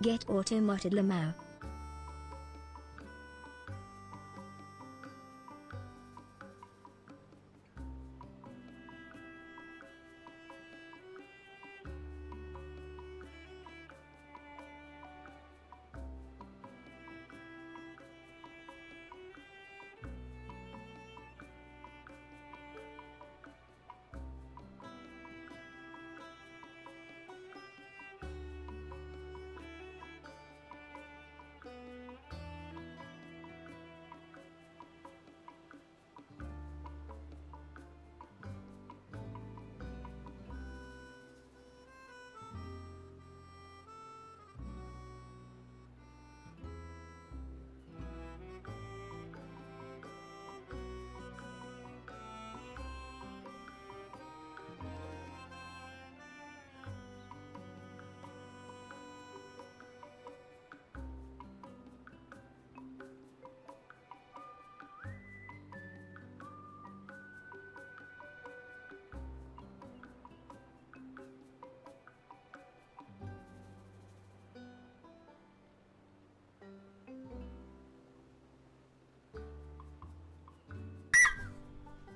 Get automated lamau.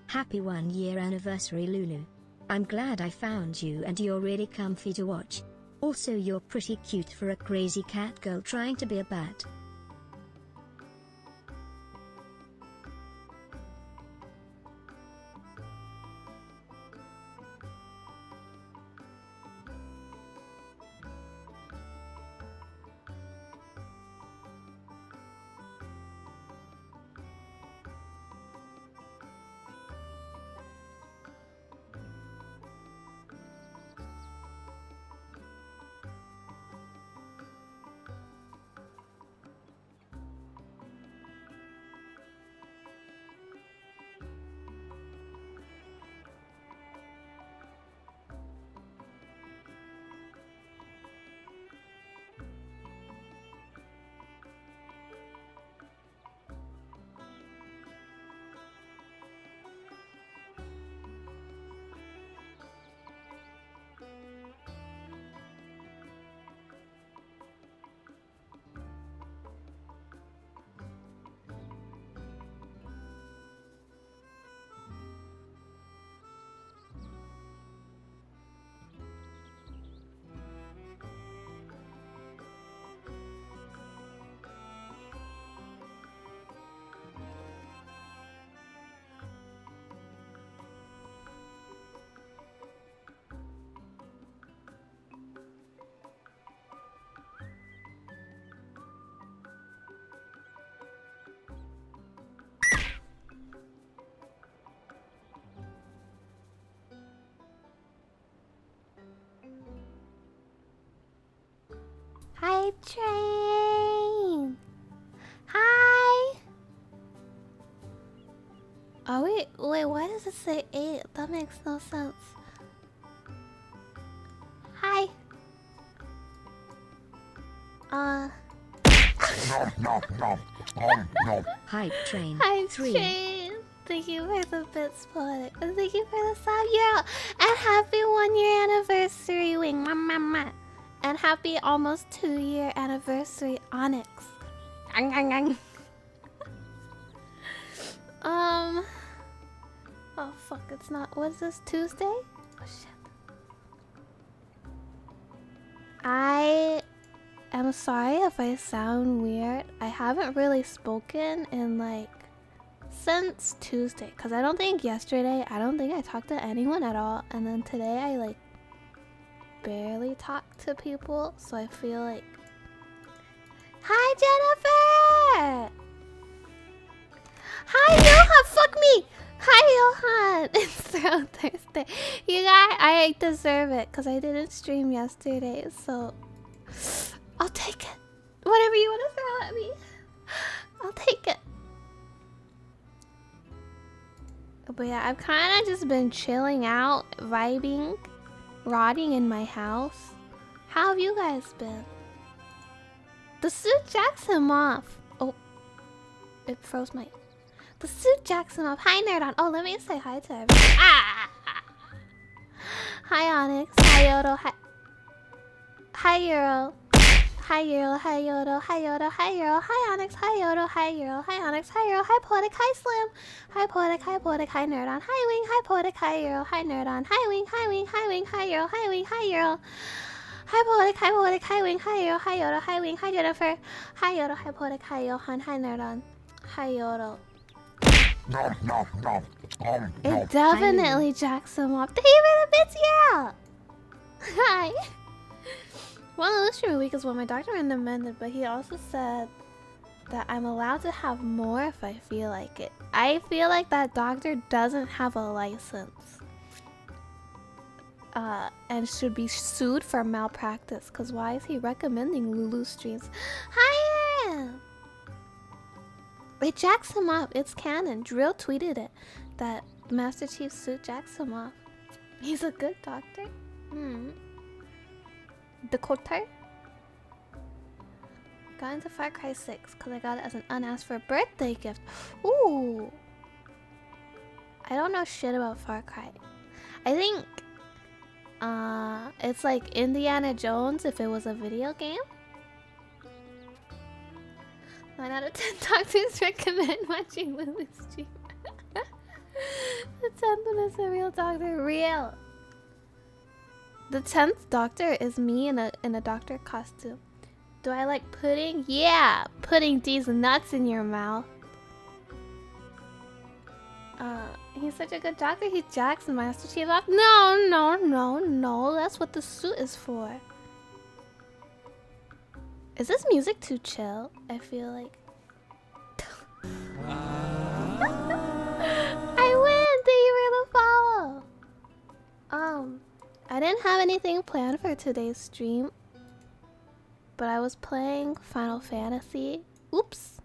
Happy 1-year anniversary, Lulu. I'm glad I found you and you're really comfy to watch. Also, you're pretty cute for a crazy cat girl trying to be a bat. Hi, train. Hi. Oh wait, why does it say 8? That makes no sense. Hi. Hype train. Hi, 3. train. Thank you for the bits, poetic. And thank you for the sub, Euro. And happy 1-year anniversary, Wing. Mama. And happy almost 2-year anniversary, Onyx. Oh fuck, it's not. What's this, Tuesday? Oh shit. I am sorry if I sound weird. I haven't really spoken in like since Tuesday, because I don't think yesterday, I don't think I talked to anyone at all, and then today I like barely talk to people, so I feel like... Hi, Jennifer! Hi, Johan! Fuck me! Hi, Johan! It's Throw Thursday. You guys, I deserve it, because I didn't stream yesterday, so... I'll take it. Whatever you want to throw at me. I'll take it. But yeah, I've kind of just been chilling out, vibing, rotting in my house. How have you guys been? The suit jacks him off. Oh, it froze my... The suit jacks him off. Hi, Nerdon. Oh, let me say hi to everyone. Ah! Hi, Onyx. Hi, Yodo. Hi, Euro. Hi Euro, hi Yodo, hi Yodo, hi Euro, hi Onyx, hi Yodo, hi Euro, hi Onyx, hi Euro, hi Poetic, hi Slim, hi Poetic, hi Poetic, hi Nerdon, hi Wing, hi Poetic, hi Euro, hi Nerdon, hi Wing, hi Wing, hi Wing, hi Euro, hi Wing, hi Euro, hi Poetic, hi Poetic, hi Wing, hi Euro, hi Yodo, hi Wing, hi Jennifer, hi Yodo, hi Poetic, hi Johan, hi Nerdon, hi Yodo. It definitely jacks him up. Thank you for the bits, yeah! Hi! One illustrator week is what my doctor recommended, but he also said that I'm allowed to have more if I feel like it. I feel like that doctor doesn't have a license. And should be sued for malpractice, because why is he recommending Lulu streams? Hi, Aaron! It jacks him up. It's canon. Drill tweeted it. That Master Chief's suit jacks him up. He's a good doctor. Dakota? Got into Far Cry 6 because I got it as an unasked for birthday gift. Ooh. I don't know shit about Far Cry. I think it's like Indiana Jones if it was a video game. 9 out of 10 doctors recommend watching Lily's stream. The 10th one is a real doctor. Real. The 10th doctor is me in a doctor costume. Do I like pudding? Yeah, putting these nuts in your mouth. He's such a good doctor. He jacks the Master Chief off. No. That's what the suit is for. Is this music too chill? I feel like. I win! Thank you for the follow! I didn't have anything planned for today's stream, but I was playing Final Fantasy. Oops.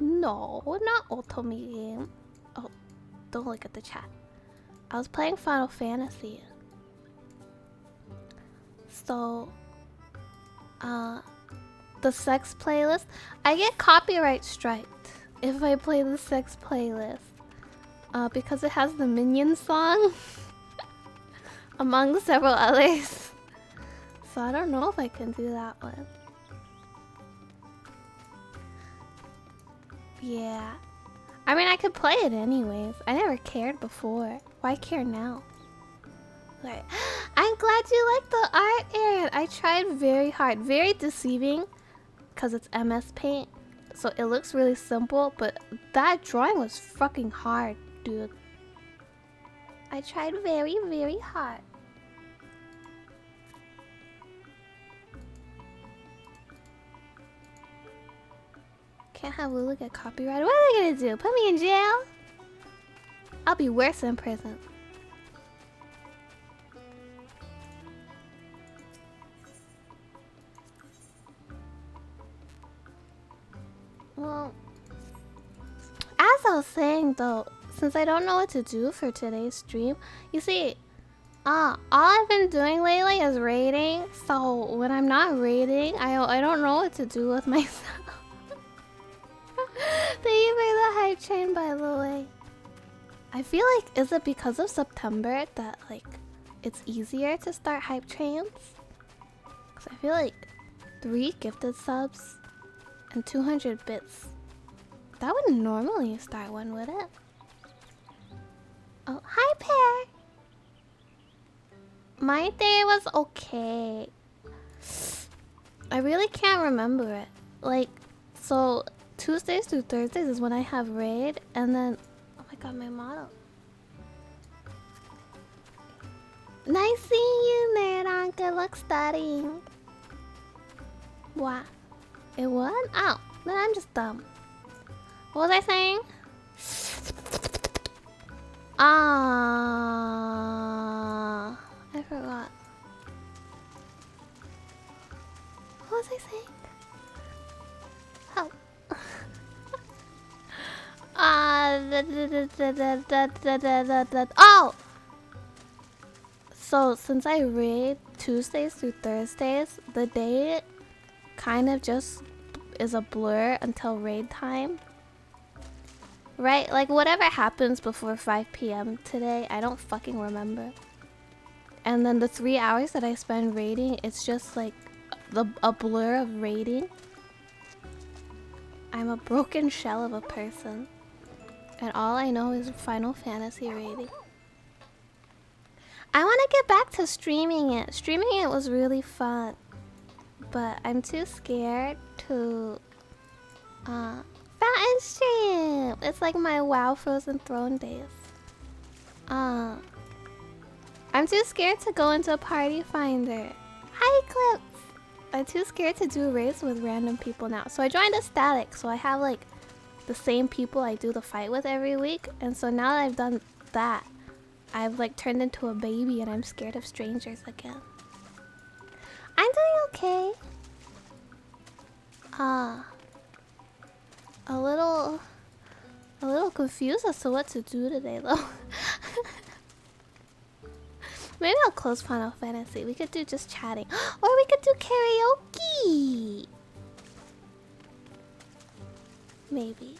No, not Otome game. Oh, don't look at the chat. I was playing Final Fantasy. So, the sex playlist. I get copyright striked if I play the sex playlist. Because it has the Minion song. Among several others. So I don't know if I can do that one. Yeah. I mean, I could play it anyways. I never cared before. Why care now? Like, I'm glad you like the art, Aaron. I tried very hard. Very deceiving. Because it's MS Paint. So it looks really simple. But that drawing was fucking hard, dude. I tried very, very hard. Can't have Lulu get copyrighted. What are they gonna do? Put me in jail? I'll be worse in prison. Well, as I was saying though, since I don't know what to do for today's stream, you see, all I've been doing lately is raiding. So when I'm not raiding, I don't know what to do with myself. Thank you for the hype train, by the way. I feel like, is it because of September that like it's easier to start hype trains? Because I feel like 3 gifted subs and 200 bits. That wouldn't normally start one, would it? Oh, hi, Pear. My day was okay. I really can't remember it. Like, so Tuesdays through Thursdays is when I have raid, and then oh my god, my model. Nice seeing you, Nerdon. Good luck studying. What? It won? Oh, then I'm just dumb. What was I saying? I forgot. What was I saying? Oh. Oh! So, since I raid Tuesdays through Thursdays, the day kind of just is a blur until raid time. Right? Like, whatever happens before 5 PM today, I don't fucking remember. And then the 3 hours that I spend raiding, it's just like a blur of rating. I'm a broken shell of a person. And all I know is Final Fantasy rating. I want to get back to streaming it. Streaming it was really fun. But I'm too scared to fountain stream. It's like my WoW Frozen Throne days. I'm too scared to go into Party Finder. Hi, Clips! I'm too scared to do raids with random people now. So I joined a static, so I have like the same people I do the fight with every week. And so now that I've done that, I've like turned into a baby and I'm scared of strangers again. I'm doing okay. A little confused as to what to do today though. Maybe I'll close Final Fantasy. We could do just chatting. Or we could do karaoke. Maybe.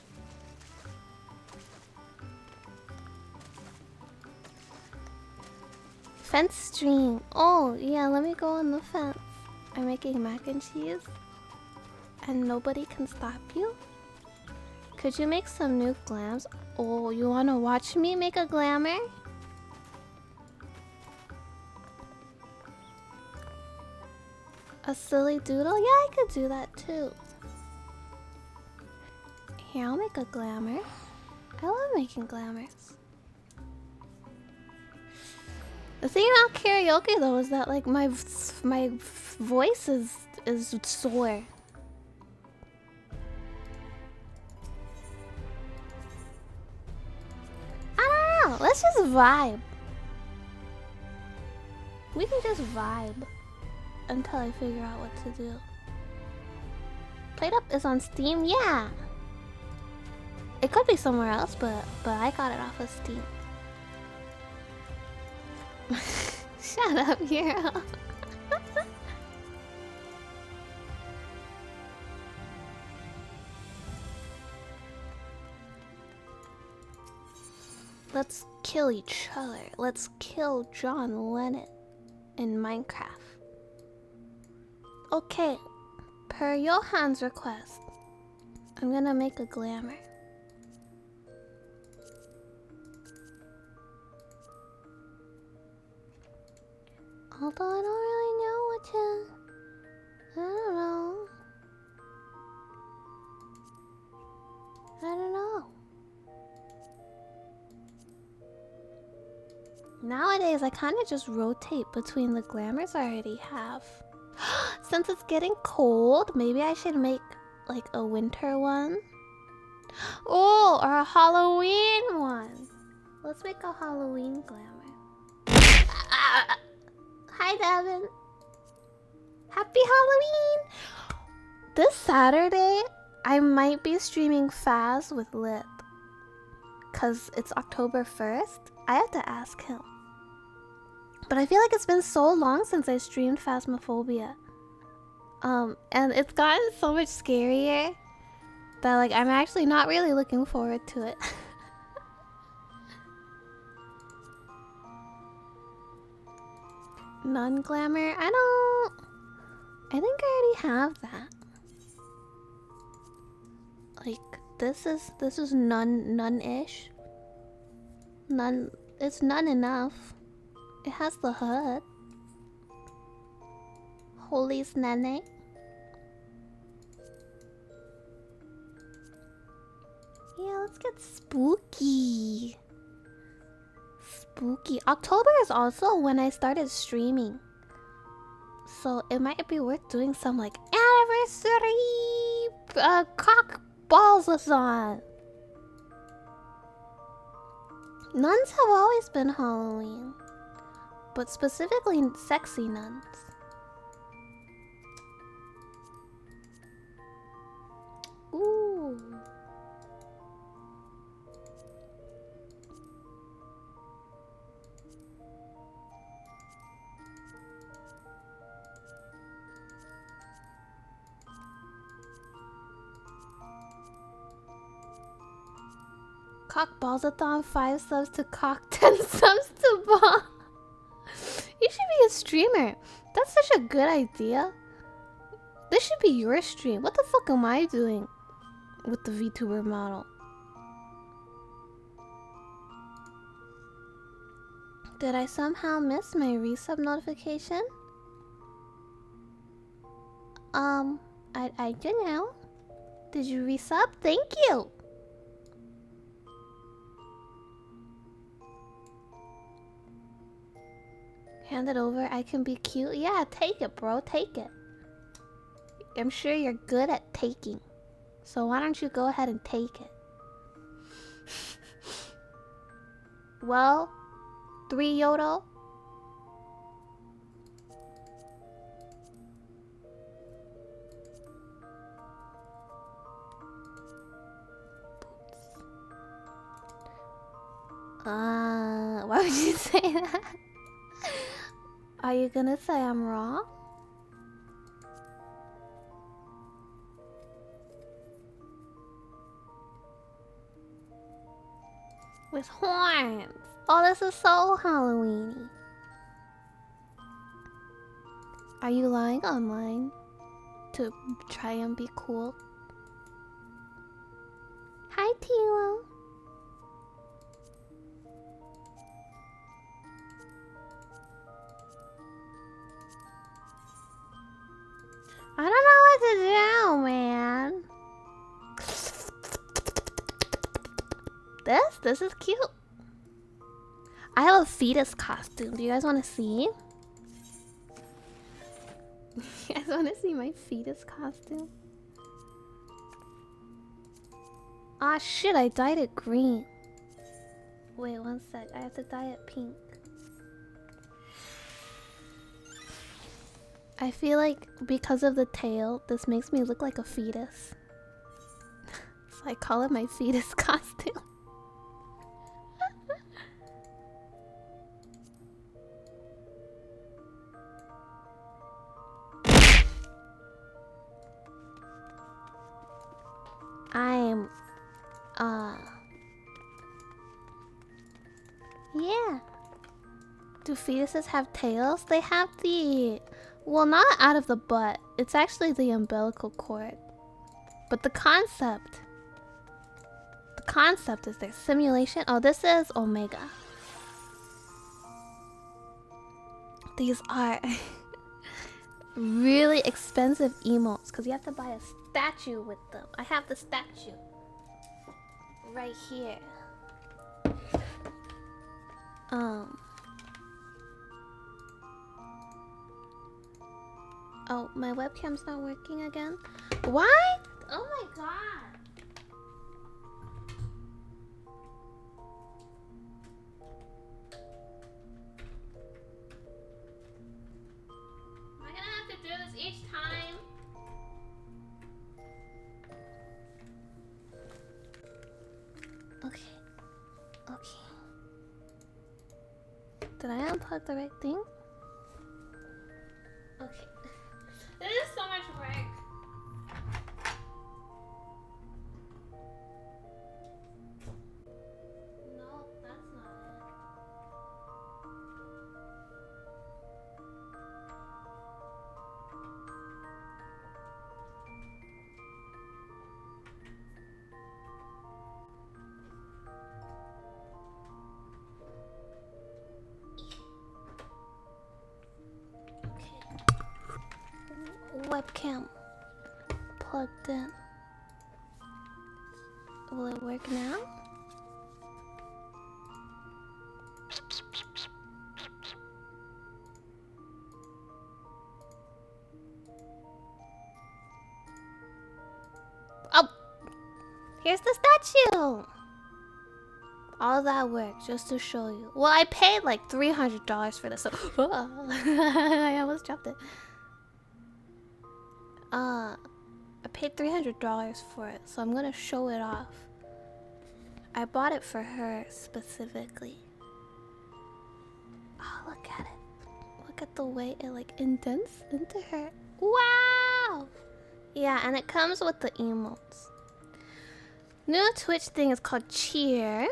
Fence stream. Oh, yeah, let me go on the fence. I'm making mac and cheese. And nobody can stop you? Could you make some new glams? Oh, you wanna watch me make a glamour? A silly doodle? Yeah, I could do that too. Here, I'll make a glamour. I love making glamours. The thing about karaoke though is that like my voice is sore. I don't know. Let's just vibe. We can just vibe until I figure out what to do. Played Up is on Steam? Yeah. It could be somewhere else, but I got it off of Steam. Shut up, hero. Let's kill each other. Let's kill John Lennon in Minecraft. Okay, per Johan's request, I'm gonna make a glamour. Although I don't really know what to... I don't know. Nowadays, I kind of just rotate between the glamours I already have. Since it's getting cold, maybe I should make like a winter one. Oh, or a Halloween one. Let's make a Halloween glamour. Hi, Devin. Happy Halloween! This Saturday, I might be streaming Faz with Lip. Cause it's October 1st. I have to ask him. But I feel like it's been so long since I streamed Phasmophobia. And it's gotten so much scarier that like I'm actually not really looking forward to it. Nun glamour? I think I already have that. Like this is nun-ish. Nun, it's nun enough. It has the hood. Holy's nene. Yeah, let's get spooky. Spooky. October is also when I started streaming. So it might be worth doing some like anniversary cock balls-a-thon. Nuns have always been Halloween. But specifically sexy nuns. Ooh. Cock balls-a-thon, 5 subs to cock, 10 subs to ball. You should be a streamer. That's such a good idea. This should be your stream. What the fuck am I doing with the VTuber model? Did I somehow miss my resub notification? I don't know. Did you resub? Thank you. Hand it over. I can be cute. Yeah, take it, bro. Take it. I'm sure you're good at taking. So why don't you go ahead and take it? Well, 3 Yodel. Why would you say that? Are you gonna say I'm wrong? With horns. Oh, this is so Halloween-y. Are you lying online to try and be cool? Hi, Tilo. I don't know what to do, man. This is cute. I have a fetus costume. Do you guys want to see? You guys want to see my fetus costume? Ah, shit, I dyed it green. Wait, one sec. I have to dye it pink. I feel like because of the tail, this makes me look like a fetus. So I call it my fetus costume. I'm yeah. Do fetuses have tails? They have the, well, not out of the butt. It's actually the umbilical cord. But the concept is their simulation. Oh, this is Omega. These are really expensive emotes because you have to buy a statue with them. I have the statue right here. Oh, my webcam's not working again. What? Oh my god. Am I gonna have to do this each time? Okay. Okay. Did I unplug the right thing? Okay. This is so much work. No, that's not it. Webcam plugged in. Will it work now? Oh! Here's the statue! All that work just to show you. Well, I paid like $300 for this, so I almost dropped it. I paid $300 for it, so I'm gonna show it off. I bought it for her specifically. Oh, look at it. Look at the way it like indents into her. Wow! Yeah, and it comes with the emotes. New Twitch thing is called Cheer.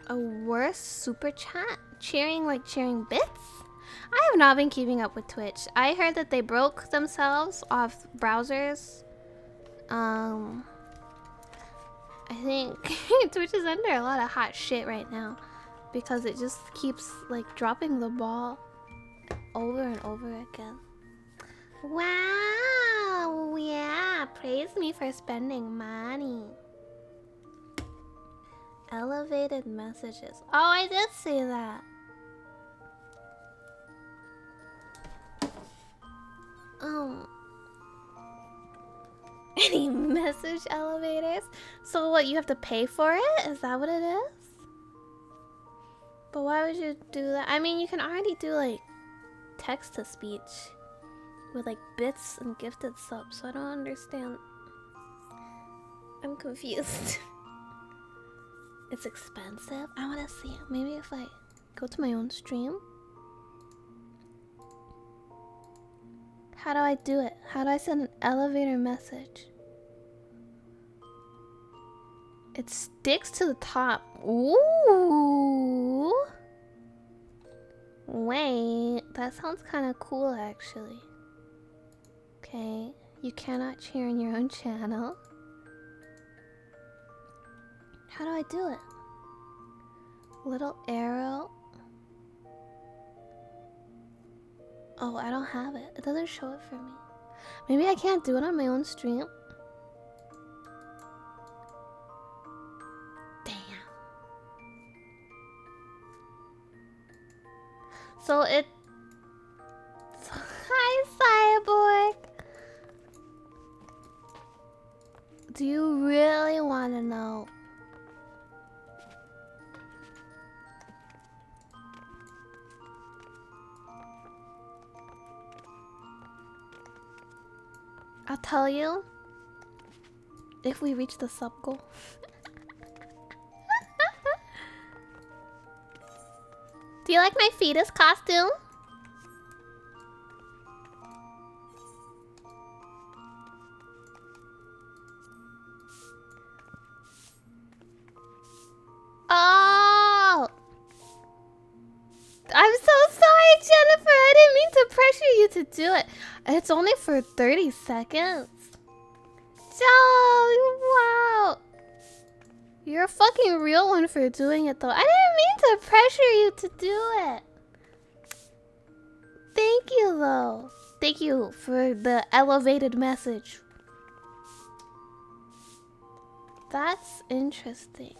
A worse super chat. Cheering like cheering bits. I have not been keeping up with Twitch. I heard that they broke themselves off browsers. I think Twitch is under a lot of hot shit right now because it just keeps like dropping the ball over and over again. Wow, yeah, praise me for spending money. Elevated messages. Oh, I did see that. Any message elevators? So what, you have to pay for it? Is that what it is? But why would you do that? I mean, you can already do like text to speech with like bits and gifted subs, so I don't understand. I'm confused. It's expensive. I want to see. Maybe if I go to my own stream. How do I do it? How do I send an elevator message? It sticks to the top. Ooh. Wait, that sounds kind of cool actually. Okay, you cannot cheer in your own channel. How do I do it? Little arrow. Oh, I don't have it. It doesn't show it for me. Maybe I can't do it on my own stream. Damn. So it... Hi, Cyborg. Do you really want to know? I'll tell you if we reach the sub goal. Do you like my fetus costume? Oh! I'm so sorry, Jennifer. I didn't mean to pressure you to do it. It's only for 30 seconds. Oh, wow. You're a fucking real one for doing it, though. I didn't mean to pressure you to do it. Thank you, though. Thank you for the elevated message. That's interesting.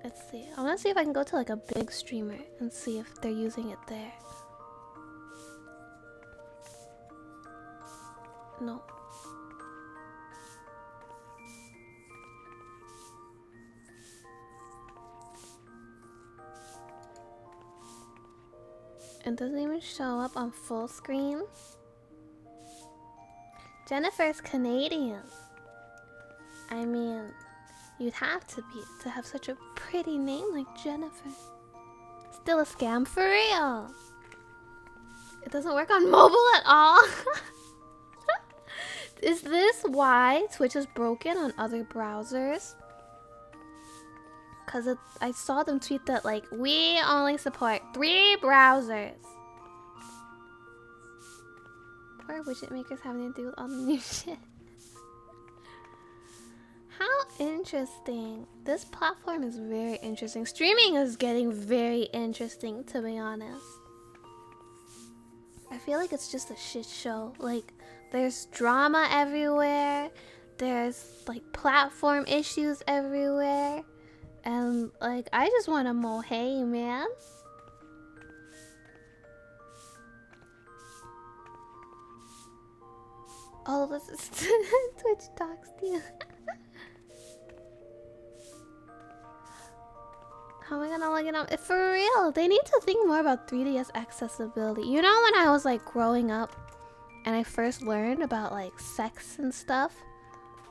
Let's see. I want to see if I can go to like a big streamer and see if they're using it there. No. It doesn't even show up on full screen. Jennifer's Canadian. I mean, you'd have to be to have such a pretty name like Jennifer. Still a scam for real. It doesn't work on mobile at all. Is this why Twitch is broken on other browsers? Because I saw them tweet that like, we only support 3 browsers. Poor widget makers having to do with all the new shit. How interesting. This platform is very interesting. Streaming is getting very interesting, to be honest. I feel like it's just a shit show. Like, there's drama everywhere. There's like platform issues everywhere. And like, I just want to mow hay, man. All of this is Twitch talks to you. How am I gonna look it up? For real, they need to think more about 3DS accessibility. You know, when I was like growing up and I first learned about like sex and stuff,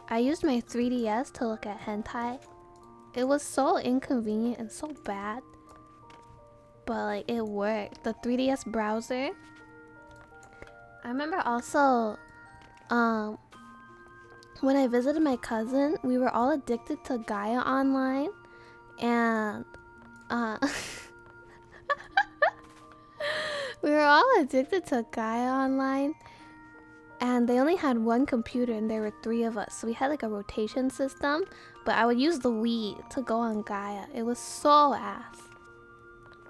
I used my 3DS to look at hentai. It was so inconvenient and so bad, but like it worked. The 3DS browser. I remember also when I visited my cousin, we were all addicted to Gaia Online, and we We were all addicted to Gaia Online. And they only had one computer and there were 3 of us. So we had like a rotation system. But I would use the Wii to go on Gaia. It was so ass.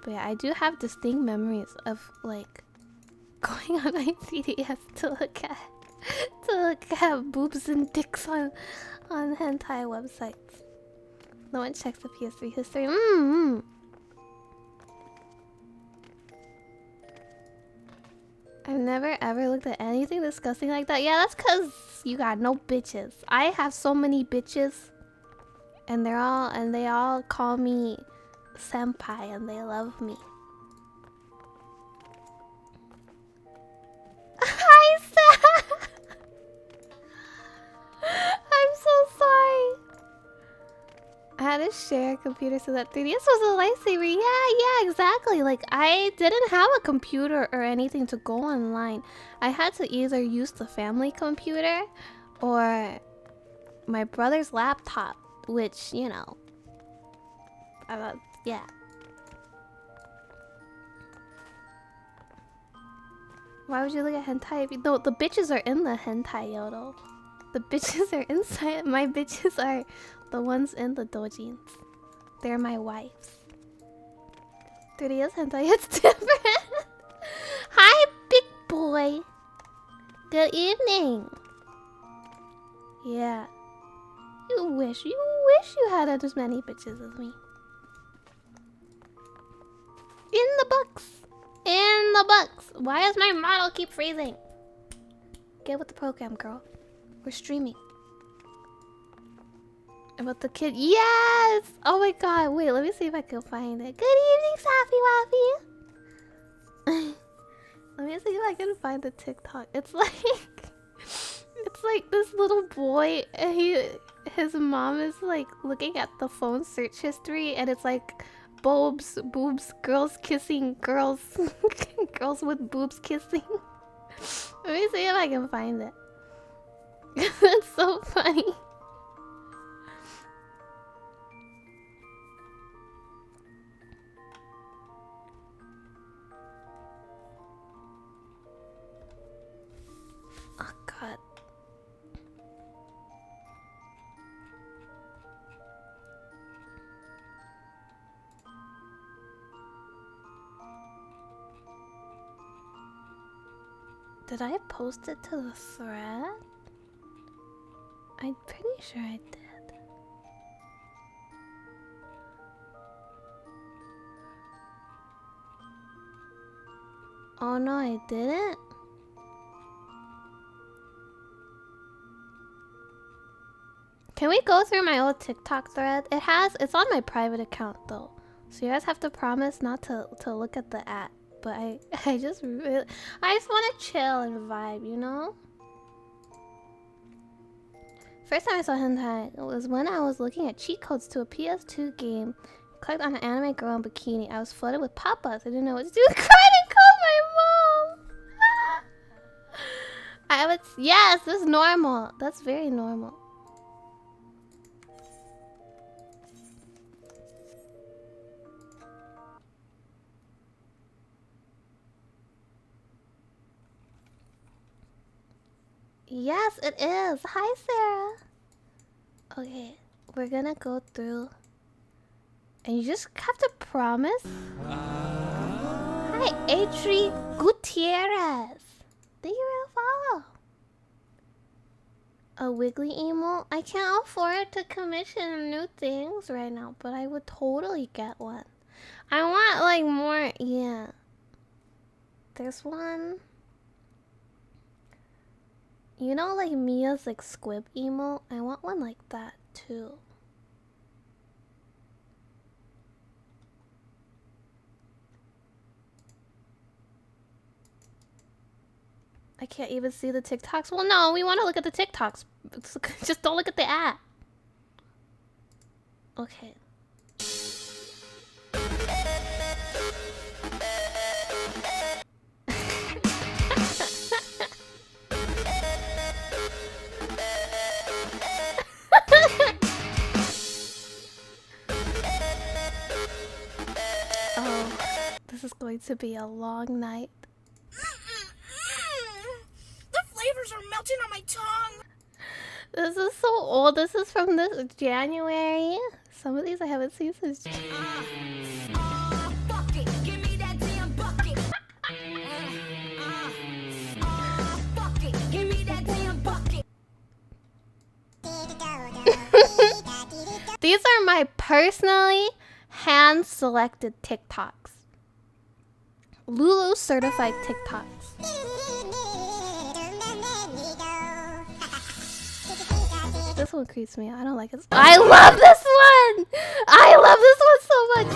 But yeah, I do have distinct memories of like going on my 3DS to look at boobs and dicks on hentai websites. No one checks the PS3 history. I've never ever looked at anything disgusting like that. Yeah, that's cause you got no bitches. I have so many bitches, and they all call me senpai, and they love me. Hi, Sam. I'm so sorry. I had to share a computer so that 3DS was a lifesaver. Yeah, exactly. Like, I didn't have a computer or anything to go online. I had to either use the family computer or my brother's laptop, which, you know, yeah. Why would you look at hentai if you... No, the bitches are in the hentai, Yodo. The bitches are inside. My bitches are the ones in the dojins. They're my wives. 3DS hentai, it's different. Hi, big boy. Good evening. Yeah. You wish you had as many bitches as me. In the books. In the books. Why does my model keep freezing? Get with the program, girl. We're streaming. About the kid. Yes! Oh my god. Wait, let me see if I can find it. Good evening, Sappy Wappy. Let me see if I can find the TikTok. It's like this little boy and his mom is like looking at the phone search history and it's like boobs, girls kissing girls. Girls with boobs kissing. Let me see if I can find it. That's so funny. Oh god. Did I post it to the thread? I'm pretty sure I did. Oh no, I didn't? Can we go through my old TikTok thread? It's on my private account though. So you guys have to promise not to look at the ad. But I just want to chill and vibe, you know? First time I saw hentai was when I was looking at cheat codes to a PS2 game. Clicked on an anime girl in bikini. I was flooded with pop-ups. I didn't know what to do. I cried and called my mom. Yes, this is normal. That's very normal. Yes, it is. Hi, Sarah. Okay, we're gonna go through. And you just have to promise. Hi, Adri Gutierrez. Thank you for the follow. A wiggly emo? I can't afford to commission new things right now, but I would totally get one. I want like more, yeah. There's one. You know, like Mia's like squib emo? I want one like that too. I can't even see the TikToks. Well, no, we want to look at the TikToks. Just don't look at the ad. Okay. Oh, this is going to be a long night. This is so old. This is from this January. Some of these I haven't seen since. These are my personally hand-selected TikToks. Lulu certified TikToks. This one creeps me out. I don't like it. I love this one! I love this one so much!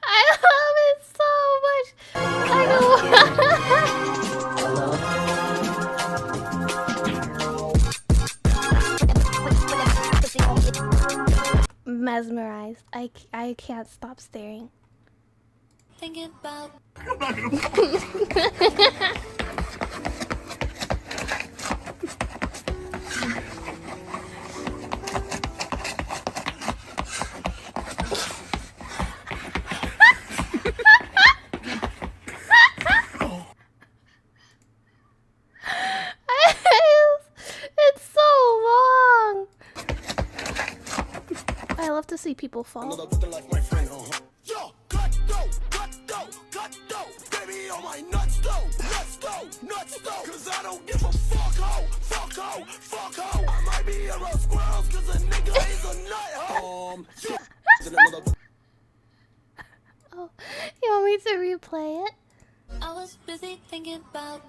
I love it so much! I know. Mesmerized. I can't stop staring. Thinking about. I'm not gonna. It's so long. I love to see people fall. Cause I don't give a fuck ho. I might be around squirrels cause a nigga is a nut ho. Oh, you want me to replay it? I was busy thinking about.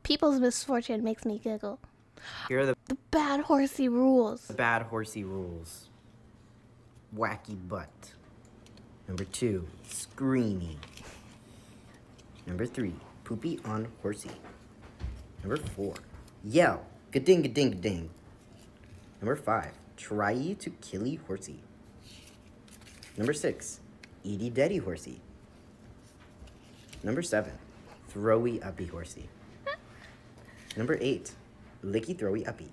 People's misfortune makes me giggle. Here are the bad horsey rules. The bad horsey rules. Wacky butt. Number 2, screaming. Number 3, poopy on horsey. Number 4, yell, ga-ding, ga-ding, ga-ding. Number 5, try to killy horsey. Number 6, eaty daddy horsey. Number 7, throwy uppy horsey. Number 8, licky throwy uppy.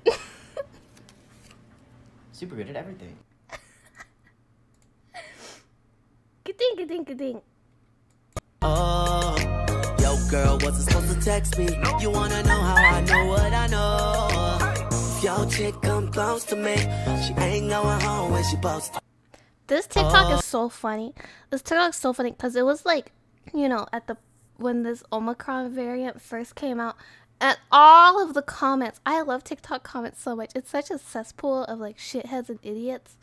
Super good at everything. Ga-ding, ga-ding, ga-ding. Oh, yo girl, wasn't supposed to text me. You wanna know how I know what I know? If your chick come close to me, she ain't going home when she supposed to. This TikTok is so funny. This TikTok is so funny because it was like, you know, when this Omicron variant first came out, and all of the comments, I love TikTok comments so much. It's such a cesspool of like shitheads and idiots.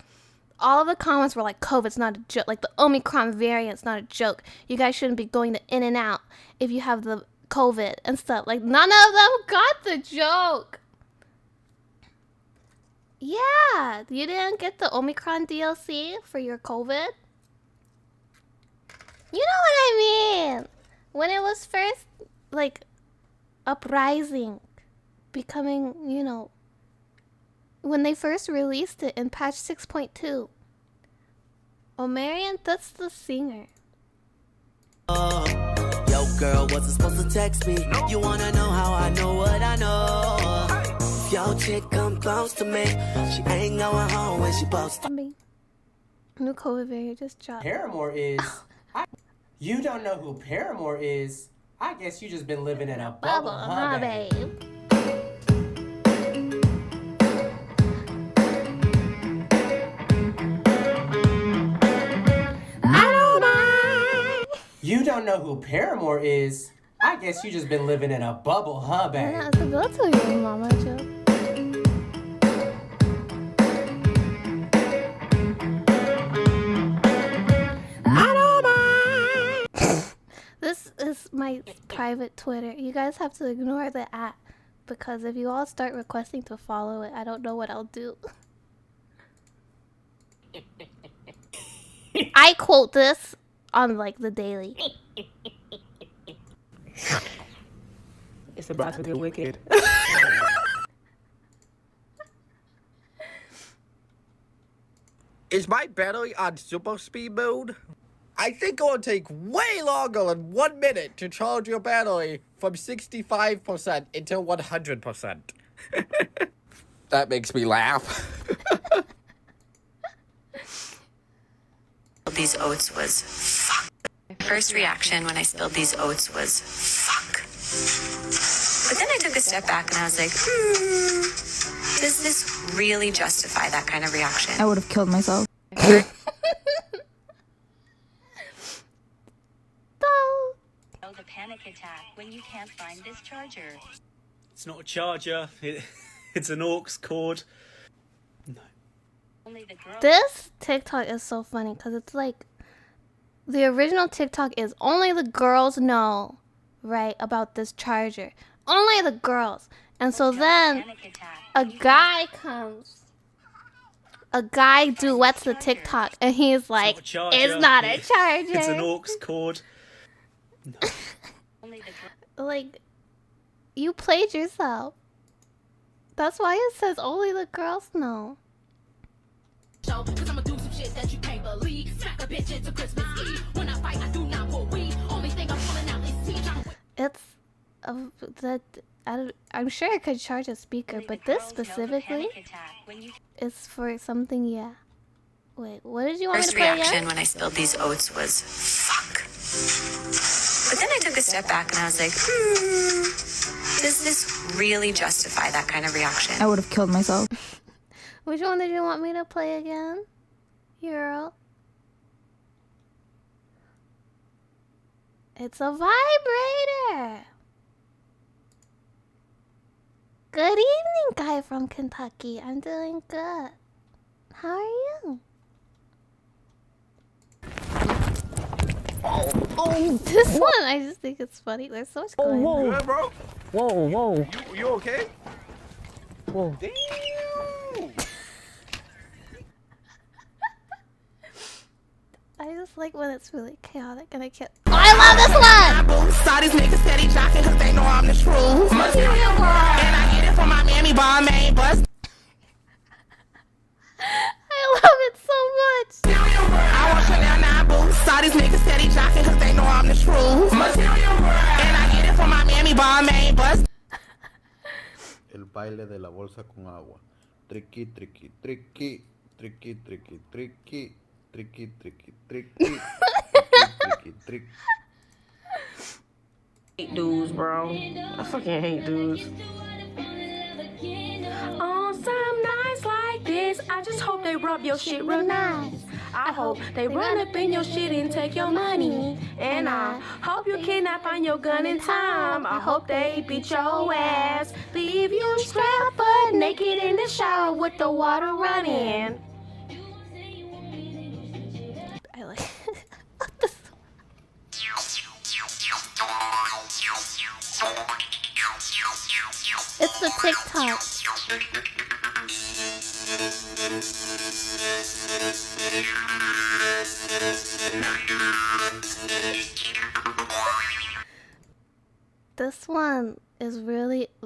All of the comments were like, COVID's not a joke. Like the Omicron variant's not a joke. You guys shouldn't be going to In and Out if you have the COVID and stuff. Like none of them got the joke. Yeah, you didn't get the Omicron DLC for your COVID? You know what I mean? When it was first, like, uprising, becoming, you know, when they first released it in patch 6.2. Omarion, that's the singer. Yo girl, wasn't supposed to text me. You wanna know how I know what I know? If your chick come close to me, she ain't going home when she supposed to. New COVID variant just dropped. Paramore is... You don't know who Paramore is? I guess you just been living in a bubble, huh, babe? You don't know who Paramore is? I guess you just been living in a bubble, huh, babe? Yeah, so go to your mama, Joe. This is my private Twitter. You guys have to ignore the @ because if you all start requesting to follow it, I don't know what I'll do. I quote this on like the daily. It's about to get wicked. Is my battery on super speed mode? I think it will take way longer than 1 minute to charge your battery from 65% into 100%. That makes me laugh. These oats was fuck. My first reaction when I spilled these oats was fuck. But then I took a step back and I was like, does this really justify that kind of reaction? I would have killed myself. The panic attack when you can't find this charger. It's not a charger. It's an aux cord. No. This TikTok is so funny because it's like the original TikTok is only the girls know, right, about this charger. Only the girls. And so then a guy comes. A guy duets the TikTok and he's like, it's not a charger. It's an aux cord. No. Like, you played yourself. That's why it says only the girls know. It's I'm sure I could charge a speaker, but this specifically is for something. Yeah. Wait, what did you want me to play again? First reaction when I spilled these oats was fuck. But then I took a step back and I was like, does this really justify that kind of reaction? I would have killed myself. Which one did you want me to play again? Hero. It's a vibrator. Good evening, guy from Kentucky. I'm doing good. How are you? Oh, this one, I just think it's funny. There's so much going on. You good, bro? Whoa. You okay? Whoa. Damn. I just like when it's really chaotic and I can't. Oh, I love this one! Saw these niggas steady jocking cause they know I'm the truth. Material girl. And I get it from my mammy bar main bus. I love it so much. I want Chanel 9 boots. Saw these niggas steady jocking cause they know I'm the truth. Material girl. And I get it from my mammy bar main bus. El baile de la bolsa con agua. Triqui, triqui, triqui. Triqui, triqui, triqui. Triqui, triqui, triqui. Triqui, triqui. Hate dudes, bro. I fucking hate dudes. On some nights like this, I just hope they rub your shit real nice. I hope they run up in your shit and take your money. And I hope you cannot find your gun in time. I hope they beat your ass, leave you strapped but naked in the shower with the water running. I like It's the TikTok.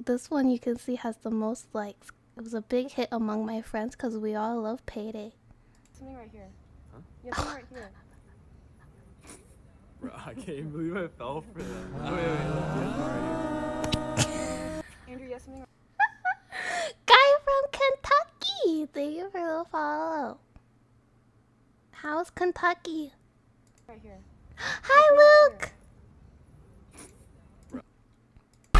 This one you can see has the most likes. It was a big hit among my friends because we all love Payday. Something right here. Huh? Yeah, something right here. Bro, I can't believe I fell for that. Wait, Andrew, yes, something right Guy from Kentucky! Thank you for the follow. How's Kentucky? here. Hi, Luke!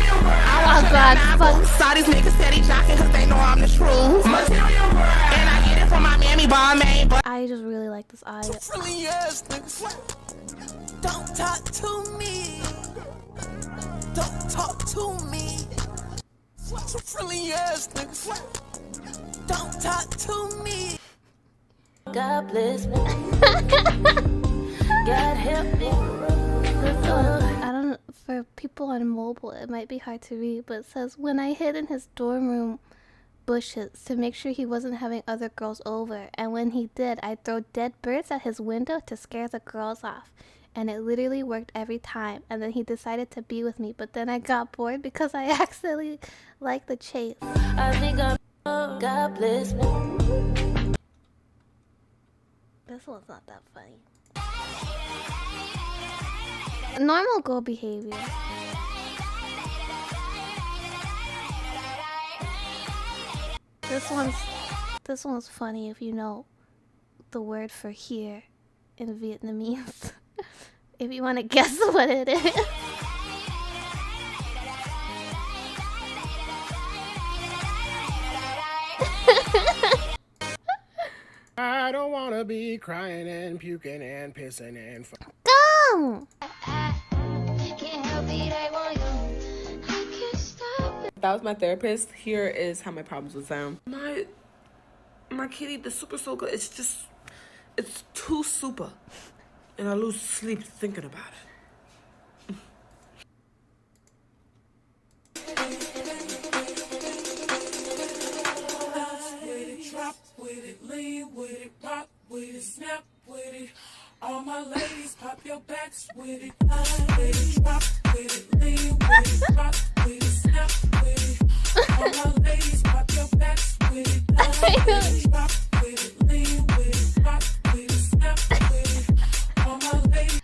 Oh god, fuck. Saw these niggas steady jocking cause they know I'm the truth. Material girl. And I get it from my mammy bar main bus. I just really like this audio. Really ass niggas. Don't talk to me. Don't talk to me. Really ass niggas. Don't talk to me. God bless me. God help me. I don't know, for people on mobile it might be hard to read, but it says, when I hid in his dorm room bushes to make sure he wasn't having other girls over, and when he did, I'd throw dead birds at his window to scare the girls off, and it literally worked every time. And then he decided to be with me, but then I got bored because I accidentally liked the chase. I think I'm God bless me. This one's not that funny. Normal girl behavior. This one's funny if you know the word for here in Vietnamese. If you want to guess what it is. I don't wanna be crying and puking and pissing and Go! If that was my therapist, here is how my problems would sound. My kitty, the super soaker, it's too super. And I lose sleep thinking about it. Drop with it, lean with it, rock with it, snap with it. All my ladies, pop your backs with it. With it, drop with it, lean with it, rock with it, snap with it. All my ladies, pop your backs with it. With it, drop with it, lean with it, rock with it, snap with it. All my ladies.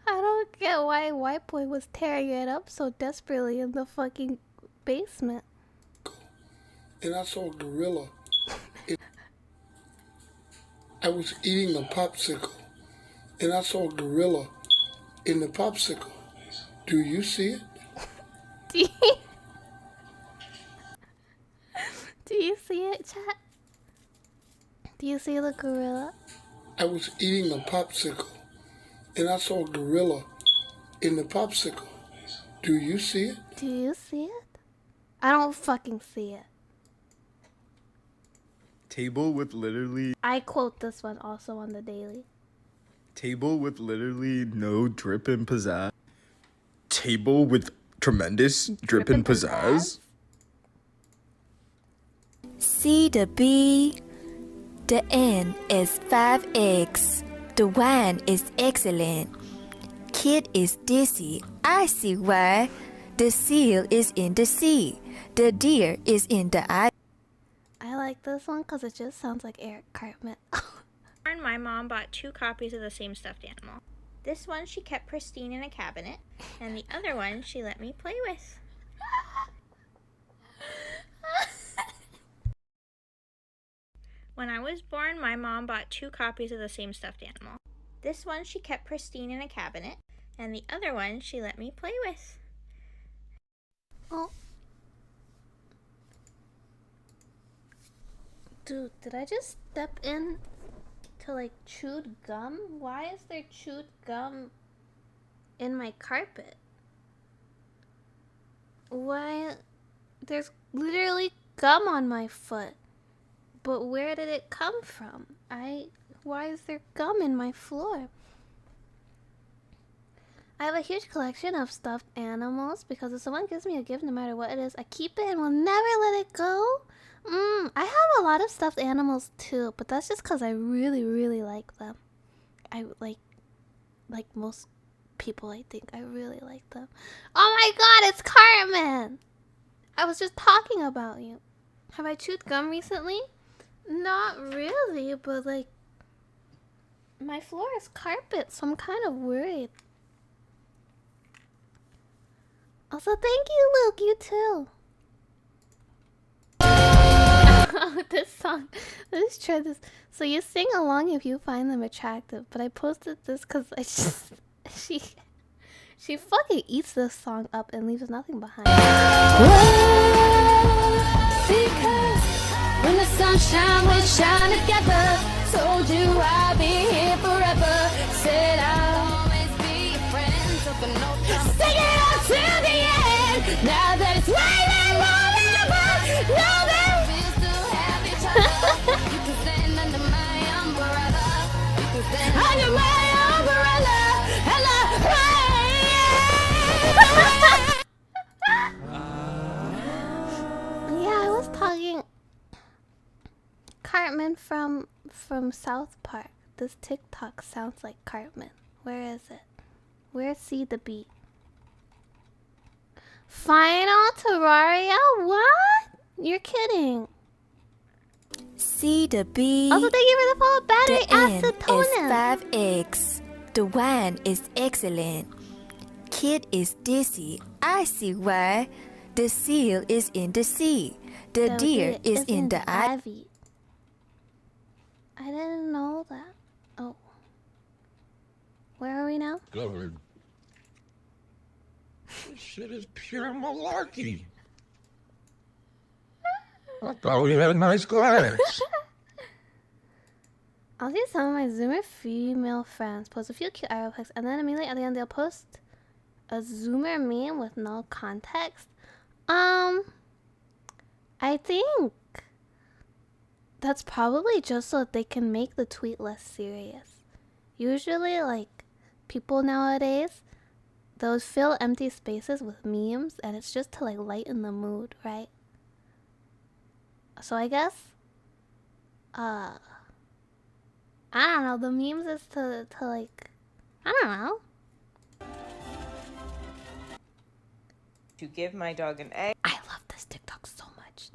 I don't get why White Boy was tearing it up so desperately in the fucking basement. And I saw a gorilla. I was eating a popsicle, and I saw a gorilla in the popsicle. Do you see it? Do you see it, chat? Do you see the gorilla? I was eating a popsicle, and I saw a gorilla in the popsicle. Do you see it? Do you see it? I don't fucking see it. Table with literally... I quote this one also on the daily. Table with literally no drip and pizzazz. Table with tremendous drip and pizzazz. C the B, the N is 5X, the wine is excellent. Kid is dizzy, I see why. The seal is in the sea, the deer is in the eye. I like this one because it just sounds like Eric Cartman. My mom bought 2 copies of the same stuffed animal. This one she kept pristine in a cabinet, and the other one she let me play with. When I was born, my mom bought 2 copies of the same stuffed animal. This one she kept pristine in a cabinet, and the other one she let me play with. Oh. Dude, did I just step in to like chewed gum? Why is there chewed gum in my carpet? Why? There's literally gum on my foot. But where did it come from? Why is there gum in my floor? I have a huge collection of stuffed animals because if someone gives me a gift, no matter what it is, I keep it and will never let it go. I have a lot of stuffed animals too, but that's just because I really, really like them. I like most people, I think. I really like them. Oh my god, it's Cartman! I was just talking about you. Have I chewed gum recently? Not really, but like, my floor is carpet, so I'm kind of worried. Also, thank you, Luke, you too. This song, let's try this. So you sing along if you find them attractive, but I posted this because I just, she fucking eats this song up and leaves nothing behind. Because when the sunshine will shine together, told you I'll be here forever. Said I'll always be your friend. Took an oath, sing it out till the end. Now that it's raining more than ever, know that we still have each other. You can stand under my umbrella. You can stand under my umbrella. Yeah, I was talking Cartman from South Park. This TikTok sounds like Cartman. Where is it? Where's See the Beat? Final Terraria? What? You're kidding. C the B. Also, thank you for the follow, battery The N acetone. is 5X. The wine is excellent. Kid is dizzy. I see why. The seal is in the sea. The deer is in the ivy. I didn't know that. Oh. Where are we now? Good. This shit is pure malarkey. I thought we had a nice class. I'll see some of my Zoomer female friends post a few cute IRL pics, and then immediately at the end they'll post a Zoomer meme with no context. I think that's probably just so that they can make the tweet less serious. Usually, like, people nowadays, they'll fill empty spaces with memes, and it's just to, like, lighten the mood, right? So I guess, I don't know, the memes is to like, I don't know. To give my dog an egg. I love this TikTok so much.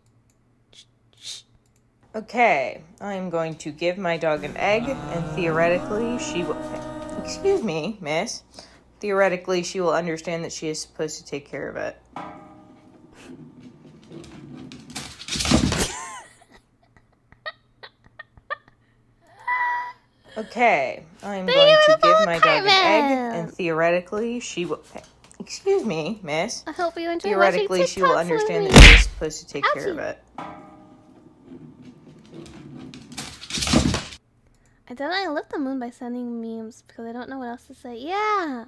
Okay, I'm going to give my dog an egg, and theoretically she will... Excuse me, miss. Theoretically, she will understand that she is supposed to take care of it. Okay, I'm going to give my dog an egg, and theoretically she will... Excuse me, miss. I hope you enjoy Theoretically, watching she will TikToks understand with that me. she is supposed to take care of it. I definitely lift the moon by sending memes because I don't know what else to say. Yeah!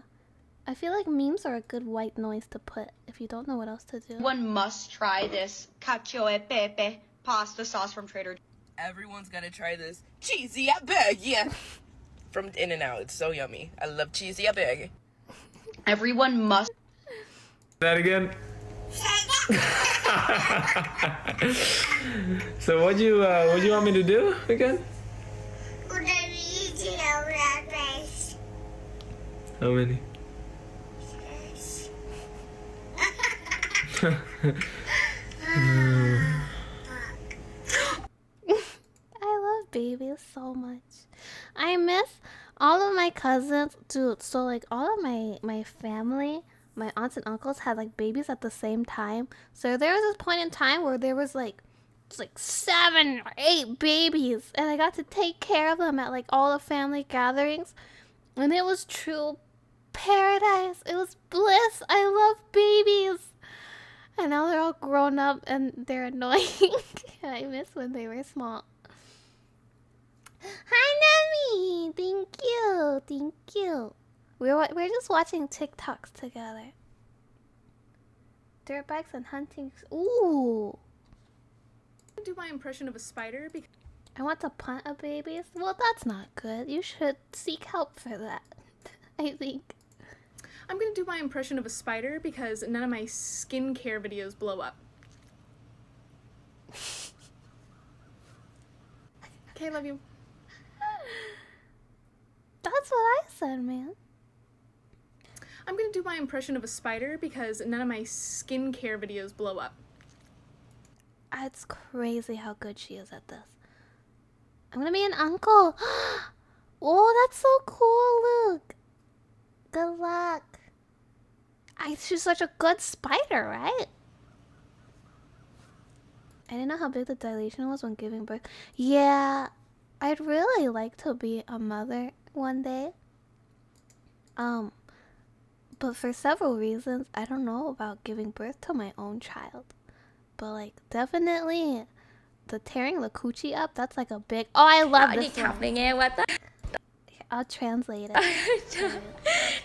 I feel like memes are a good white noise to put if you don't know what else to do. One must try this cacio e pepe pasta sauce from Trader Joe's. Everyone's gotta try this cheesy burger from In-N-Out. It's so yummy. I love cheesy burger. Everyone must. That again. So what you want me to do again? How many? I love babies so much. I miss all of my cousins, dude. So like all of my family, my aunts and uncles had like babies at the same time. So there was this point in time where there was like 7 or 8 babies, and I got to take care of them at like all the family gatherings, and it was true paradise. It was bliss. I love babies. And now they're all grown up and they're annoying. And I miss when they were small. Hi, Nami! Thank you. Thank you. We're just watching TikToks together. Dirt bikes and hunting. Ooh. Do my impression of a spider because I want to punt a baby. Well, that's not good. You should seek help for that. I think. I'm gonna do my impression of a spider because none of my skincare videos blow up. Okay, love you. That's what I said, man. I'm gonna do my impression of a spider because none of my skincare videos blow up. It's crazy how good she is at this. I'm gonna be an uncle. Oh, that's so cool, Luke. Good luck. She's such a good spider, right? I didn't know how big the dilation was when giving birth. Yeah, I'd really like to be a mother one day. But for several reasons, I don't know about giving birth to my own child. But like, definitely, the tearing the coochie up, that's like a big... Oh, I love this one. I'll translate it.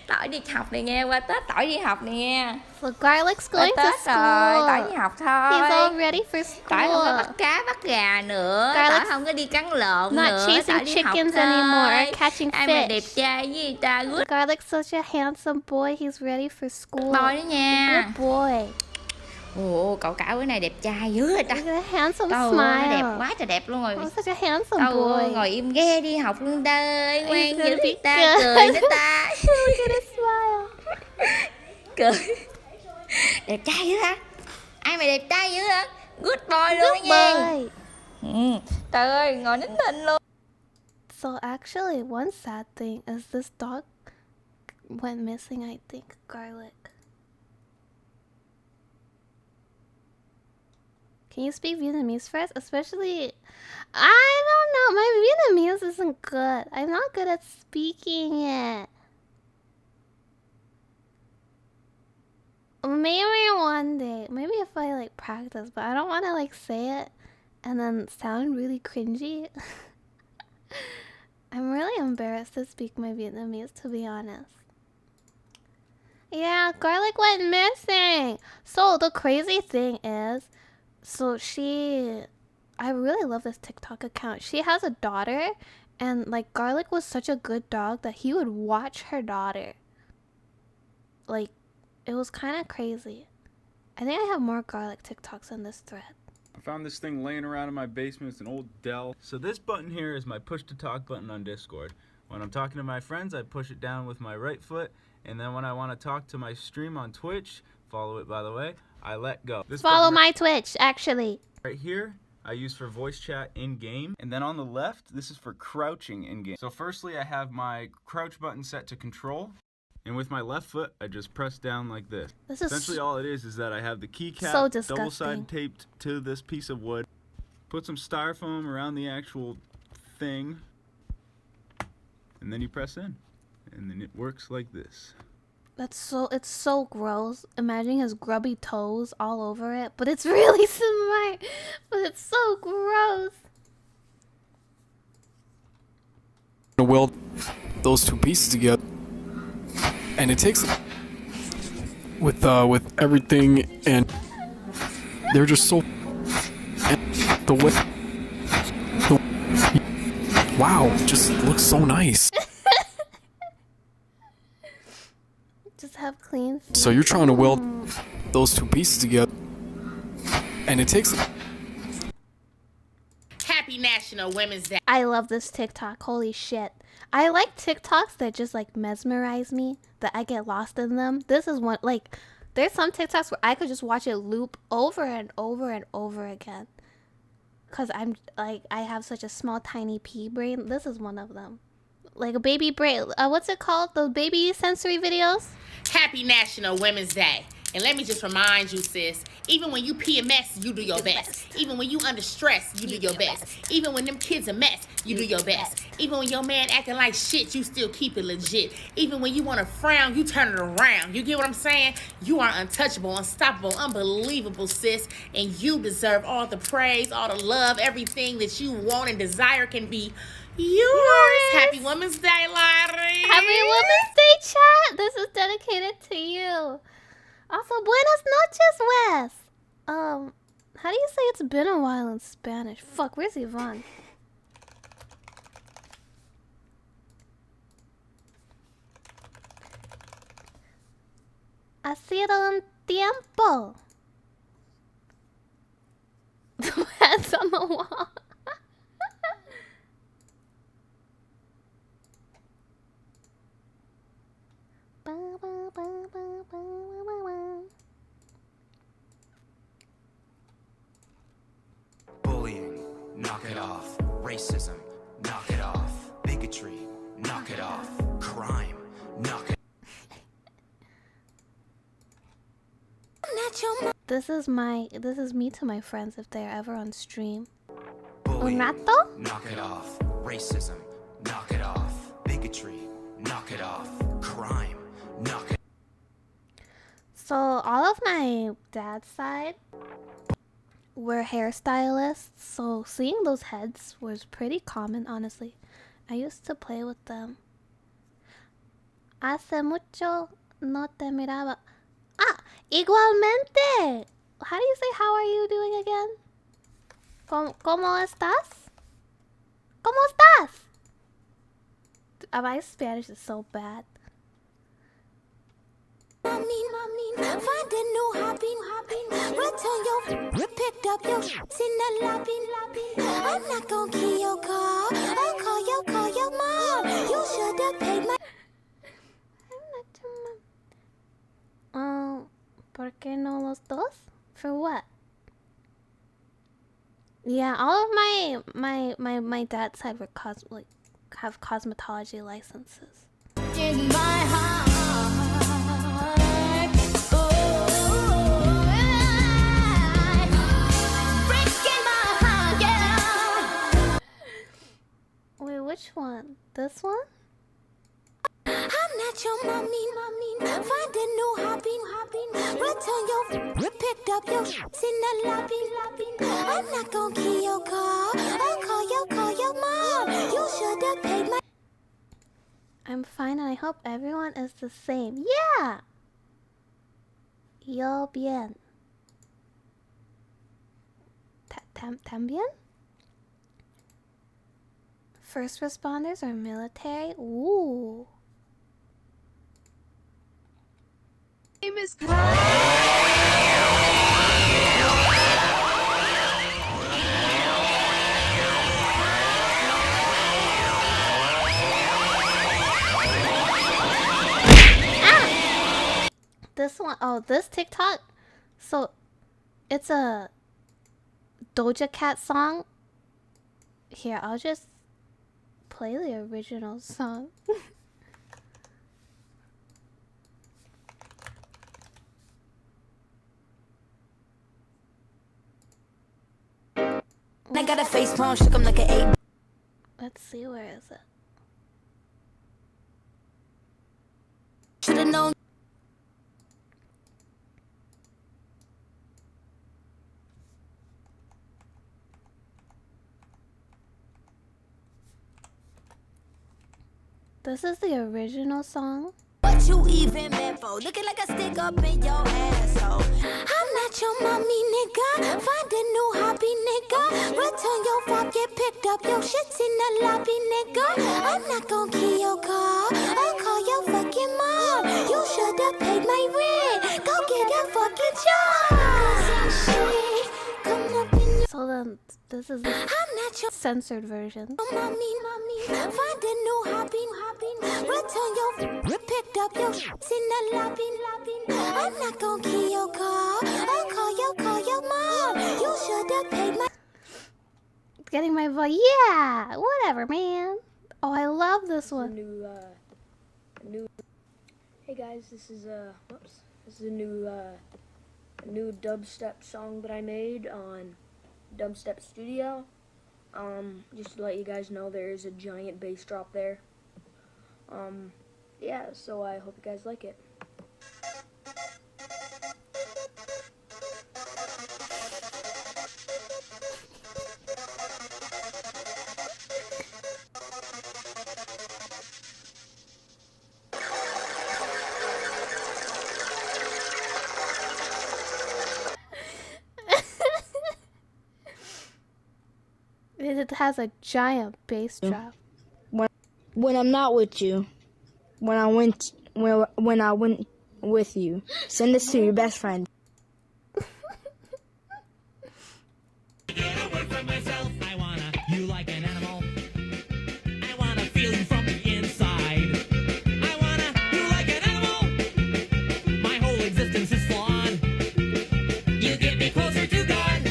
Tỏi đi học này nghe, qua Tết Tỏi đi học nè. So Garlic's going to school. Rồi, Tỏi đi học thôi. He's all ready for school. Tỏi không có bắt cá, bắt gà nữa. Tỏi không có đi cắn lợn not nữa. chasing Tỏi đi học chickens thôi. anymore, catching Ai mà đẹp fish. trai với người ta. Good Garlic's such a handsome boy. He's ready for school. boy đó nha. Good boy. Ồ, cậu cả bữa nay đẹp trai dữ rồi ta. Handsome Tao smile. đẹp quá trời đẹp luôn rồi. Oh, such a handsome Tao boy. ngồi im ghe đi học luôn ta ơi. Ngoan gonna dữ be ta, good. cười nữa ta. Look at his smile. Cười. Đẹp trai dữ hả? Ai mà đẹp trai dữ hả? Good boy luôn đó Good nha. boy. Trời ơi, ngồi nín thinh luôn. So actually, one sad thing is this dog went missing, I think. Garlic. Can you speak Vietnamese first? Especially, I don't know, my Vietnamese isn't good. I'm not good at speaking it. Maybe one day. Maybe if I like practice, but I don't want to like say it and then sound really cringy. I'm really embarrassed to speak my Vietnamese, to be honest. Yeah, garlic went missing. So the crazy thing is, I really love this TikTok account. She has a daughter, and like Garlic was such a good dog that he would watch her daughter. Like, it was kind of crazy. I think I have more Garlic TikToks on this thread. I found this thing laying around in my basement. It's an old Dell. So this button here is my push to talk button on Discord. When I'm talking to my friends, I push it down with my right foot, and then when I want to talk to my stream on Twitch, follow it by the way, I let go. Follow my Twitch, actually. Right here, I use for voice chat in-game. And then on the left, this is for crouching in-game. So firstly, I have my crouch button set to control. And with my left foot, I just press down like this. Essentially all it is that I have the keycap double-side taped to this piece of wood. Put some styrofoam around the actual thing. And then you press in. And then it works like this. It's so gross. Imagine his grubby toes all over it, but it's really smart. But it's so gross. To weld those two pieces together, and it takes with everything, and they're just so wow, just looks so nice. Just have clean feet. So you're trying to weld those two pieces together, and it takes. Happy National Women's Day. I love this TikTok. Holy shit. I like TikToks that just like mesmerize me, that I get lost in them. This is one, like, there's some TikToks where I could just watch it loop over and over and over again. Cause I'm like, I have such a small tiny pea brain. This is one of them. Like a baby brain, what's it called? The baby sensory videos? Happy National Women's Day. And let me just remind you, sis, even when you PMS, you do your best. Even when you under stress, you do your best. Even when them kids a mess, you do your best. Even when your man acting like shit, you still keep it legit. Even when you want to frown, you turn it around. You get what I'm saying? You are untouchable, unstoppable, unbelievable, sis. And you deserve all the praise, all the love, everything that you want and desire can be yours. Happy Women's Day, Larry. Happy Women's Day, chat. This is dedicated to you. Also, buenas noches, Wes. How do you say it's been a while in Spanish? Fuck, where's Yvonne? Ha sido un tiempo. The heads on the wall. Bullying, knock it off. Racism, knock it off. Bigotry, knock it off. Crime, knock it This is me to my friends if they're ever on stream. Bullying, Unato? knock it off. Racism, knock it off. Bigotry, knock it off. Crime, knock it. So all of my dad's side were hairstylists, so seeing those heads was pretty common, honestly. I used to play with them. Hace mucho no te miraba. Ah, igualmente. How do you say how are you doing again? ¿Cómo estás? ¿Cómo estás? My Spanish is so bad. Find a new hobby. Return your picked up your shit in the lobby. I'm not gonna key your car. I'll call your mom. You should have paid my. ¿Por qué no los dos? For what? Yeah, all of my dad's side were have cosmetology licenses. In my heart, breaking my heart, yeah. Wait, which one? This one? I'm not your mommy. Find a new hobby. Return your picked up your shit in the lobby. I'm not gonna kill your car. I'll call your mom. You should have paid my. I'm fine and I hope everyone is the same. Yeah! Yo bien. También? First responders or military? Ooh. Name is This one, oh, this TikTok. So, it's a Doja Cat song. Here, I'll just play the original song. I got a face palm, shook him like an egg. Let's see, where is it? Should've known. This is the original song. What you even meant for? Looking like a stick up in your asshole. I'm not your mommy, nigga. Find a new hobby, nigga. Return your vibe, get picked up. Your shit's in the lobby, nigga. I'm not gonna kill your car. I'll call your fucking mom. You should have paid my rent. Go get a fucking job. So then, this is the censored version. Mommy, find a new hobby. Return your picked up your shit's in the lobby. I'm not gonna kill your car. I'll call your mom. You should have paid my. Getting my voice. Yeah, whatever, man. Oh, I love this one. New. Hey guys, this is a new dubstep song that I made on Dubstep Studio. Just to let you guys know, there is a giant bass drop there. Yeah, so I hope you guys like it. It has a giant bass drop. When I'm not with you, when I went with you, send this to your best friend. You like an animal. I wanna feel you from the inside. I wanna, you like an animal. My whole existence is flawed. You get me closer to God.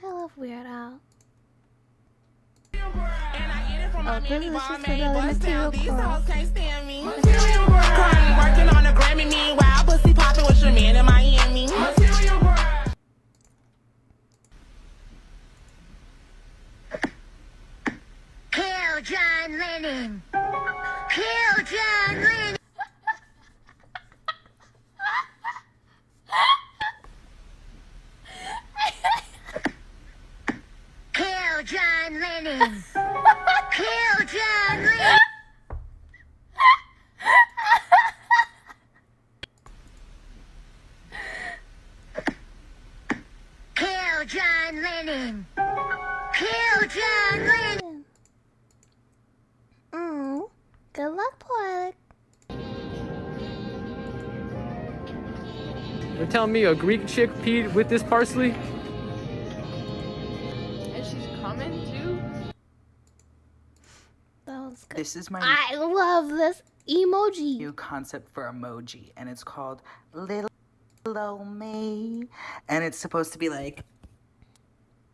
I love Weird Al. Oh, this is just another material chorus. Working on a Grammy, meanwhile, pussy popping with your man in Miami. Kill John Lennon. Kill John Lennon. Kill John Lennon. Kill John Lennon. Kill John Lennon. Kill John Lennon. Good luck, Poetic. You're telling me a Greek chick peed with this parsley? And she's coming too? That was good. This is my I love this emoji. new concept for emoji, and it's called Little Me. And it's supposed to be like,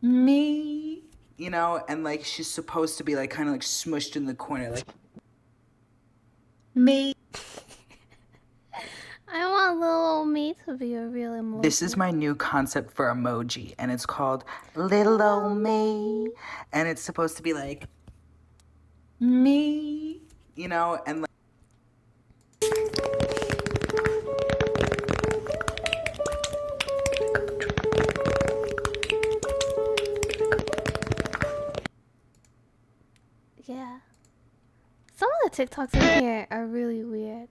me, you know, and like she's supposed to be like kind of like smushed in the corner, like me. I want little me to be a real emoji. This is my new concept for emoji, and it's called Little Old Me, and it's supposed to be like me, you know, and like yeah. Some of the TikToks in here are really weird.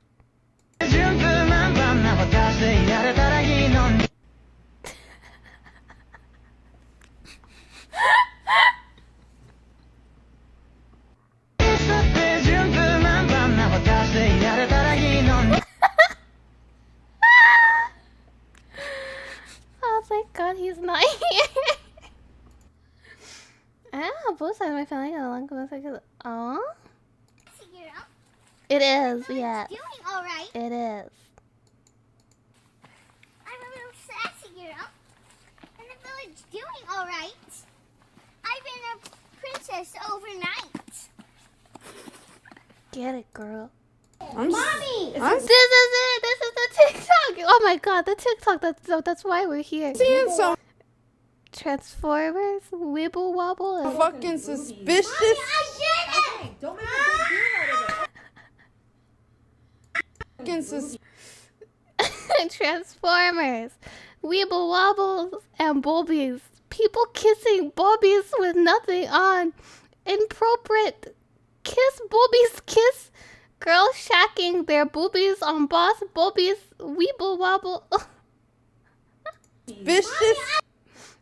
Oh, thank God he's not here. Ah, both sides of my family got along with us. Oh? It is, yeah. Doing all right. It is. I'm a little sassy girl. And the village doing all right. I've been a princess overnight. Get it, girl. Mommy! This is it. This is the TikTok. Oh my God, the TikTok. That's why we're here. Seeing some Transformers, Wibble Wobble, and fucking suspicious. Mommy, I did it! Don't make a big deal out of it. Transformers, Weeble Wobbles, and Boobies. People kissing boobies with nothing on. Inappropriate. Kiss boobies, kiss. Girls shacking their boobies on boss boobies. Weeble Wobble. Vicious.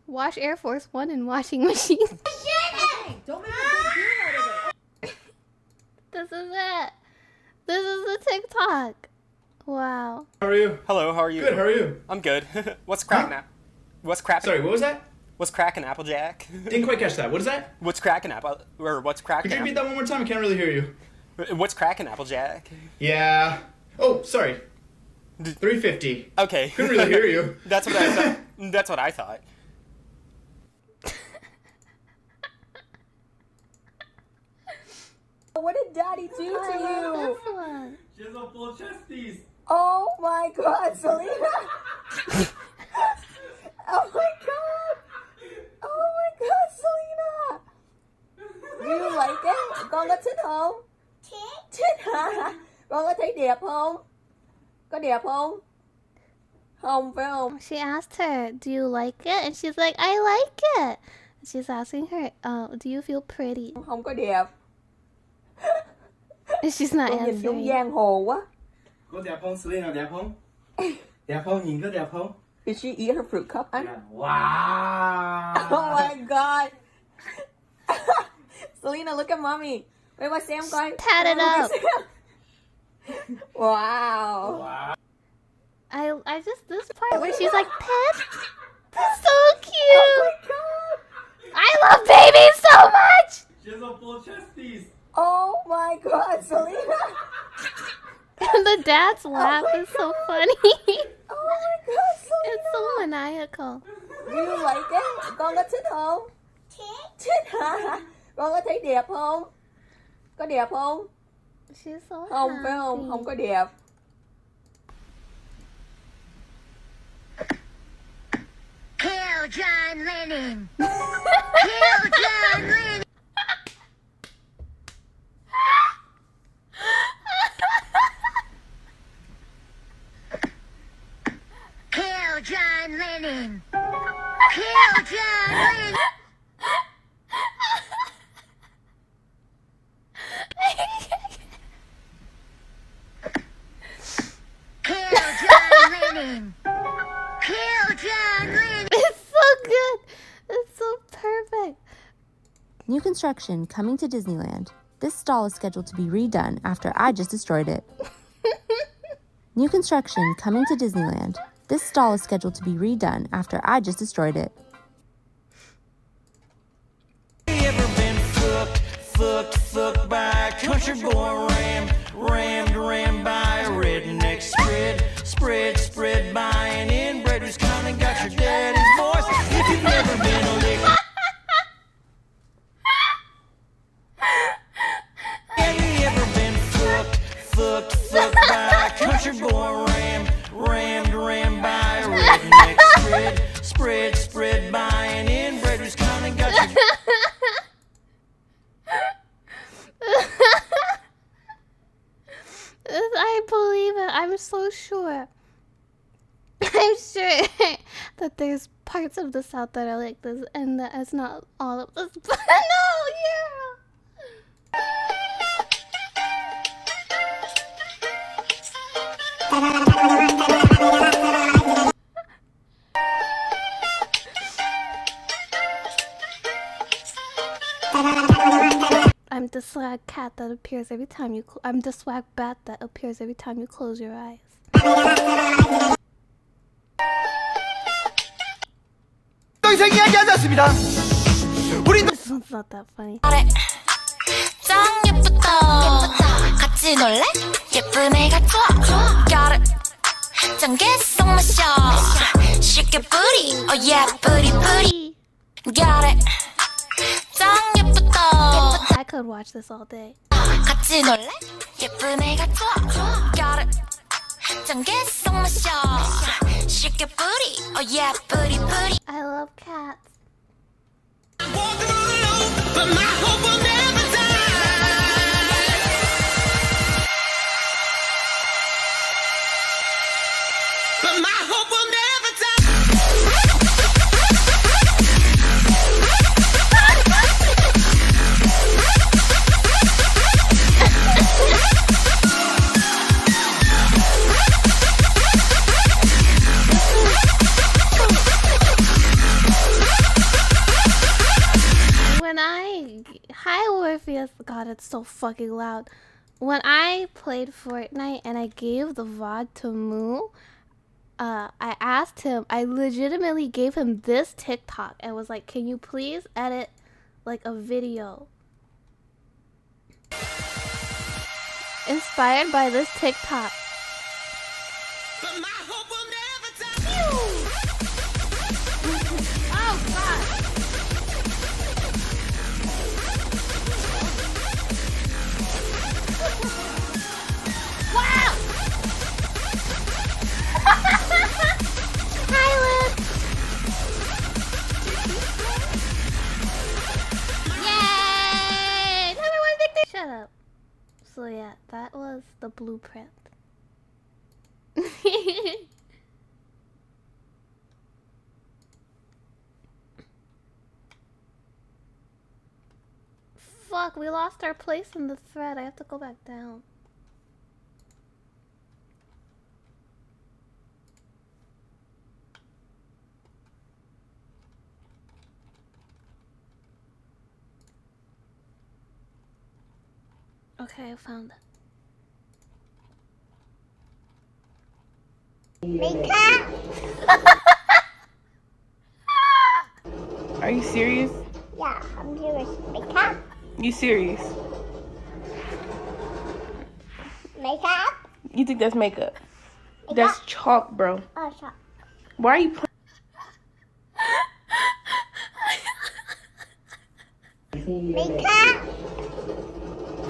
Wash Air Force One and washing machine. Don't make a big deal out of it. This is it. This is the TikTok. Wow. How are you? Hello, how are you? Good, how are you? I'm good. What's cracking up? What's cracking? Sorry, what was that? What's cracking, Applejack? Didn't quite catch that. What is that? What's cracking, what's cracking? Could you repeat that one more time? I can't really hear you. What's cracking, Applejack? Yeah. Oh, sorry. 350. Okay. Couldn't really hear you. That's what I thought. That's what I thought. What did Daddy do to you? This one. She has a full chesties. Oh my God, Selena! Oh my God! Oh my God, Selena! Do you like it? Con có thích không? Thích hả? Con có thấy đẹp không? Có đẹp không? Không, phải không? She asked her, do you like it? And she's like, I like it. She's asking her, do you feel pretty? Không có đẹp. And she's not Con nhìn giống answering. giang hồ quá. Có đẹp không? Selena đẹp không? Đẹp không? Nhìn có đẹp không? Did she eat her fruit cup? Wow. Oh my God. Selena, look at mommy. Wait, what's Sam going? Pat it up. Wow. I just, this part where she's like, pet? That's so cute. Oh my God. I love babies so much. She has a full chesties. Oh my God, Selena. And the dad's laugh is so funny. Oh my God, Selena. It's so maniacal. Do you like it? Con có thích không? Thích hả? Con có thấy đẹp không? Có đẹp không? She's so Không, phải không? Không có đẹp. Kill John Lennon. Kill John Lennon. Kill John Lennon. Kill John Lennon. Kill John Lennon. Kill John Lennon. It's so good. It's so perfect. New construction coming to Disneyland. This stall is scheduled to be redone after I just destroyed it. New construction coming to Disneyland. This stall is scheduled to be redone after I just destroyed it. Ever been fucked by a country boy, rammed by a redneck, spread by an inbred who's kinda got your daddy's voice. If you've never been licked. I'm so sure. I'm sure that there's parts of the South that are like this, and that it's not all of this. But no, I'm the swag cat that appears every time you. I'm the swag bat that appears every time you close your eyes. This one's not that funny. 짱 예쁘다 같이 놀래? 예쁜 애가 좋아 Got it 짱 개성 마셔 Shake your booty Oh yeah booty booty Got it 짱 예쁘다 I could watch this all day. 같이 놀래? 예쁜 애가 좋아 Got it 짱 개성 마셔 Shake your booty Oh yeah booty booty I love cats. But my hope will never But my hope will never When hi Orpheus, God, it's so fucking loud. When I played Fortnite and I gave the VOD to Moo, I asked him, I legitimately gave him this TikTok and was like, can you please edit like a video inspired by this TikTok? Oh God. Wow! Pilot! Yay! Number 1 victory! Shut up. So yeah, that was the blueprint. Fuck, we lost our place in the thread. I have to go back down. Okay, I found it. Mika? Are you serious? Yeah, I'm serious. Makeup? You serious? Makeup? You think that's makeup? That's chalk, bro. Oh, chalk. Why are you playing? Makeup?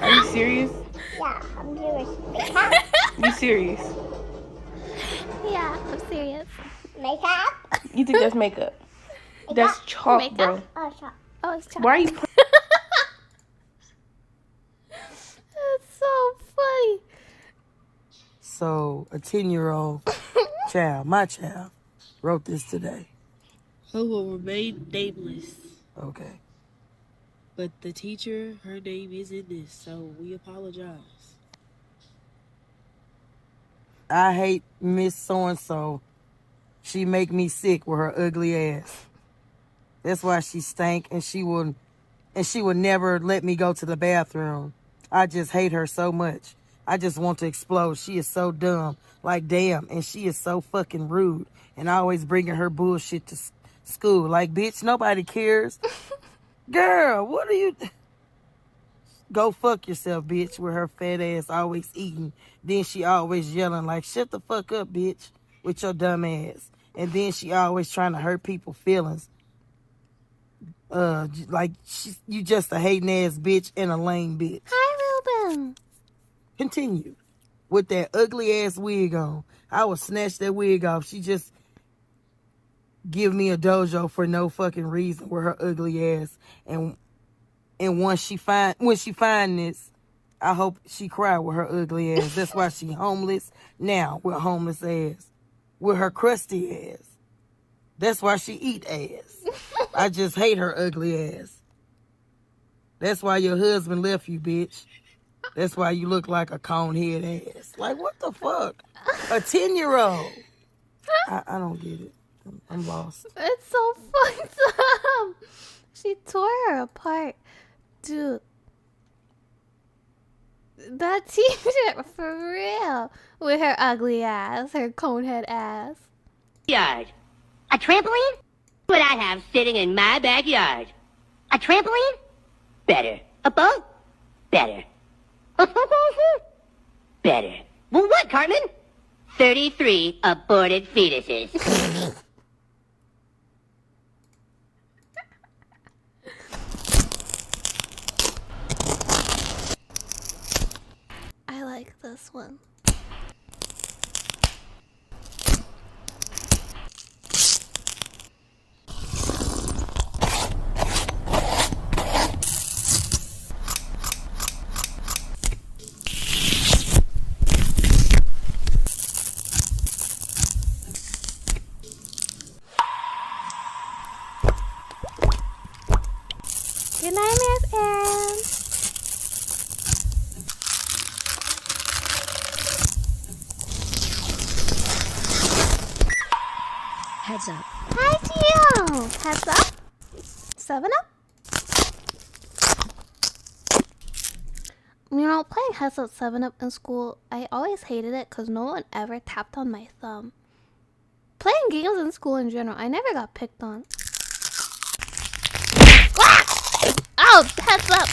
Are you serious? Yeah, I'm serious. Makeup? You serious? Yeah, I'm serious. Makeup? You think that's makeup? That's chalk, Makeup? bro. Oh, chalk. Oh, it's chalk. Why are you playing? That's so funny. So, a 10-year-old child, my child, wrote this today. Who will remain nameless. Okay. But the teacher, her name is in this, so we apologize. I hate Miss So-and-so. She make me sick with her ugly ass. That's why she stank, and she would never let me go to the bathroom. I just hate her so much. I just want to explode. She is so dumb. Like, damn. And she is so fucking rude. And always bringing her bullshit to school. Like, bitch, nobody cares. Girl, what are you... Go fuck yourself, bitch, with her fat ass always eating. Then she always yelling like, shut the fuck up, bitch, with your dumb ass. And then she always trying to hurt people's feelings. Like, you just a hating ass bitch and a lame bitch. Hi, Ruben. Continue with that ugly ass wig on. I would snatch that wig off. She just give me a dojo for no fucking reason with her ugly ass. And when she find this, I hope she cried with her ugly ass. That's why she homeless now with homeless ass. With her crusty ass. That's why she eat ass. I just hate her ugly ass. That's why your husband left you, bitch. That's why you look like a conehead ass. Like, what the fuck? A 10-year-old. I don't get it. I'm lost. It's so fucked up. She tore her apart. Dude. That t-shirt, for real. With her ugly ass, her conehead ass. Yard. A trampoline? What I have sitting in my backyard. A trampoline? Better. A boat? Better. Better. Well, what, Cartman? 33 aborted fetuses. I like this one. Good night, Miss Erin. Heads up. Hi, Gio. Heads up. 7 Up. You know, playing Heads Up 7 Up in school, I always hated it because no one ever tapped on my thumb. Playing games in school in general, I never got picked on. Oh, Heads Up.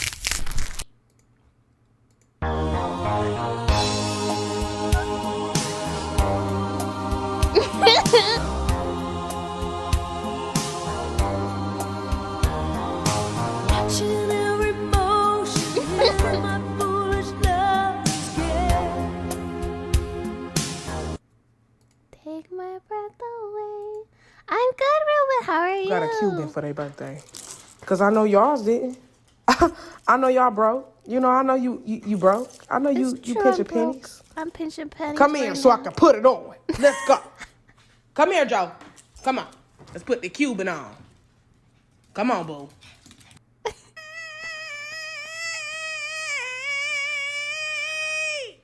Take my breath away. I'm good, Ruben. How are you? Got a Cuban for their birthday. Because I know y'all's didn't. I know y'all broke. You know, I know you broke. I know you pinching pennies. I'm pinching pennies. Come here so I can put it on. Let's go. Come here, Joe. Come on. Let's put the Cuban on. Come on, boo.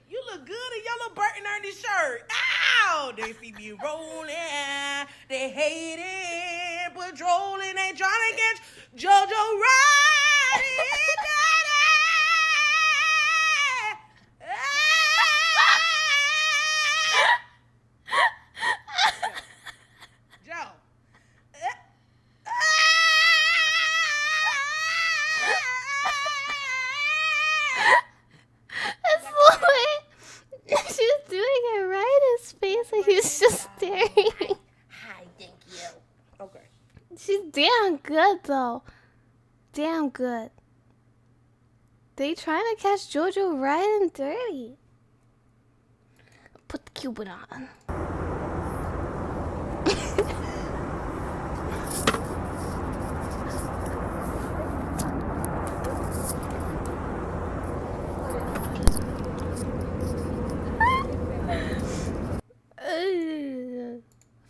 You look good in your little Bert and Ernie shirt. Ow! They see me rolling. They hate it. Patrolling. They trying to catch JoJo riding. Joe. She's doing it right in his face and he's just staring. Hi, thank you. Okay. She's damn good though. Damn good. They trying to catch JoJo right and dirty. Put the Cuban on.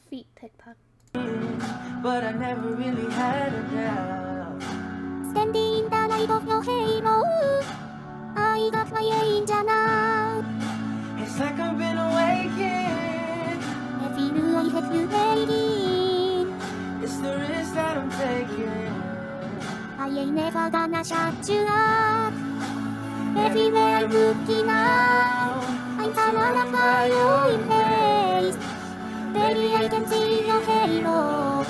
Feet TikTok. But I never really had a doubt. Standing in the light of your halo, I got my angel now. It's like I've been awakened. I feel I have you waiting. It's the risk that I'm taking. I ain't never gonna shut you up. Everywhere I'm looking now, I'm gonna fly you in place. Baby, I can see your halo.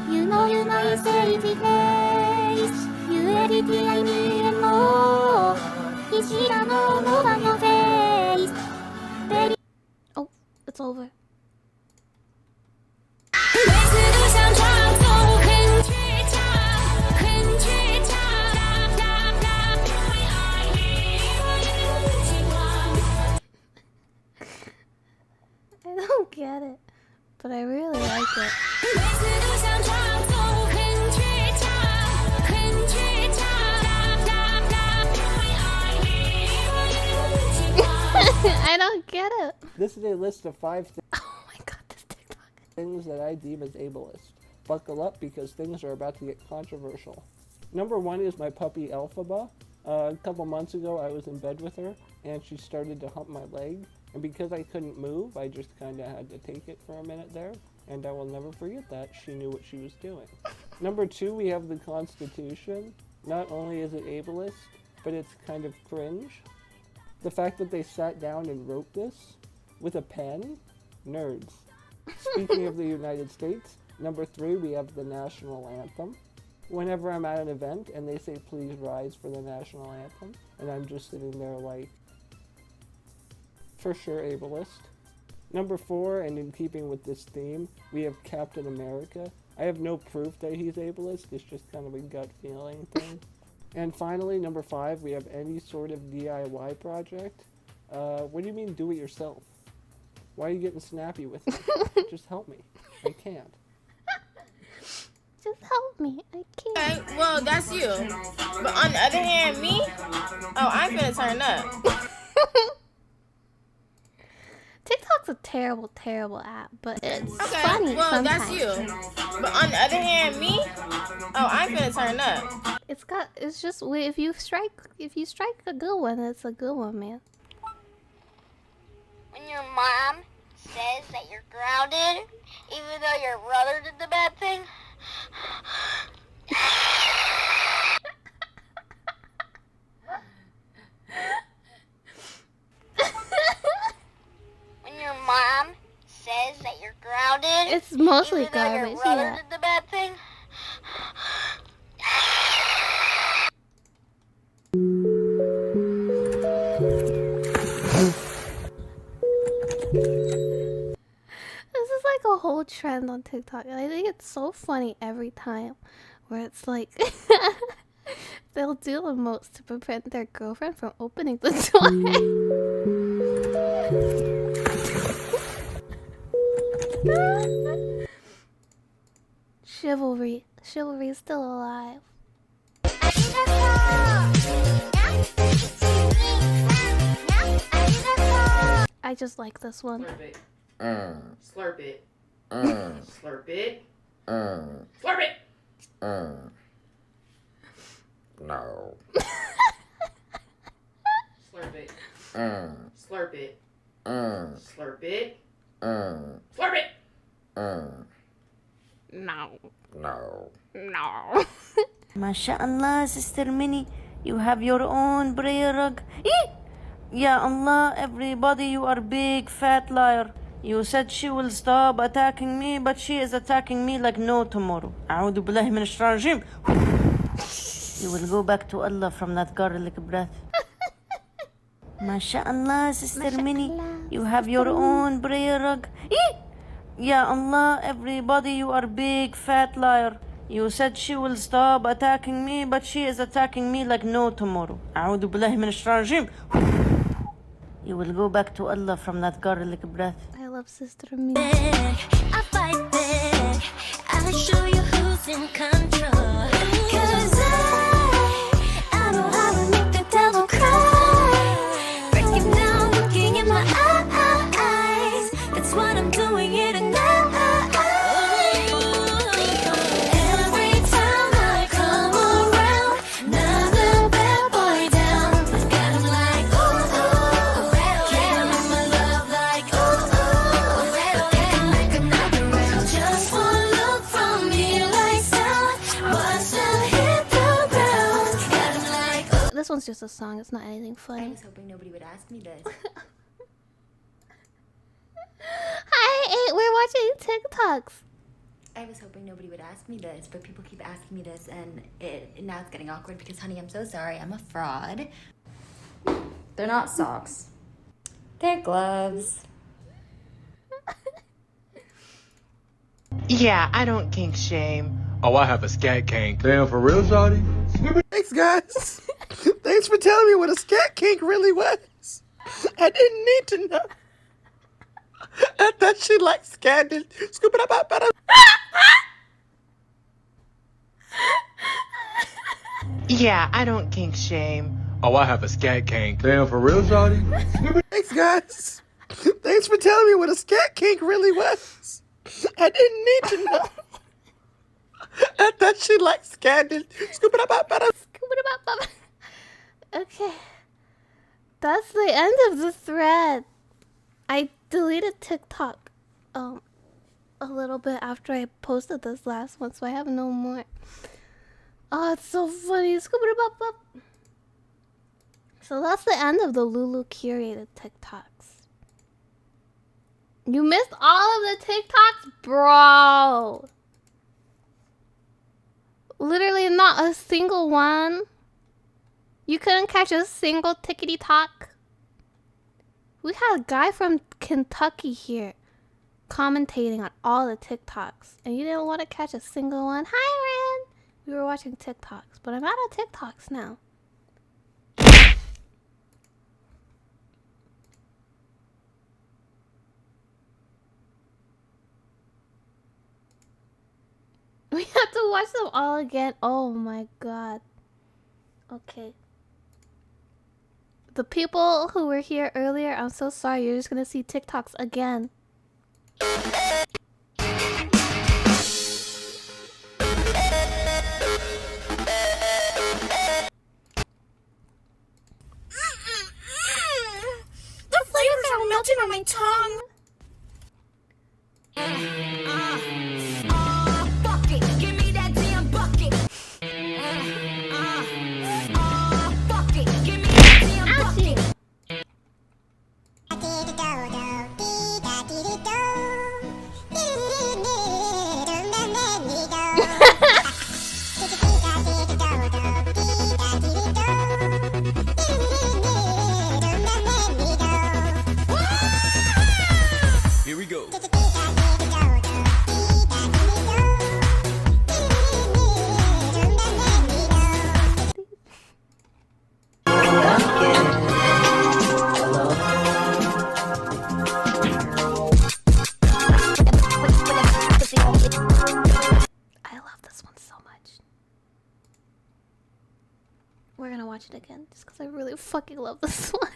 You know you're my safe place. You everything I need and more. It's shit all over your face. Baby. Oh, it's over. I don't get it, but I really like it. I don't get it. This is a list of 5 things that I deem as ableist. Buckle up because things are about to get controversial. Number 1 is my puppy Elphaba. A couple months ago I was in bed with her and she started to hump my leg, and because I couldn't move I just kind of had to take it for a minute there, and I will never forget that. She knew what she was doing. Number 2, we have the Constitution. Not only is it ableist, but it's kind of cringe. The fact that they sat down and wrote this with a pen? Nerds. Speaking of the United States, number 3, we have the national anthem. Whenever I'm at an event and they say please rise for the national anthem, and I'm just sitting there like, for sure ableist. Number 4, and in keeping with this theme, we have Captain America. I have no proof that he's ableist, it's just kind of a gut feeling thing. And finally, number 5, we have any sort of DIY project. What do you mean do it yourself? Why are you getting snappy with me? Just help me. I can't. Just help me. I can't. Okay, well, that's you. But on the other hand, me? Oh, I'm gonna turn up. TikTok's a terrible, terrible app, but it's Okay, funny well, sometimes. that's you. But on the other hand, me? Oh, I'm gonna turn up. It's just, if you strike a good one, it's a good one, man. When your mom says that you're grounded, even though your brother did the bad thing. When your mom says that you're grounded, It's mostly even though your garbage, brother yeah. did the bad thing. This is like a whole trend on TikTok. I think it's so funny every time, where it's like they'll do emotes to prevent their girlfriend from opening the door. Chivalry is still alive. I just like this one. Slurp it. Slurp it. Slurp it. Slurp it. No. Slurp it. Slurp it. Slurp it. Slurp it. No. No. No. MashaAllah, Sister Minnie, you have your own prayer rug. Ya Allah, everybody, you are big fat liar. You said she will stop attacking me, but she is attacking me like no tomorrow. A'udhu billahi min ash-rajim. You will go back to Allah from that garlic breath. MashaAllah, Sister Minnie, you have your own prayer rug. Ya Allah, everybody, you are big fat liar. You said she will stop attacking me, but she is attacking me like no tomorrow. A'udhu billahi min ash-rajim. You will go back to Allah from that garlic breath. I love Sister Me. I fight back. I'll show you who's in control. 'Cause I know how to make the devil cry. Breaking down, looking in my eyes. That's what I'm doing here tonight. Every time I come around, another bad boy down. Got him like, ooh, ooh. Can't make my love like, ooh, ooh. Can't make another round. Just one look from me like sound. Watch them hit the ground. Got him like, ooh. This one's just a song. It's not anything funny. I was hoping nobody would ask me this. Hi, we're watching TikToks. I was hoping nobody would ask me this, but people keep asking me this, and now it's getting awkward because, honey, I'm so sorry. I'm a fraud. They're not socks. They're gloves. Yeah, I don't kink shame. Oh, I have a scat kink. Damn, for real, shawty? Thanks, guys. Thanks for telling me what a scat kink really was. I didn't need to know. I thought she liked scat. Scoop it up. Yeah, I don't kink shame. Oh, I have a scat kink. Damn, for real, shawty? Thanks, guys. Thanks for telling me what a scat kink really was. I didn't need to know. I thought she liked scandal. Okay. That's the end of the thread. I deleted TikTok a little bit after I posted this last one, so I have no more. Oh, it's so funny. So that's the end of the Lulu curated TikToks. You missed all of the TikToks, bro. Literally not a single one. You couldn't catch a single tickety talk. We had a guy from Kentucky here commentating on all the TikToks, and you didn't want to catch a single one. Hi, Ren. We were watching TikToks, but I'm out of TikToks now. We have to watch them all again. Oh my god. Okay. The people who were here earlier, I'm so sorry. You're just gonna see TikToks again. The flavors are melting on my tongue. Fuck it, give me that damn bucket. Fuck it, give me that damn bucket. Here we go. I love this one so much. We're gonna watch it again just because I really fucking love this one.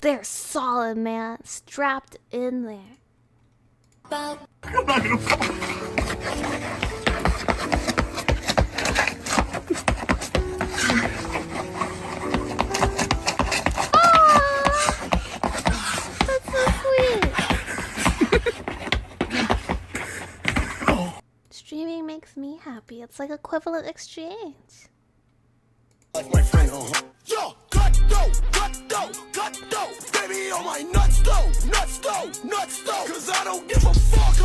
They're solid, man. Strapped in there. That's so sweet. Streaming makes me happy. It's like equivalent exchange. Like my friend, Yo, cut though, baby on my nuts though, cause I don't give a fuck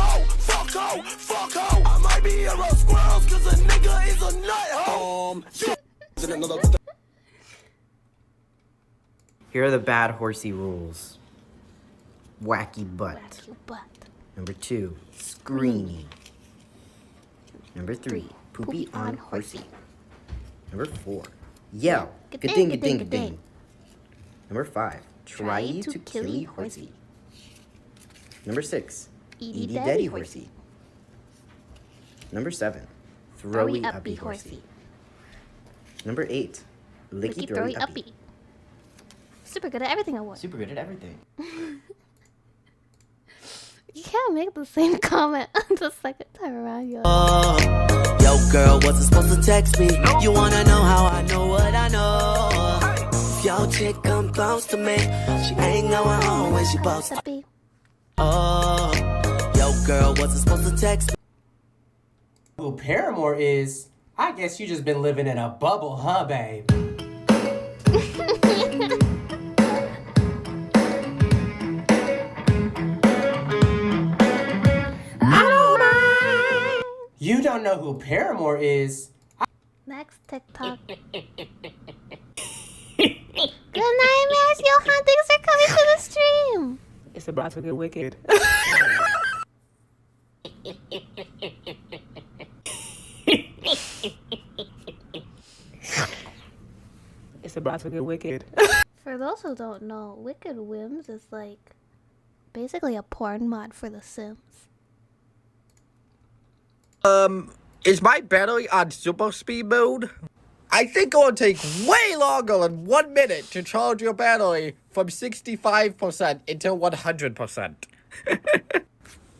ho, I might be around squirrels cause a nigga is a nut ho. Here are the bad horsey rules. Wacky butt. Wacky butt. Number 2, screaming. Number 3, poopy on horsey. Number 4, yell. Ga-ding. Number 5, try to killy horsey. Number 6, eaty daddy horsey. Number 7, throwy uppy horsey. Number 8, licky throwy uppy. Super good at everything award. Super good at everything. You can't make the same comment the second time around, yo. Yo, girl, wasn't supposed to text me. You wanna know how I know what I know? If your chick come close to me, she ain't going home when she supposed to be. Oh, yo, girl, wasn't supposed to text me. Who Paramore is, I guess you just been living in a bubble, huh, babe? You don't know who Paramore is. Next TikTok. Good night, Miss Johan. Thanks for coming to the stream. It's about to get wicked. It's about to get wicked. For those who don't know, Wicked Whims is like Basically a porn mod for The Sims. Is my battery on super speed mode? I think it will take way longer than 1 minute to charge your battery from 65% until 100%.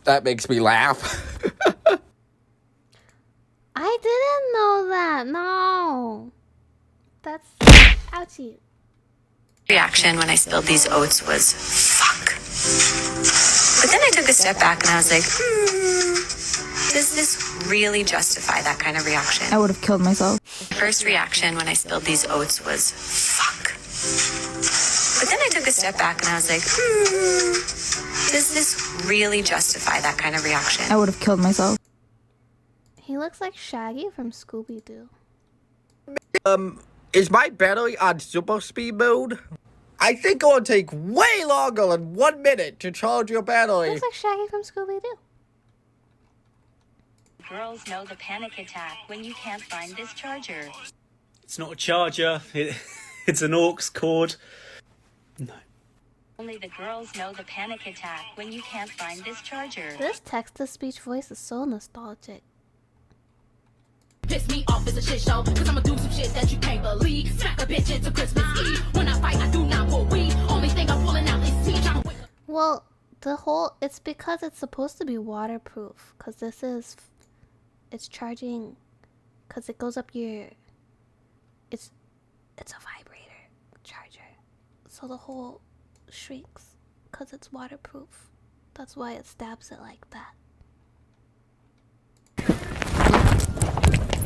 That makes me laugh. I didn't know that. No. That's ouchie. Reaction when I spilled these oats was fuck. But then I took a step back and I was like, does this really justify that kind of reaction? I would have killed myself. First reaction when I spilled these oats was fuck. But then I took a step back and I was like, does this really justify that kind of reaction? I would have killed myself. He looks like Shaggy from Scooby-Doo. Is my battery on super speed mode? I think it will take way longer than 1 minute to charge your battery. Looks like Shaggy from Scooby-Doo. Girls know the panic attack when you can't find this charger. It's not a charger. It's an aux cord. No. Only the girls know the panic attack when you can't find this charger. This text-to-speech voice is so nostalgic. Piss me off, it's a shit show, cause I'ma do some shit that you can't believe. Smack a bitch into Christmas Eve. When I fight, I do not pull weed. Only thing I'm pulling out is speech. Well, it's because it's supposed to be waterproof. Cause it's charging, cause it goes up your, it's a vibrator charger. So the hole shrinks, cause it's waterproof. That's why it stabs it like that.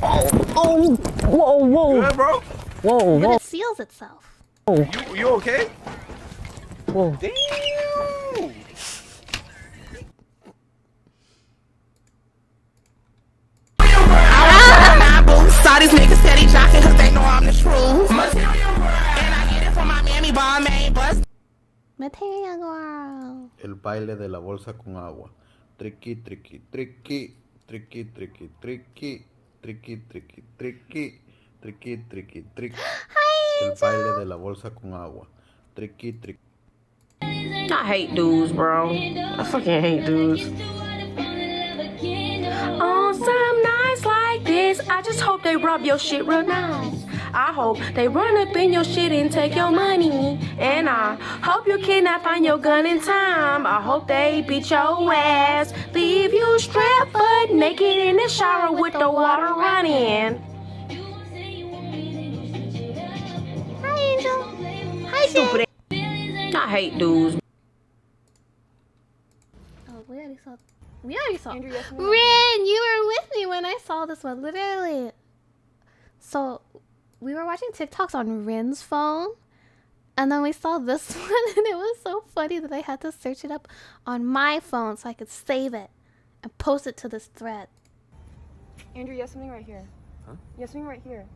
Oh, whoa. Good, bro? Whoa. But it seals itself. You okay? Whoa. Damn. Saw these niggas steady jocking cause they know I'm the truth. Material girl. And I get it from my mammy Balmain bust. Material girl. El baile de la bolsa con agua. Tricky, tricky, tricky. Tricky, tricky, tricky. Tricky, tricky, tricky. Tricky, tricky, tricky. El baile de la bolsa con agua. Tricky, tricky. I hate dudes, bro. I fucking hate dudes. On some nights like this, I just hope they rob your shit real nice. I hope they run up in your shit and take your money. And I hope you cannot find your gun in time. I hope they beat your ass, leave you stripped butt naked in the shower with the water running. Hi, Angel. Hi, Stupid. I hate dudes. Oh, we already saw. Rin, you were with me when I saw this one, literally. So, we were watching TikToks on Rin's phone, and then we saw this one, and it was so funny that I had to search it up on my phone so I could save it and post it to this thread. Andrew, you have something right here. Huh? You have something right here.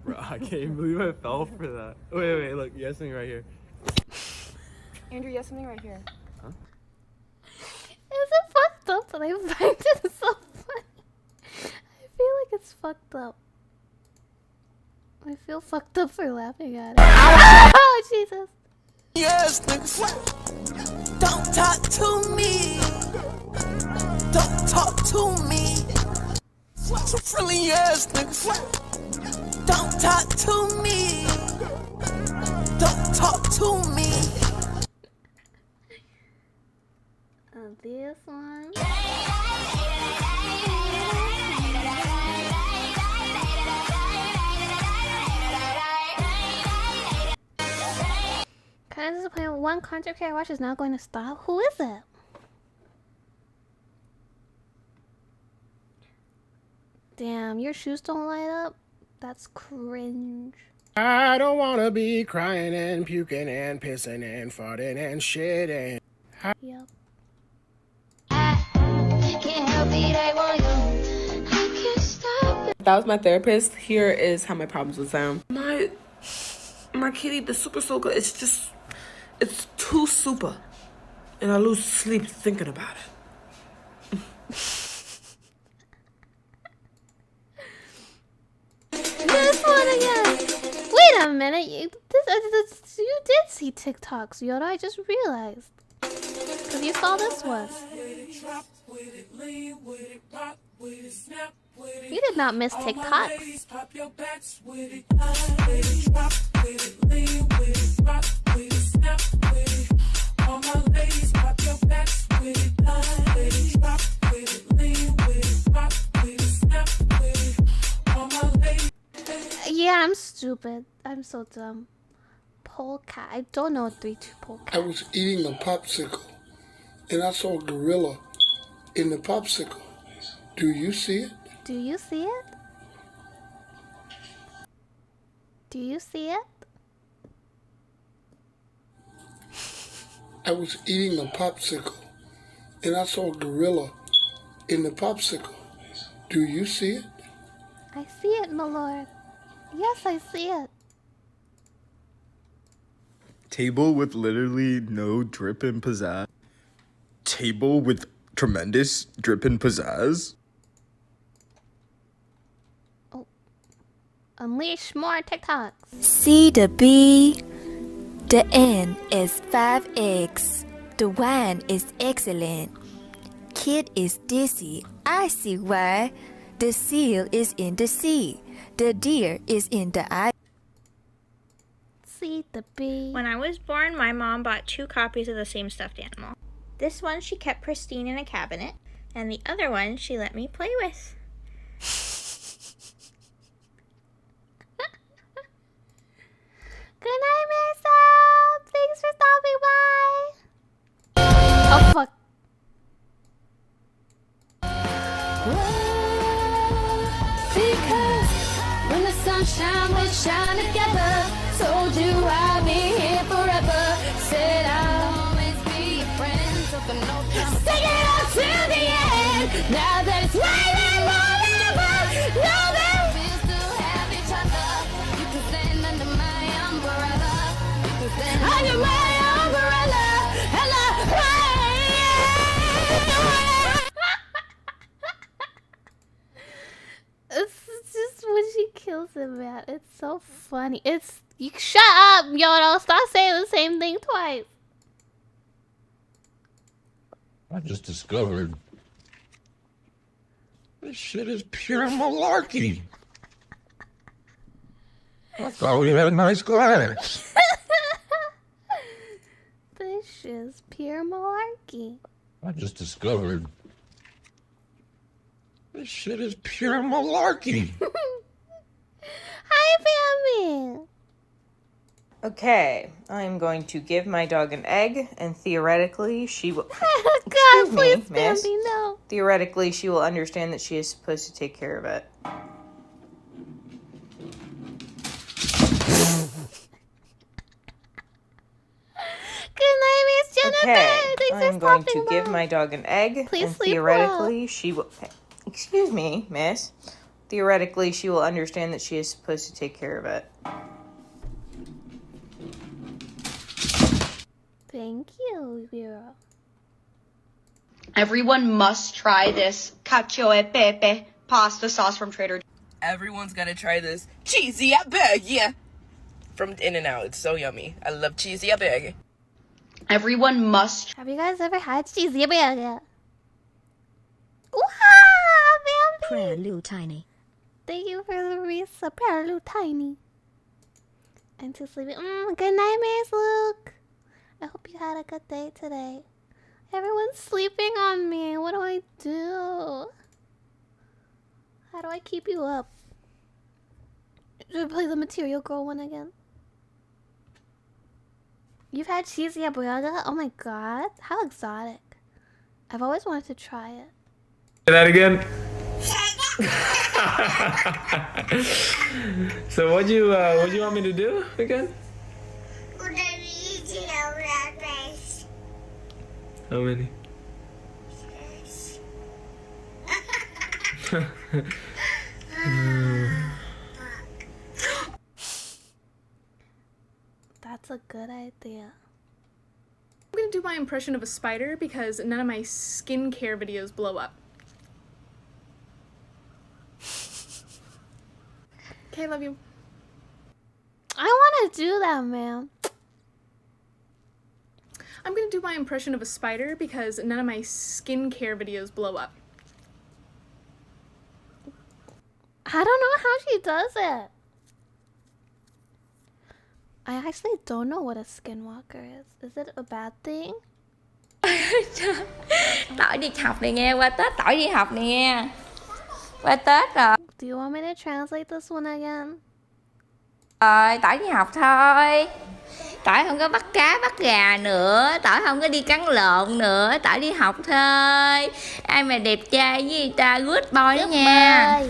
Bro, I can't believe I fell for that. Wait, look, you have something right here. Andrew, you have something right here. Huh? Is it fucked up that I find it so funny? I feel like it's fucked up. I feel fucked up for laughing at it. Oh, Jesus. Yes, niggas. Don't talk to me. Don't talk to me. So friendly ass niggas. Don't talk to me. Don't talk to me. This one. Kind of disappointed. One content creator I watch is now going to stop. Who is it? Damn, your shoes don't light up? That's cringe. I don't wanna be crying and puking and pissing and farting and shitting. Yep. That was my therapist. Here is how my problems would sound. My kitty, the super soaker, it's too super. And I lose sleep thinking about it. This one again. Wait a minute. You did see TikToks, Yoda. I just realized. Because you saw this one. You did not miss TikToks. Yeah, I'm stupid. I'm so dumb. Polka. I don't know 3-2 polka. I was eating a popsicle, and I saw a gorilla in the popsicle. Do you see it? Do you see it? Do you see it? I was eating a popsicle, and I saw a gorilla in the popsicle. Do you see it? I see it, my lord. Yes, I see it. Table with literally no drip and pizzazz. Table with tremendous drip and pizzazz. Oh. Unleash more TikToks. C the B, the N is 5 eggs. The wine is excellent. Kid is dizzy. I see why. The seal is in the sea. The deer is in the eye. See the bee. When I was born, my mom bought 2 copies of the same stuffed animal. This one she kept pristine in a cabinet, and the other one she let me play with. Good night, Mesa. Thanks for stopping by. Oh, fuck. Because when the sunshine we shine together, told you I'll be here forever. Said I'll always be your friend. Took a note, stick it out till the end. Now that it's raining more than ever, know that we still have each other. You can stand under my umbrella. You can stand under my umbrella. Hello, It's just when she kills him, man. It's so funny. You shut up, Yoda. Stop saying the same thing twice. I just discovered this shit is pure malarkey. I thought we had a nice glass. This is pure malarkey. I just discovered this shit is pure malarkey. Hi, Bambi. Okay, I'm going to give my dog an egg, and theoretically she will... God, please, miss. Bambi, no. Theoretically, she will understand that she is supposed to take care of it. Good night, Miss Jennifer. Okay, Thanks I'm for going stopping to give by. my dog an egg, Please and sleep theoretically she will... Excuse me, miss. Theoretically, she will understand that she is supposed to take care of it. Thank you, Vera. Everyone must try this cacio e pepe pasta sauce from Trader Joe's. Everyone's gotta try this cheesy burger from In-N-Out. It's so yummy. I love cheesy burger. Everyone must. Have you guys ever had cheesy burger? Wow, Bambi. Prayer, little tiny. Thank you for the resub, Parallel Tiny. I'm too sleepy. Good night, Miss Luke. I hope you had a good day today. Everyone's sleeping on me. What do I do? How do I keep you up? Should I play the Material Girl one again? You've had cheesy burger? Oh my god. How exotic. I've always wanted to try it. Say that again. So what'd you want me to do again? How many? That's a good idea. I'm gonna do my impression of a spider because none of my skincare videos blow up. Okay, love you. I want gotta do that, man. I'm gonna do my impression of a spider because none of my skincare videos blow up. I don't know how she does it. I actually don't know what a skinwalker is. Is it a bad thing? Tỏi đi học này nghe, qua Tết Tỏi đi học này nghe. Qua Tết rồi. Do you want me to translate this one again? Rồi, Tỏi đi học thôi. Tỏi không có bắt cá bắt gà nữa, Tỏi không có đi cắn lộn nữa, Tỏi đi học thôi. Ai mà đẹp trai với người ta good boy đó nha.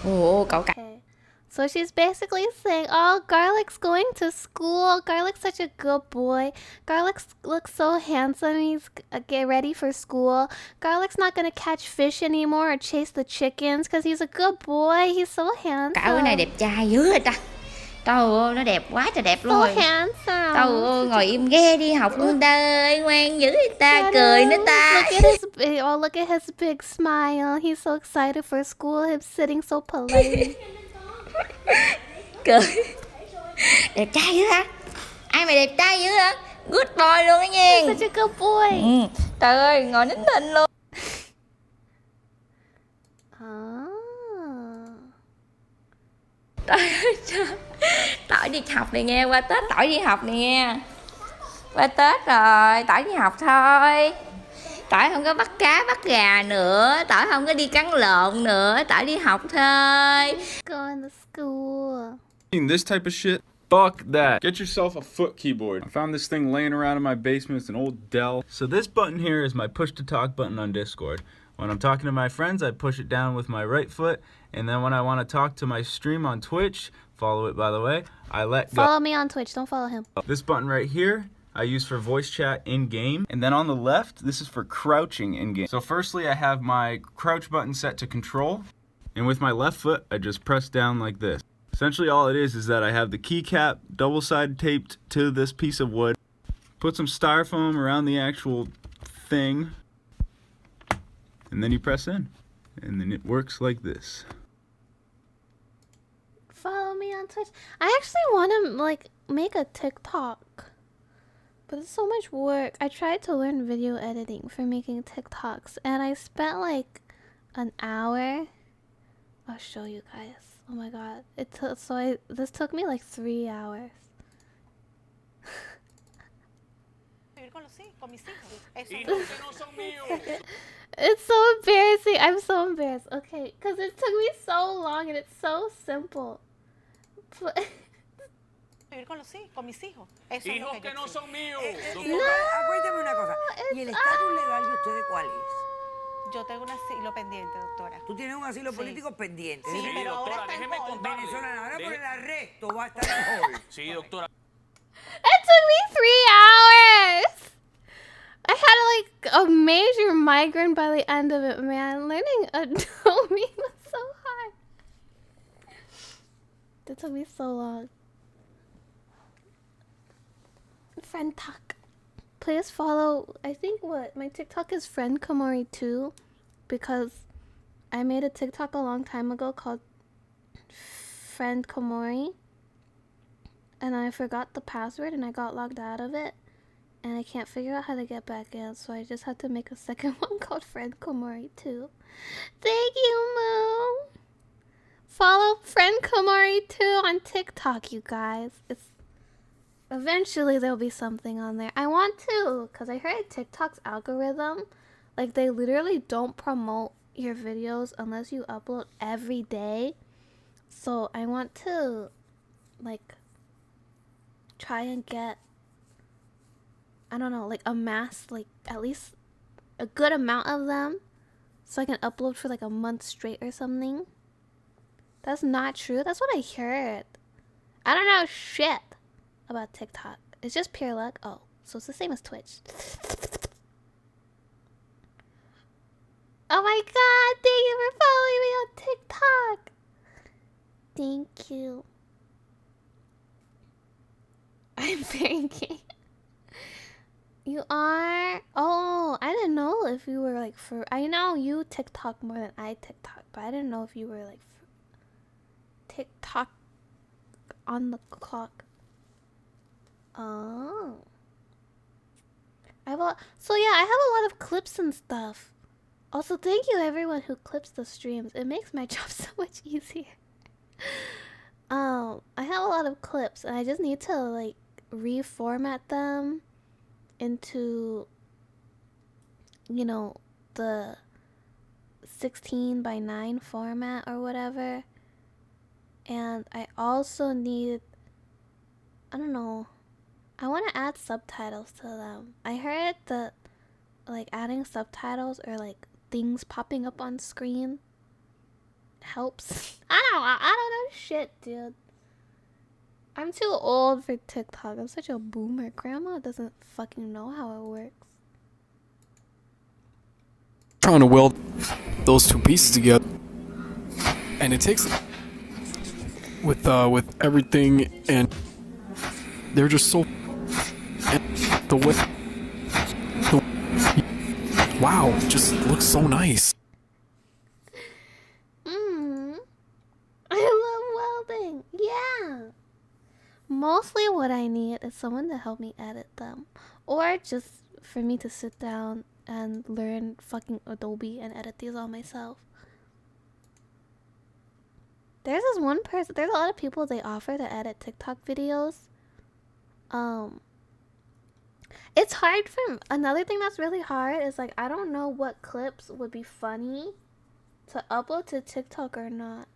Ồ, cậu cả. So she's basically saying, oh, Garlic's going to school. Garlic's such a good boy. Garlic looks so handsome. He's get ready for school. Garlic's not going to catch fish anymore or chase the chickens because he's a good boy. He's so handsome. Cậu này đẹp trai dữ rồi ta. Trời ơi, nó đẹp quá trời đẹp luôn. So handsome. Trời ơi, ngồi im ghe đi học luôn ta ơi. Ngoan dữ người ta, cười nữa ta. Look at his big smile. He's so excited for school. He's sitting so polite. Cười. Đẹp trai dữ hả? Ai mà đẹp trai dữ hả? Good boy luôn á nha. He's such a good boy. Trời ơi, ngồi nín thinh luôn. Tỏi đi học này nghe, qua Tết Tỏi đi học này nghe. Qua Tết rồi, Tỏi đi học thôi. Tỏi không có bắt cá bắt gà nữa, Tỏi không có đi cắn lộn nữa, Tỏi đi học thôi. Going to school. This type of shit? Fuck that. Get yourself a foot keyboard. I found this thing laying around in my basement. It's an old Dell. So this button here is my push to talk button on Discord. When I'm talking to my friends, I push it down with my right foot. And then when I want to talk to my stream on Twitch, follow it by the way, I let go. Follow me on Twitch, don't follow him. This button right here, I use for voice chat in-game. And then on the left, this is for crouching in-game. So firstly, I have my crouch button set to control. And with my left foot, I just press down like this. Essentially all it is that I have the keycap double-sided taped to this piece of wood. Put some styrofoam around the actual thing. And then you press in. And then it works like this. Follow me on Twitch. I actually want to like make a TikTok. But it's so much work. I tried to learn video editing for making TikToks. And I spent like an hour. I'll show you guys. Oh my god. This took me like 3 hours. It's so embarrassing. I'm so embarrassed. Okay, because it took me so long and it's so simple. Con mis hijos. Eso es lo que no son míos. Acuérdame una cosa. ¿Y el estatus legal de ustedes cuál es? Yo tengo un asilo pendiente, doctora. ¿Tú tienes un asilo político pendiente? Sí, pero doctora, ahora déjeme contarle. Venezolana, ahora por el arresto va a estar mejor. Sí, doctora. It took me 3 hours! I had like a major migraine by the end of it, man. Learning Adobe was so hard. It took me so long. Friend talk. Please follow, I think my TikTok is friend Komori too, because I made a TikTok a long time ago called friend Komori, and I forgot the password and I got logged out of it, and I can't figure out how to get back in, so I just had to make a second one called friend Komori too. Thank you, Moo. Follow friend Komori too on TikTok, you guys. Eventually there'll be something on there. I want to, because I heard TikTok's algorithm, like they literally don't promote your videos unless you upload every day. So I want to like try and get, I don't know, like amass like at least a good amount of them so I can upload for like a month straight or something. That's not true. That's what I heard. I don't know shit about TikTok. It's just pure luck. Oh, so it's the same as Twitch. Oh my god, thank you for following me on TikTok. Thank you. I'm very gay. You are? Oh, I didn't know if you were like for... I know you TikTok more than I TikTok, but I didn't know if you were like for TikTok on the clock. Oh. So yeah, I have a lot of clips and stuff. Also, thank you everyone who clips the streams. It makes my job so much easier. I have a lot of clips and I just need to like reformat them into, you know, the 16:9 format or whatever. And I also need, I don't know, I want to add subtitles to them. I heard that like adding subtitles or like things popping up on screen helps. I don't know shit, dude. I'm too old for TikTok. I'm such a boomer. Grandma doesn't fucking know how it works. Trying to weld those two pieces together, and it takes with everything, and they're just so wow, it just looks so nice. I love welding. Yeah. Mostly what I need is someone to help me edit them, or just for me to sit down and learn fucking Adobe and edit these all myself. There's this one person, there's a lot of people they offer to edit TikTok videos. It's hard for, another thing that's really hard is like, I don't know what clips would be funny to upload to TikTok or not.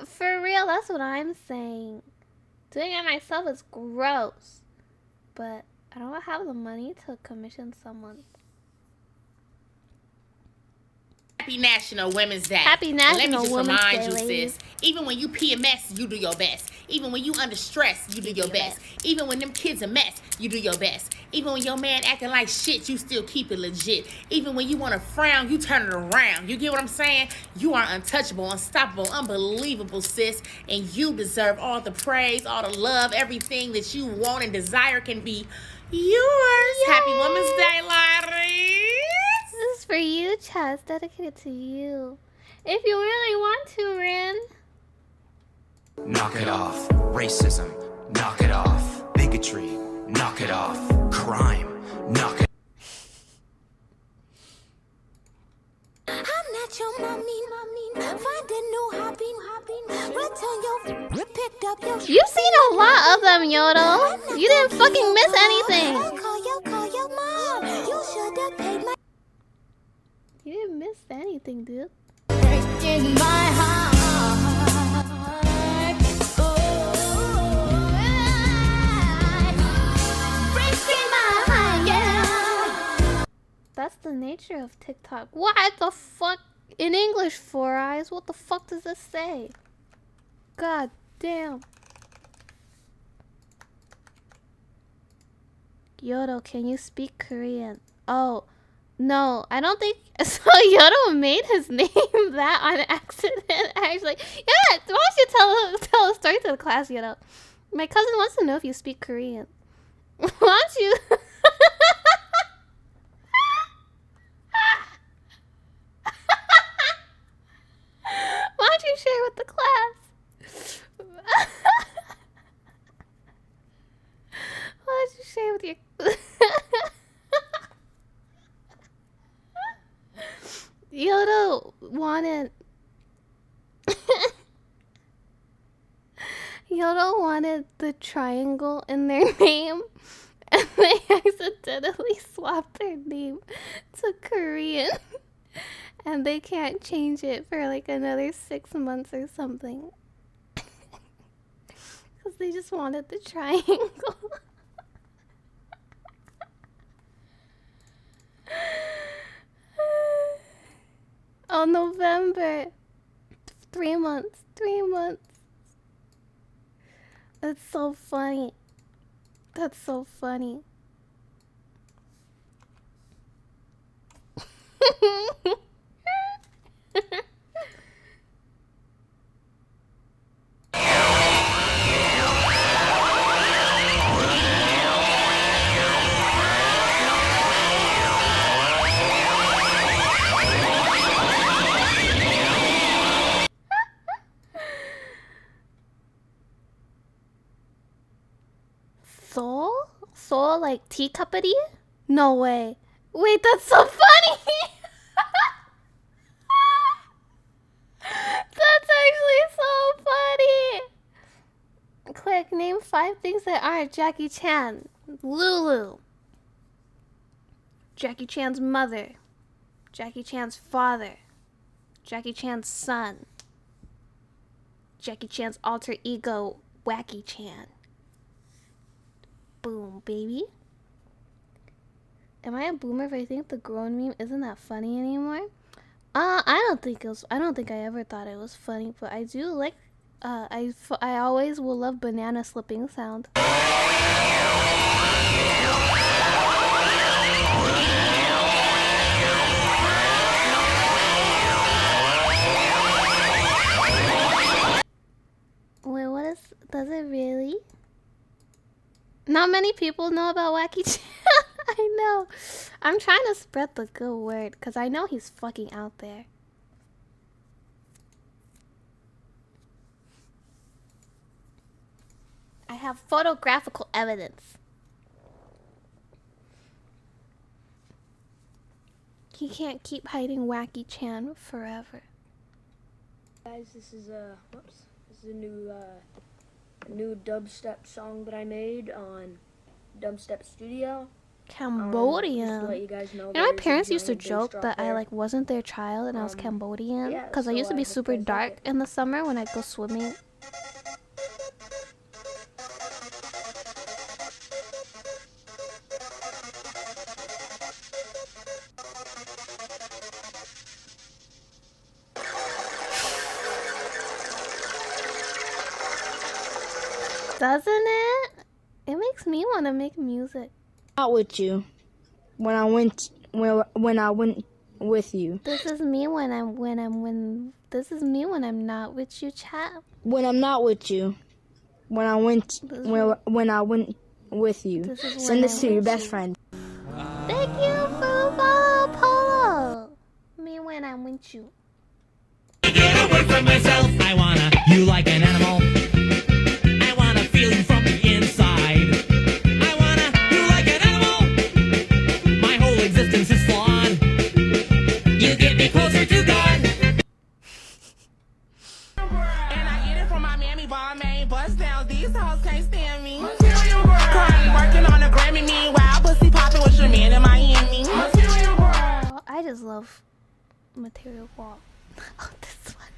For real, that's what I'm saying. Doing it myself is gross. But I don't have the money to commission someone. Happy National Women's Day. Happy National Let me just Women's remind Day, you, ladies. sis. Even when you PMS, you do your best. Even when you under stress, you do your best. Even when them kids a mess, you do your best. Even when your man acting like shit, you still keep it legit. Even when you want to frown, you turn it around. You get what I'm saying? You are untouchable, unstoppable, unbelievable, sis. And you deserve all the praise, all the love, everything that you want and desire can be yours. Yay. Happy Women's Day, ladies. This is for you, Chaz. Dedicated to you. If you really want to, Rin. Knock it off. Racism. Knock it off. Bigotry. Knock it off. Crime. Knock it. I'm not your mommy. Find a new hobby. Return your picked up your. You've seen a lot of them, Yodel. You didn't fucking miss anything. Call your mom. You should have paid my. You didn't miss anything, dude. Breaking my heart. That's the nature of TikTok. What the fuck? In English, Four Eyes, what the fuck does this say? God damn. Yodo, can you speak Korean? Oh, no, I don't think so. Yodo made his name that on accident, actually. Yeah, why don't you tell a story to the class, Yodo? My cousin wants to know if you speak Korean. Why don't you... Why don't you share with the class? Why don't you share with your... Yodo wanted... Yodo wanted the triangle in their name, and they accidentally swapped their name to Korean. And they can't change it for like another 6 months or something. Because they just wanted the triangle. Oh, November. 3 months. 3 months. That's so funny. That's so funny. like teacuppity? No way. Wait, that's so funny! That's actually so funny! Quick, name 5 things that aren't Jackie Chan. Lulu. Jackie Chan's mother. Jackie Chan's father. Jackie Chan's son. Jackie Chan's alter ego, Wacky Chan. Boom, baby. Am I a boomer if I think the grown meme isn't that funny anymore? I don't think I ever thought it was funny, but I do like I always will love banana slipping sound. Wait, does it really? Not many people know about Wacky Chan. I know. I'm trying to spread the good word because I know he's fucking out there. I have photographical evidence. He can't keep hiding Wacky Chan forever. Guys, this is a new dubstep song that I made on Dubstep Studio. Cambodian. Just to let you guys know, my parents used to joke that I like wasn't their child and I was Cambodian yeah, because I used to be super dark in the summer when I'd go swimming. Doesn't it? It makes me want to make music. Not with you. When I went with you. This is me when I'm not with you, chat. When I'm not with you. When I went with you. Send this to your best friend. Thank you for follow Polo. Me when I'm with you. Get away from myself. I wanna you like an animal. I wanna feel you from the inside. I wanna you like an animal. My whole existence is flawed. You get me closer to God. And I get it from my mammy Balmain. Bust down, these hoes can't stand me. Crying, working on a Grammy. Meanwhile, pussy popping with your man in Miami. I just love Material Girl. Oh, this one.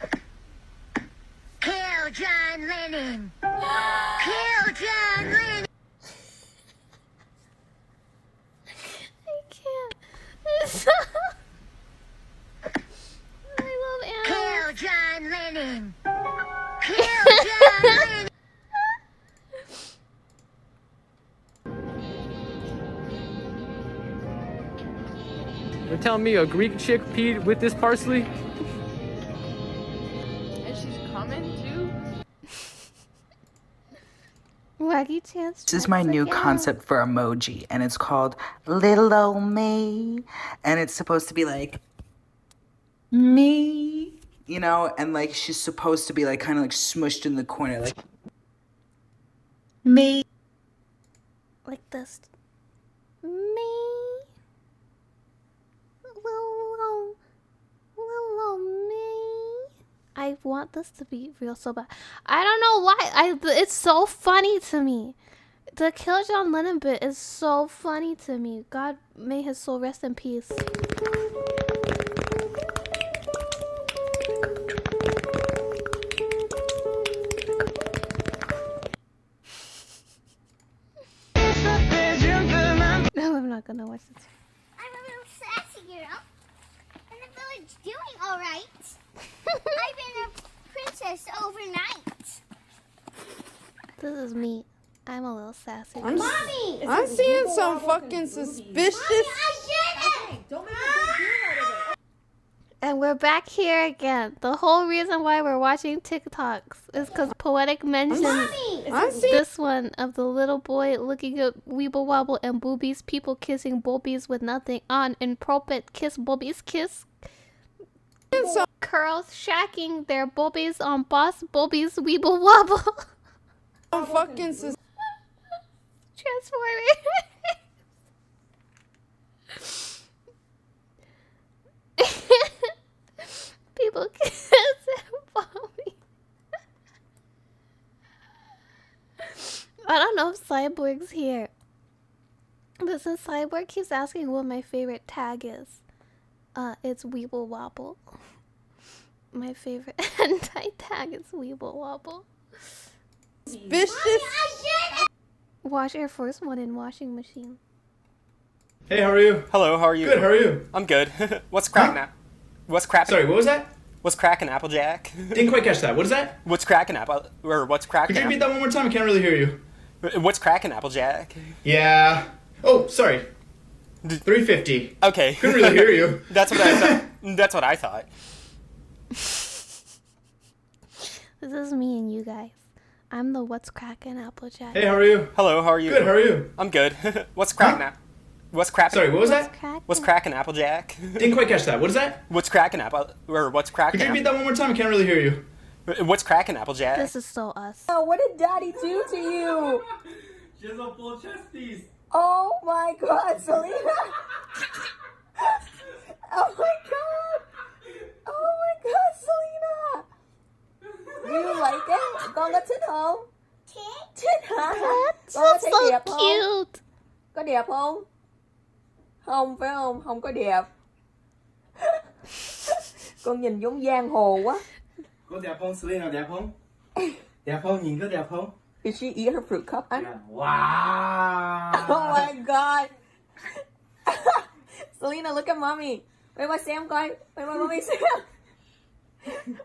Kill John Lennon. Kill John Lennon. I can't. I love animals. Kill John Lennon. Kill John Lennon. You're telling me a Greek chick peed with this parsley? And she's coming too? Wacky Chance. This is my new concept for emoji, and it's called Little Ol' Me, and it's supposed to be like me, you know, and like she's supposed to be like kind of like smushed in the corner, like me, like this. Me. Little me. I want this to be real so bad. I don't know why. It's so funny to me. The Kill John Lennon bit is so funny to me. God may his soul rest in peace. No, I'm not gonna watch this. I'm a little sassy girl. And the village doing all right. I've been a princess overnight. This is me. I'm a little sassy. Mommy! I'm seeing some fucking suspicious. Don't make And we're back here again. The whole reason why we're watching TikToks is because Poetic mentioned this one of the little boy looking at Weeble Wobble and boobies, people kissing boobies with nothing on, and propet kiss boobies kiss. Curls shacking their boobies on boss boobies Weeble Wobble. I'm fucking Transforming. Cyborg's here. But since Cyborg keeps asking what my favorite tag is, it's Weeble Wobble. My favorite hentai tag is Weeble Wobble. Suspicious. Wash Air Force One in washing machine. Hey, how are you? Hello, how are you? Good, how are you? I'm good. What's cracking now? What's cracking? Sorry, what was that? What's cracking, Applejack? Didn't quite catch that. What is that? What's cracking, what's cracking? Could you repeat that one more time? I can't really hear you. What's cracking, Applejack? Yeah. Oh, sorry. 350. Okay. Couldn't really hear you. That's what I thought. That's what I thought. This is me and you guys. I'm the What's Crackin' Applejack. Hey, how are you? Hello, how are you? Good, how are you? I'm good. What's cracking now? What's cracking? Sorry, what was that? What's cracking, Applejack? Didn't quite catch that. What is that? What's cracking, what's cracking? Could you repeat that one more time? I can't really hear you. What's cracking, Applejack? This is so us. Oh, what did Daddy do to you? She has a full chest piece. Oh my God, Selena! Oh my God! Oh my God, Selena! Do you like it? Con có thích không? Thích hả? Con có thấy đẹp không? Cute. Có đẹp không? Không phải không? Không có đẹp. Con nhìn giống giang hồ quá. Có đẹp không? Selena đẹp không? Đẹp không? Nhìn có đẹp không? Did she eat her fruit cup? Yeah. Wow! Oh my God! Selena, look at mommy. Quay qua xem coi. Quay qua mommy xem.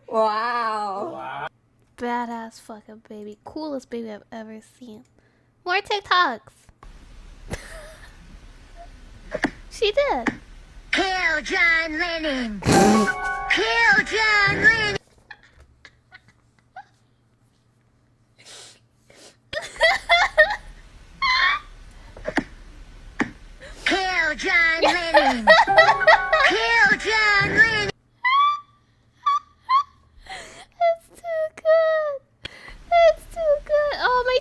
Wow. Badass fucking baby. Coolest baby I've ever seen. More TikToks. She did. Kill John Lennon. Kill John Lennon. Kill John Lennon. Kill John Lennon. It's too good. It's too good. Oh my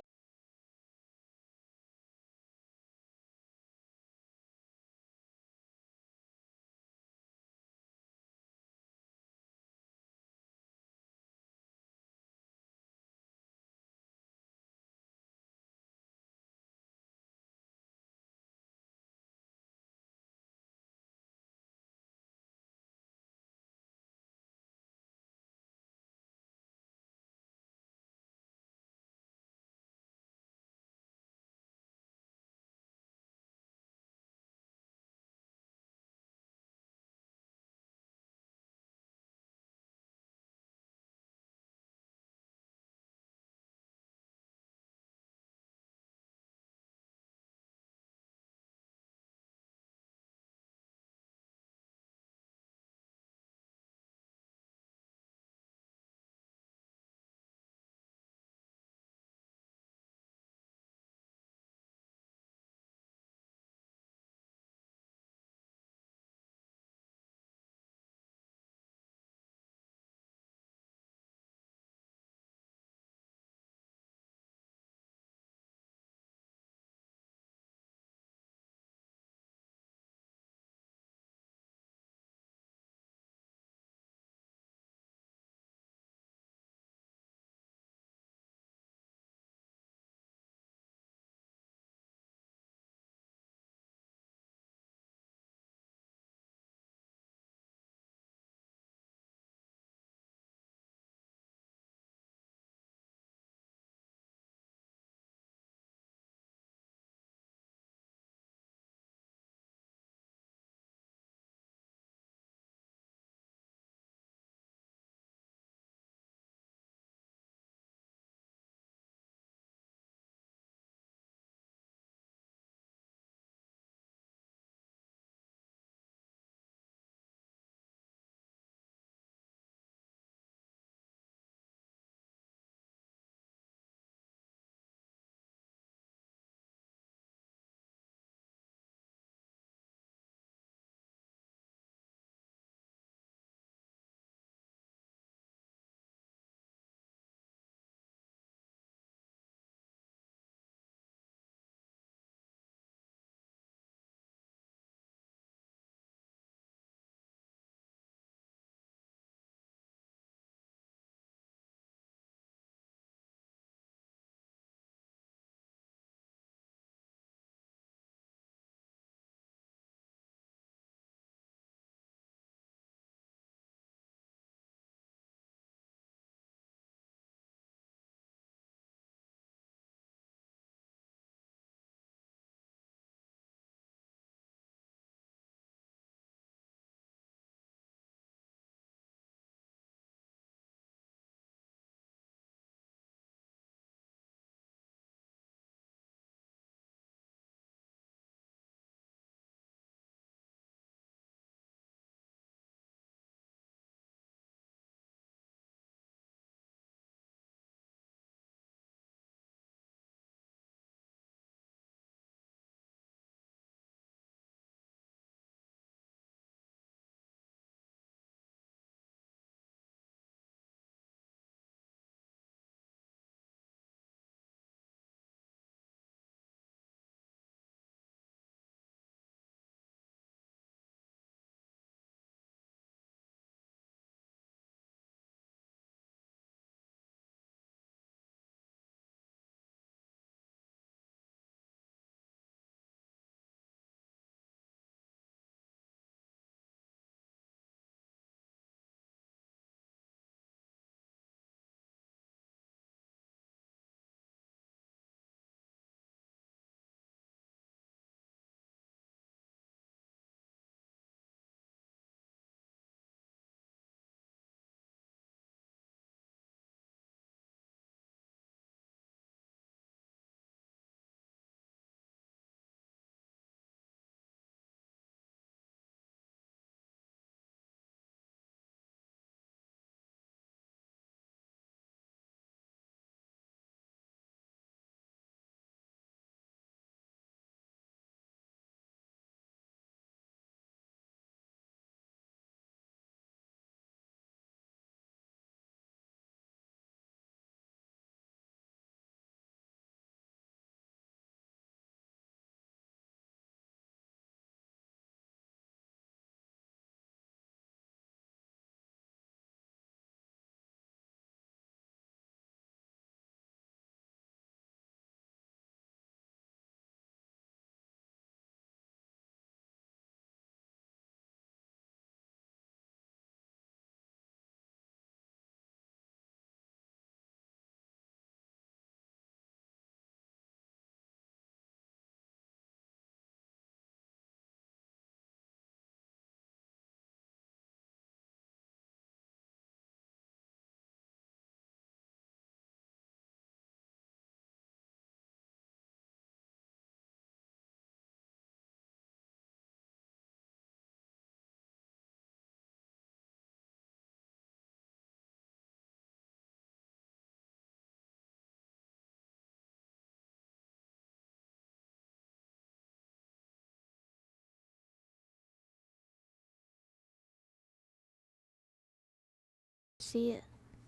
Gee,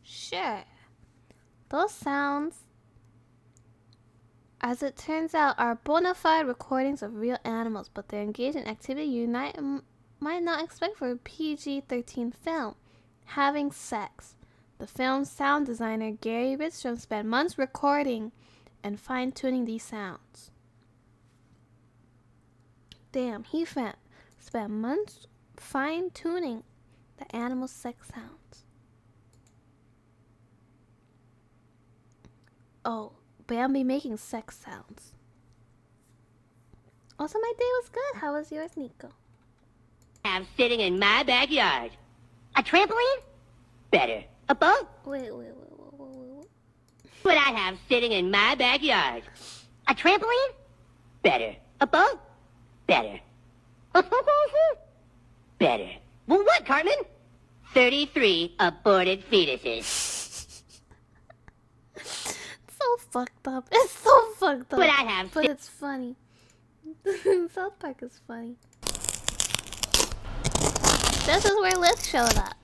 sure. Those sounds, as it turns out, are bona fide recordings of real animals, but they're engaged in activity you might not expect for a PG-13 film. Having sex. The film's sound designer, Gary Ridstrom, spent months recording and fine-tuning these sounds. Damn, he spent months fine-tuning the animal's sex sounds. Oh, Bambi making sex sounds. Also, my day was good. How was yours, Nico? I'm sitting in my backyard. A trampoline? Better. A boat? Wait. What I have sitting in my backyard. A trampoline? Better. A boat? Better. Better. Well, what, Cartman? 33 aborted fetuses. So fucked up. It's so fucked up. But I have but it's funny. South Park is funny. This is where Liz showed up.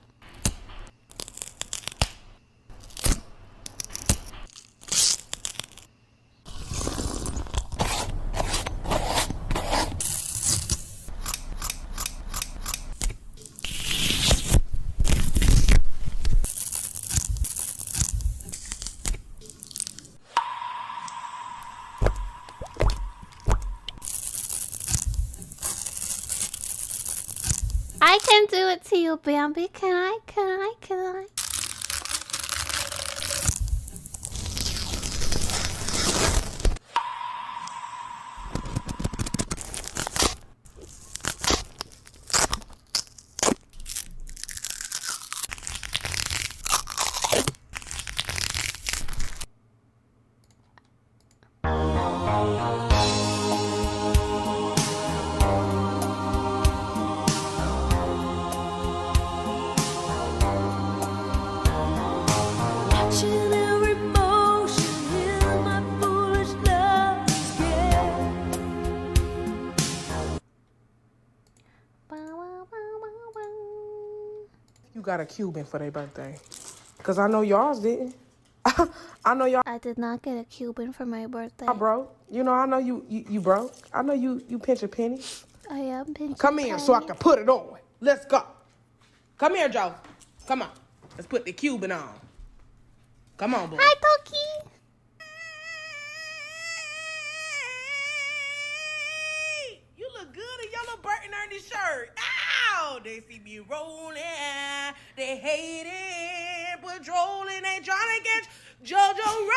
I can do it to you, Bambi. Can I? Got a Cuban for their birthday. Cause I know y'all didn't. I know y'all. I did not get a Cuban for my birthday. I broke. You know, I know you broke. I know you pinch a penny. I am pinching. Come here so I can put it on. Let's go. Come here, Joe. Come on. Let's put the Cuban on. Come on, boy. Hi, Toki. You look good in your little Bert and Ernie shirt. Ow! They see me rolling. They hate it. Patrolling. They trying to get JoJo riding.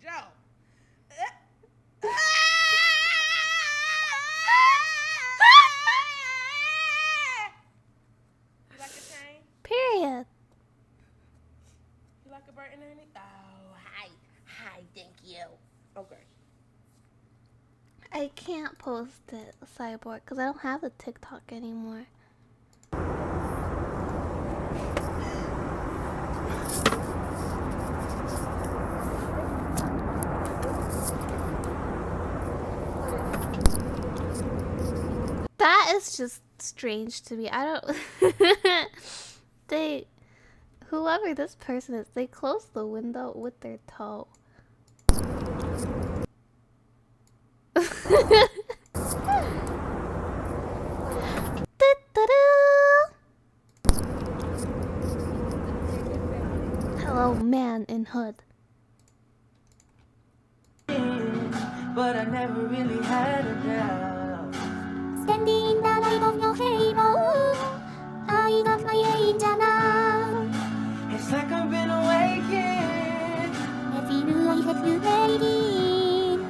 Joe. You like a chain? Period. You like a Bert and Ernie? Oh, hi, thank you. Okay. I can't post it, Cyborg, because I don't have the TikTok anymore. That is just strange to me. I don't... Whoever this person is, they close the window with their toe. Hello, man in hood. But I never really had a doubt. Standing in the light of your halo, I got my angel. It's like I've been awakened. Every new I have you waiting.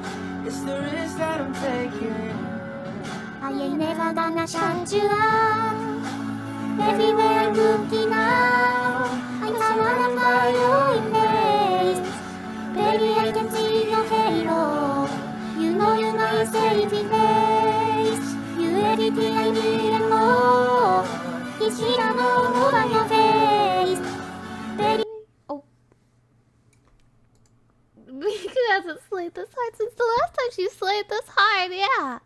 It's the risk that I'm taking. I ain't never gonna shut you out. Everywhere I'm looking now, I'm surrounded by your embrace. Baby, I can see your halo. You know you're my safe place. You everything I need and more. times you slayed this hard, yeah.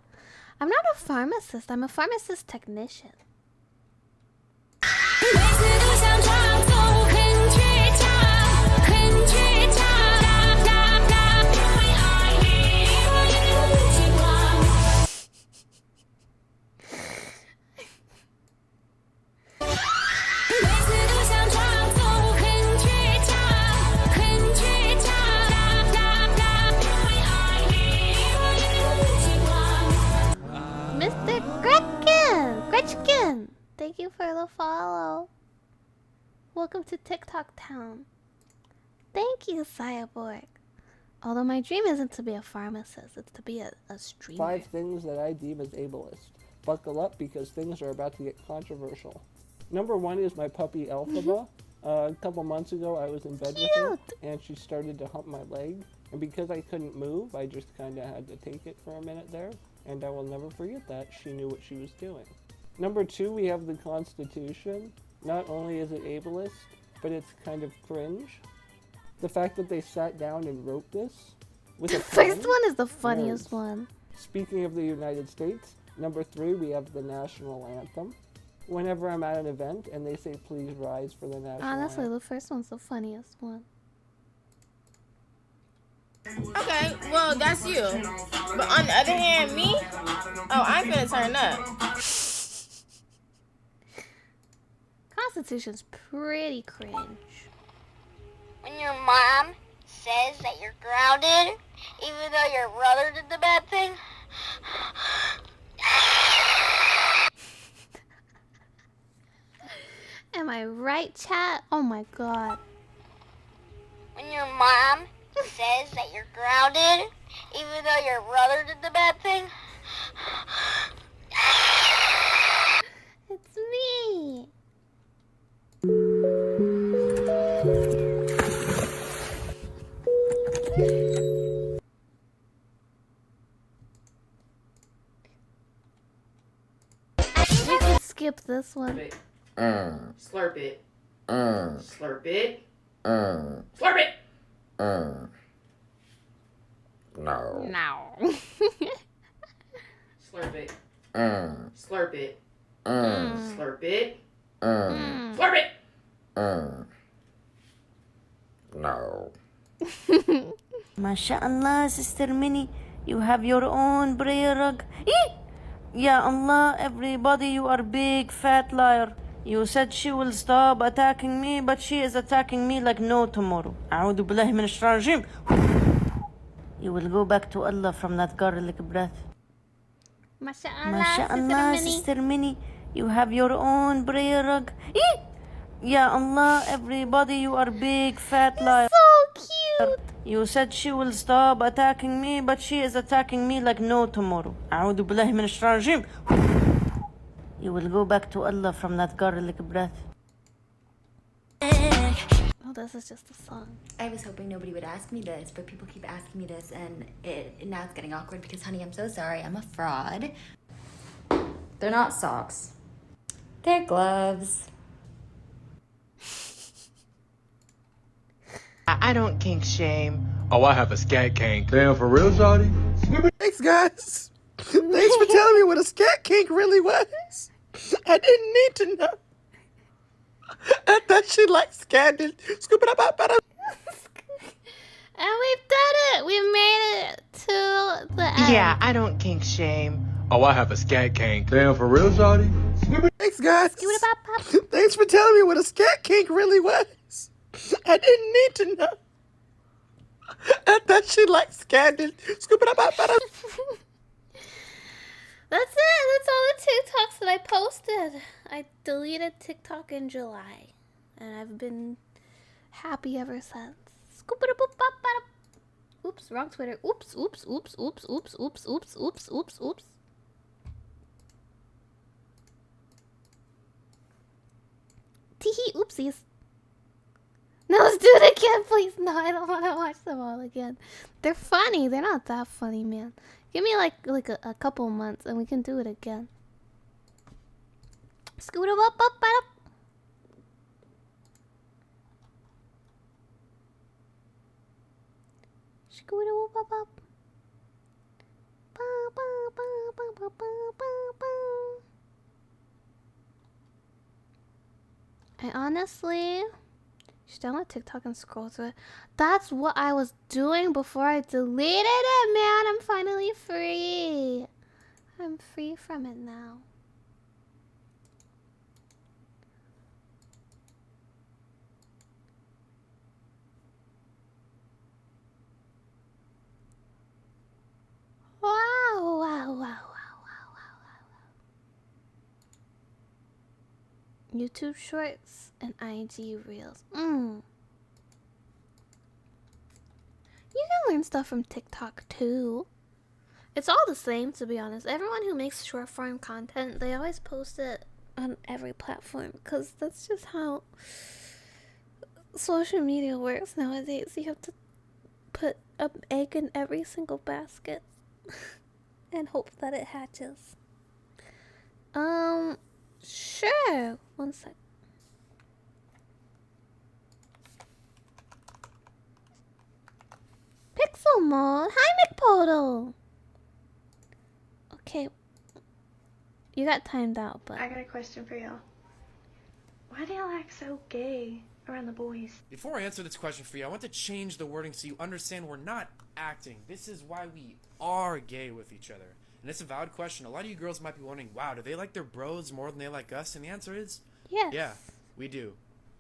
I'm not a pharmacist, I'm a pharmacist technician. Mr. Gretchen, thank you for the follow. Welcome to TikTok Town. Thank you, Cyborg. Although my dream isn't to be a pharmacist, it's to be a streamer. 5 things that I deem as ableist. Buckle up because things are about to get controversial. Number 1 is my puppy Elphaba. A couple months ago I was in bed with her and she started to hump my leg. And because I couldn't move, I just kind of had to take it for a minute there. And I will never forget that. She knew what she was doing. Number 2, we have the Constitution. Not only is it ableist, but it's kind of cringe. The fact that they sat down and wrote this with The first one is the funniest one. Speaking of the United States, number 3, we have the national anthem. Whenever I'm at an event and they say please rise for the national Honestly, anthem. the first one's the funniest one. Okay, well, that's you. But on the other hand, me? Oh, I'm gonna turn up. Constitution's pretty cringe. When your mom says that you're grounded, even though your brother did the bad thing. Am I right, chat? Oh my god. When your mom says that you're grounded, even though your brother did the bad thing. It's me. We can skip this one. Slurp it. Slurp it. Slurp it. No. No. Slurp it. Slurp it. Slurp it. Slurp it. No. MashaAllah, Sister Minnie, you have your own prayer rug. Ya Allah, everybody, you are big fat liar. You said she will stop attacking me, but she is attacking me like no tomorrow. أعوذ بالله من الشيطان الرجيم. You will go back to Allah from that garlic breath. MashaAllah, Sister Minnie, you have your own prayer rug. Ya Allah, everybody, you are big fat liar. So cute. You said she will stop attacking me, but she is attacking me like no tomorrow. أعوذ بالله من الشيطان الرجيم. You will go back to Allah from that garlic breath. Oh, this is just a song. I was hoping nobody would ask me this, but people keep asking me this, and now it's getting awkward because, honey, I'm so sorry. I'm a fraud. They're not socks. They're gloves. I don't kink shame. Oh, I have a scat kink. Damn, for real, shawty? Thanks, guys. Thanks for telling me what a scat kink really was. I didn't need to know. I thought she liked scandal. Scoop it up. And we've done it. We've made it to the end. Yeah, I don't kink shame. Oh, I have a scat kink. Damn, for real, shawty? Thanks, guys. Thanks for telling me what a scat kink really was. I didn't need to know. I thought she liked scandal. Scoop it up. That's it. That's all the TikToks that I posted. I deleted TikTok in July, and I've been happy ever since. Oops, wrong Twitter. Oops. Teehee, oopsies. No, let's do it again, please. No, I don't want to watch them all again. They're funny. They're not that funny, man. Give me like a couple months and we can do it again. Scoot up. Scoot up. I honestly should download TikTok and scroll through it. That's what I was doing before I deleted it, man. I'm finally free. I'm free from it now. Wow, wow, wow, wow, wow, wow, wow. YouTube Shorts and IG Reels. You can learn stuff from TikTok too. It's all the same, to be honest. Everyone who makes short form content, they always post it on every platform because that's just how social media works nowadays. You have to put an egg in every single basket and hope that it hatches. Sure. One sec. Pixel mode. Hi, McPodal. Okay. You got timed out, but I got a question for y'all. Why do y'all act so gay around the boys? Before I answer this question for you, I want to change the wording so you understand we're not acting. This is why we are gay with each other. And it's a valid question. A lot of you girls might be wondering, wow, do they like their bros more than they like us? And the answer is, yes. Yeah, we do.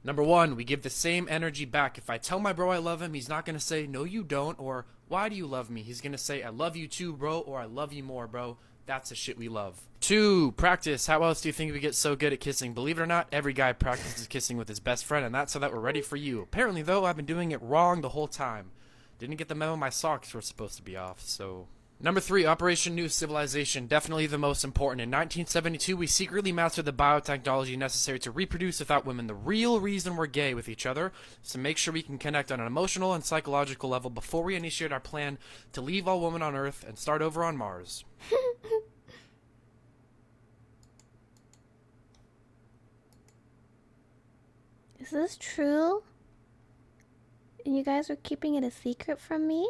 Number one, we give the same energy back. If I tell my bro I love him, he's not going to say, no, you don't, or why do you love me? He's going to say, I love you too, bro, or I love you more, bro. That's the shit we love. 2, practice. How else do you think we get so good at kissing? Believe it or not, every guy practices kissing with his best friend, and that's so that we're ready for you. Apparently, though, I've been doing it wrong the whole time. Didn't get the memo my socks were supposed to be off, so... Number 3, Operation New Civilization. Definitely the most important. In 1972, we secretly mastered the biotechnology necessary to reproduce without women. The real reason we're gay with each other is to make sure we can connect on an emotional and psychological level before we initiate our plan to leave all women on Earth and start over on Mars. Is this true? And you guys are keeping it a secret from me?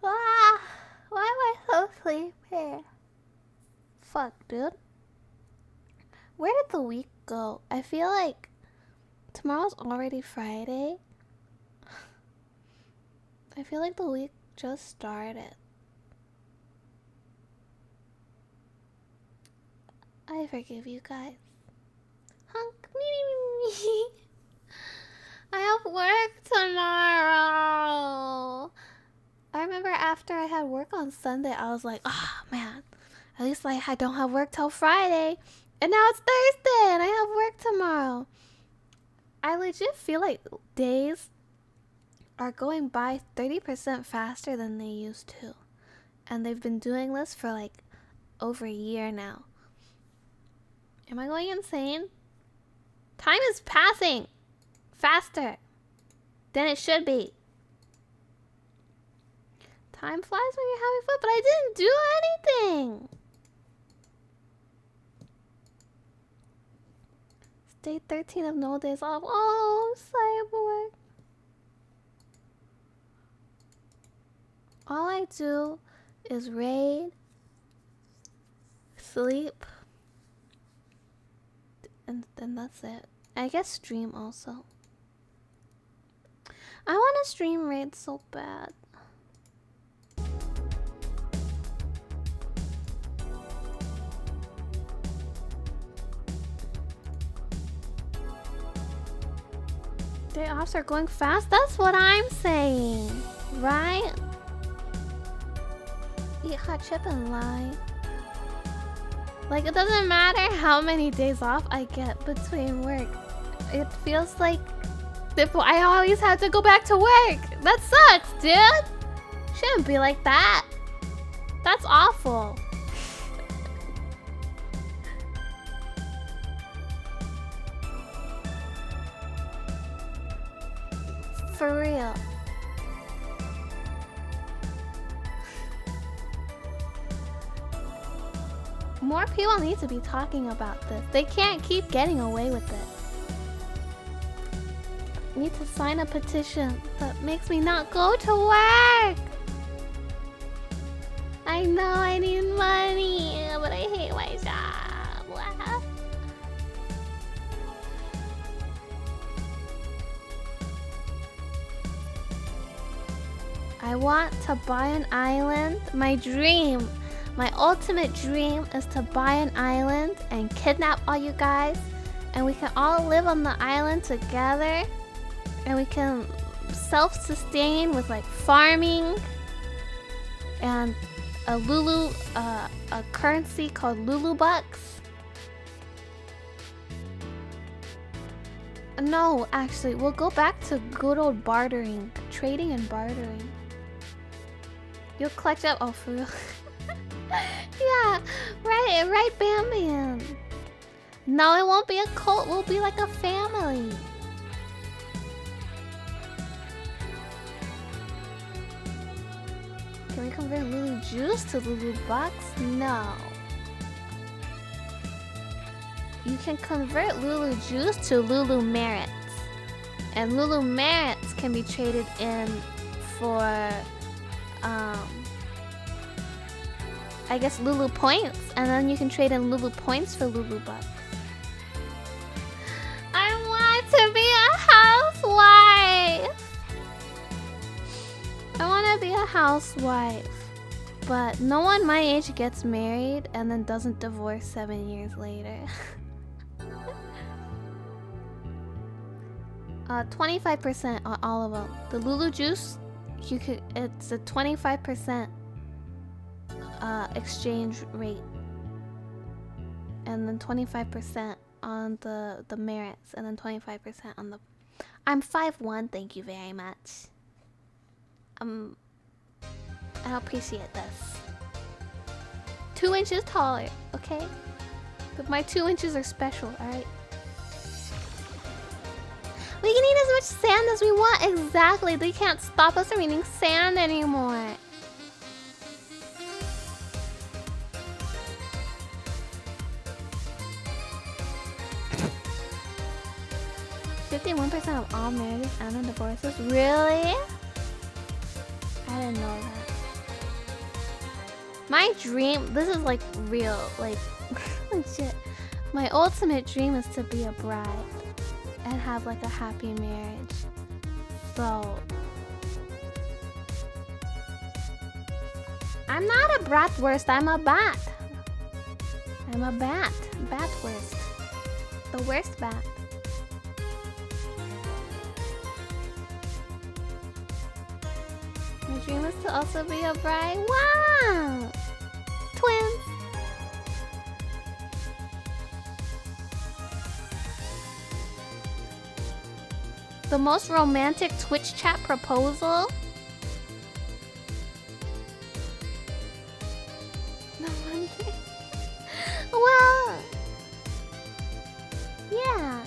Ah, why am I so sleepy? Fuck, dude. Where did the week go? I feel like tomorrow's already Friday. I feel like the week just started. I forgive you guys. Hunk me. I have work tomorrow. I remember after I had work on Sunday, I was like, oh man, at least like I don't have work till Friday. And now it's Thursday and I have work tomorrow. I legit feel like days are going by 30% faster than they used to. And they've been doing this for like over a year now. Am I going insane? Time is passing faster than it should be. Time flies when you're having fun, but I didn't do anything. It's day 13 of no days off. Oh, I'm sorry about work. All I do is raid, sleep, and then that's it. I guess stream also. I want to stream raid so bad. Day offs are going fast? That's what I'm saying, right? Eat hot chip and lie. Like, it doesn't matter how many days off I get between work. It feels like I always have to go back to work. That sucks, dude. Shouldn't be like that. That's awful. For real. More people need to be talking about this. They can't keep getting away with it. I need to sign a petition that makes me not go to work. I know I need money, but I hate my job. Wow. I want to buy an island. My dream, my ultimate dream is to buy an island and kidnap all you guys, and we can all live on the island together, and we can self-sustain with like farming and a currency called Lulu Bucks. No, actually, we'll go back to good old bartering, trading and bartering. You'll collect up. Oh, for real? Yeah, right, Bam Bam. No, it won't be a cult. We'll be like a family. Can we convert Lulu Juice to Lulu Bucks? No. You can convert Lulu Juice to Lulu Merits. And Lulu Merits can be traded in for, I guess Lulu Points. And then you can trade in Lulu Points for Lulu Bucks. I want to be a housewife! I want to be a housewife, but no one my age gets married and then doesn't divorce 7 years later. 25% on all of them. The Lulu Juice, it's a 25% exchange rate, and then 25% on the merits, and then 25% on the. I'm 5'1", thank you very much. I appreciate this. 2 inches taller, okay? But my 2 inches are special, alright? We can eat as much sand as we want, exactly. They can't stop us from eating sand anymore. %51% of all marriages end in divorces. Really? I didn't know that. My dream, this is like real, like legit. My ultimate dream is to be a bride and have like a happy marriage. So I'm not a bratwurst, I'm a bat. I'm a bat. Batwurst. The worst bat. My dream is to also be a bride. Wow! Twins! The most romantic Twitch chat proposal? No wonder. Well, yeah.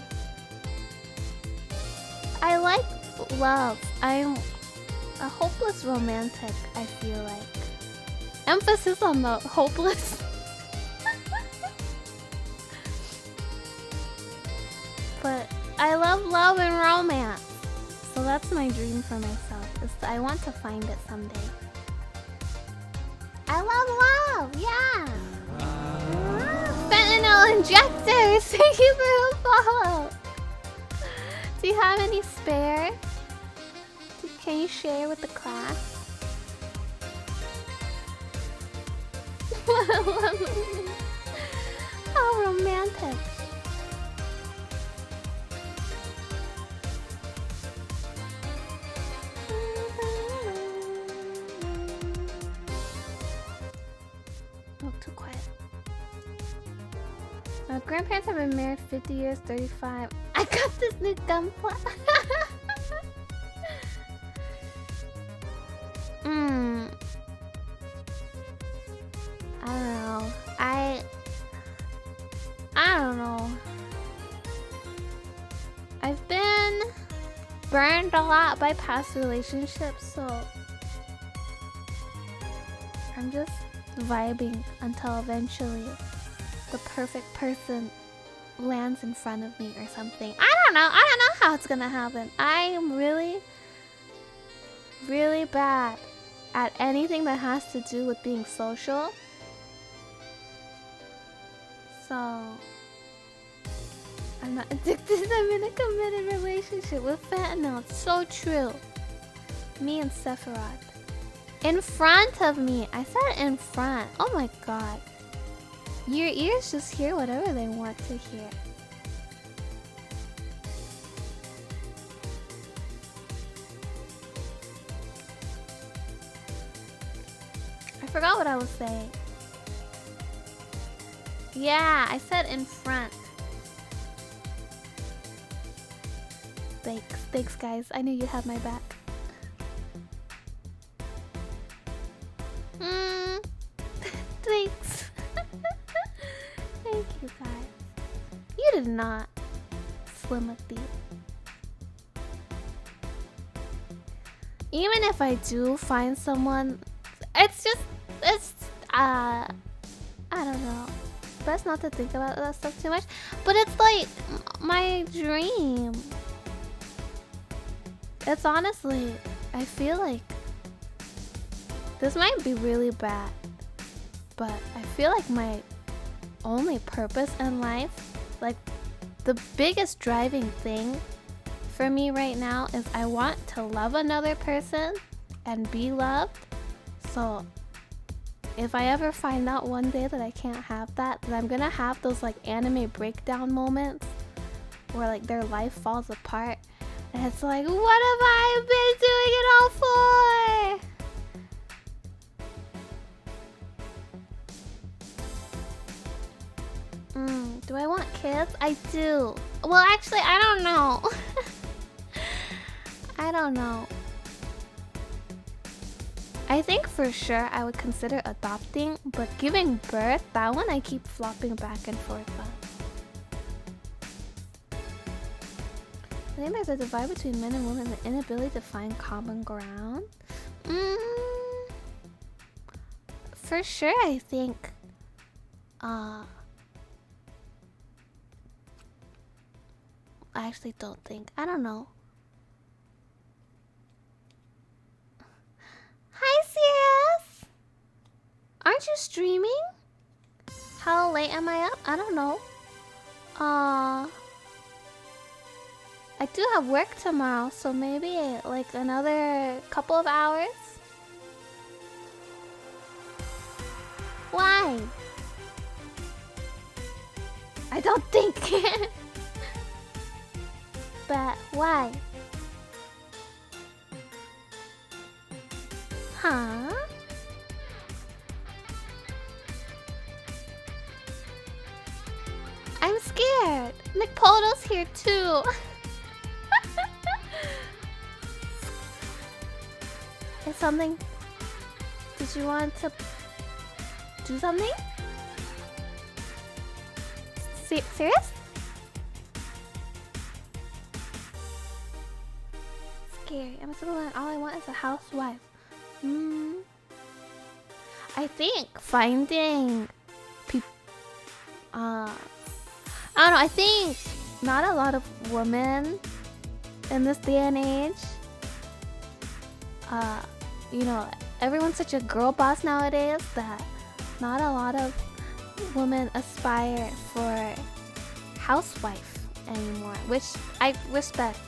I like love. I'm a hopeless romantic, I feel like. Emphasis on the hopeless. But I love love and romance. So that's my dream for myself. Is I want to find it someday. I love love, yeah. Fentanyl injectors, thank you for the follow. Do you have any spare? Can you share with the class? How romantic. Oh, too quiet. My grandparents have been married 50 years, 35. I got this new gunpla. I don't know. I don't know. I've been burned a lot by past relationships, so I'm just vibing until eventually the perfect person lands in front of me or something. I don't know how it's gonna happen. I am really, really bad at anything that has to do with being social. So I'm not addicted. I'm in a committed relationship with fentanyl. It's so true. Me and Sephiroth. In front of me. I said in front. Oh my god. Your ears just hear whatever they want to hear. I forgot what I was saying. Yeah, I said in front. Thanks. Thanks, guys. I knew you'd have my back. Thanks. Thank you, guys. You did not slim a thief. Even if I do find someone, it's I don't know. Best not to think about that stuff too much. But it's like my dream. It's honestly, I feel like this might be really bad, but I feel like my only purpose in life, like the biggest driving thing for me right now, is I want to love another person and be loved. So if I ever find out one day that I can't have that, then I'm gonna have those like anime breakdown moments where like their life falls apart. And it's like, what have I been doing it all for? Do I want kids? I do. Well, actually, I don't know. I don't know. I think for sure I would consider adopting, but giving birth, that one I keep flopping back and forth on. I think there's a divide between men and women, the inability to find common ground. For sure, I think. I actually don't think. I don't know. Hi, Sirius! Aren't you streaming? How late am I up? I don't know. I do have work tomorrow, so maybe like another couple of hours. Why? I don't think. But why? Huh? I'm scared. McPoto's here too. Is something? Did you want to do something? Serious? Scary. I'm a single man. All I want is a housewife. I think finding people. I don't know. I think not a lot of women in this day and age. You know, everyone's such a girl boss nowadays that not a lot of women aspire for housewife anymore, which I respect.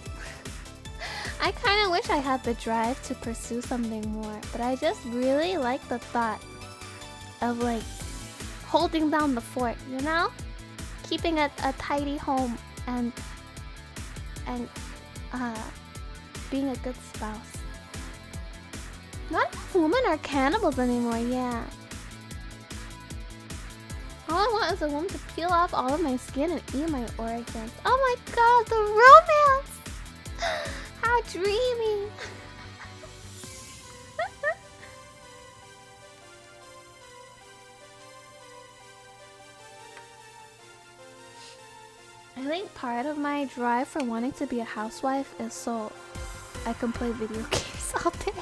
I kind of wish I had the drive to pursue something more, but I just really like the thought of like holding down the fort, you know? Keeping a tidy home and being a good spouse. Not enough women are cannibals anymore, yeah. All I want is a woman to peel off all of my skin and eat my organs. Oh my god, the romance! How dreamy! I think part of my drive for wanting to be a housewife is so I can play video games all day.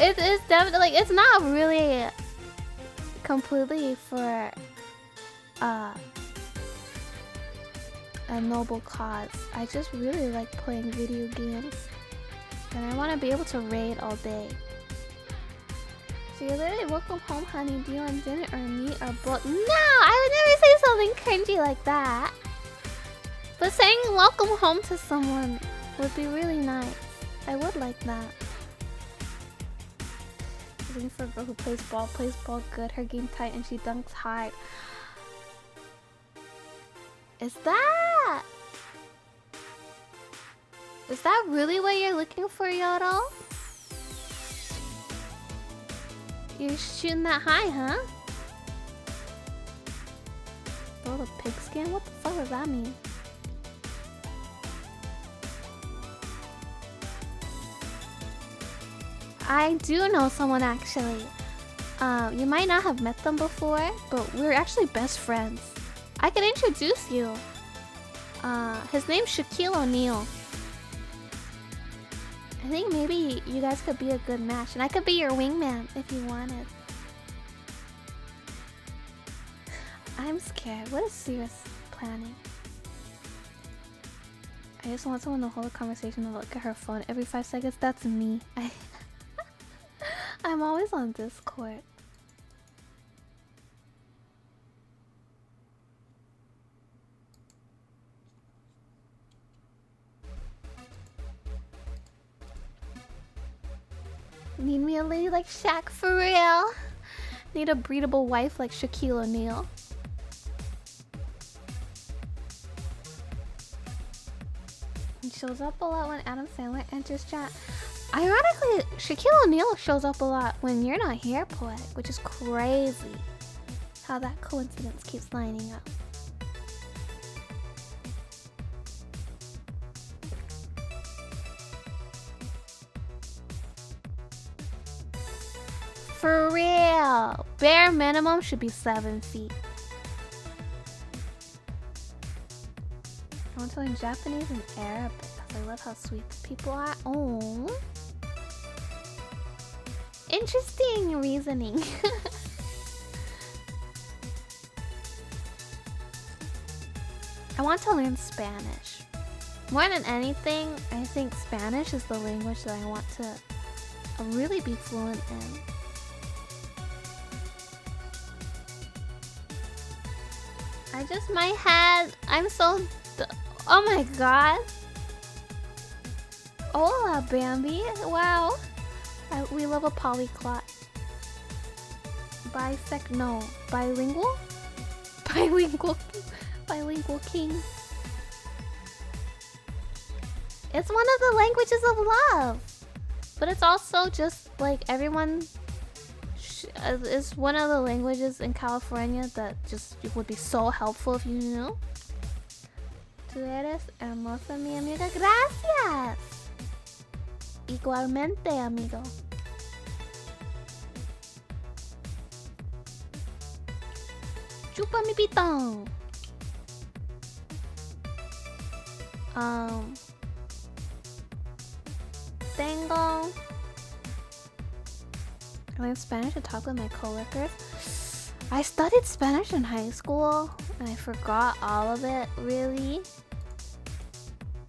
It is definitely like, it's not really completely for a noble cause. I just really like playing video games. And I want to be able to raid all day. So you're literally welcome home, honey. Do you want dinner or meat or both? No, I would never say something cringy like that. But saying welcome home to someone would be really nice. I would like that. Looking for a girl who plays ball good, her game tight, and she dunks hard. Is that really what you're looking for, Yodel? You're shooting that high, huh? Oh, the pigskin? What the fuck does that mean? I do know someone actually. You might not have met them before, but we're actually best friends. I can introduce you. His name's Shaquille O'Neal. I think maybe you guys could be a good match, and I could be your wingman if you wanted. I'm scared. What is serious planning? I just want someone to hold a conversation and look at her phone every 5 seconds. That's me. I'm always on Discord. Need me a lady like Shaq for real. Need a breedable wife like Shaquille O'Neal. He shows up a lot when Adam Sandler enters chat. Ironically, Shaquille O'Neal shows up a lot when you're not here, Poetic, which is crazy. How that coincidence keeps lining up. For real! Bare minimum should be 7 feet. I want to learn Japanese and Arabic because I love how sweet the people are. Oh, interesting reasoning. I want to learn Spanish. More than anything, I think Spanish is the language that I want to really be fluent in. I just might have. I'm so. Oh my god. Hola, Bambi. Wow. We love a polyglot. No. Bilingual? Bilingual king. It's one of the languages of love. But it's also just like everyone. It's one of the languages in California that just would be so helpful if you knew. Tú eres hermosa, mi amiga. Gracias. Igualmente, amigo. Chupa mi pitón. Tengo. I learned Spanish to talk with my coworkers. I studied Spanish in high school and I forgot all of it, really.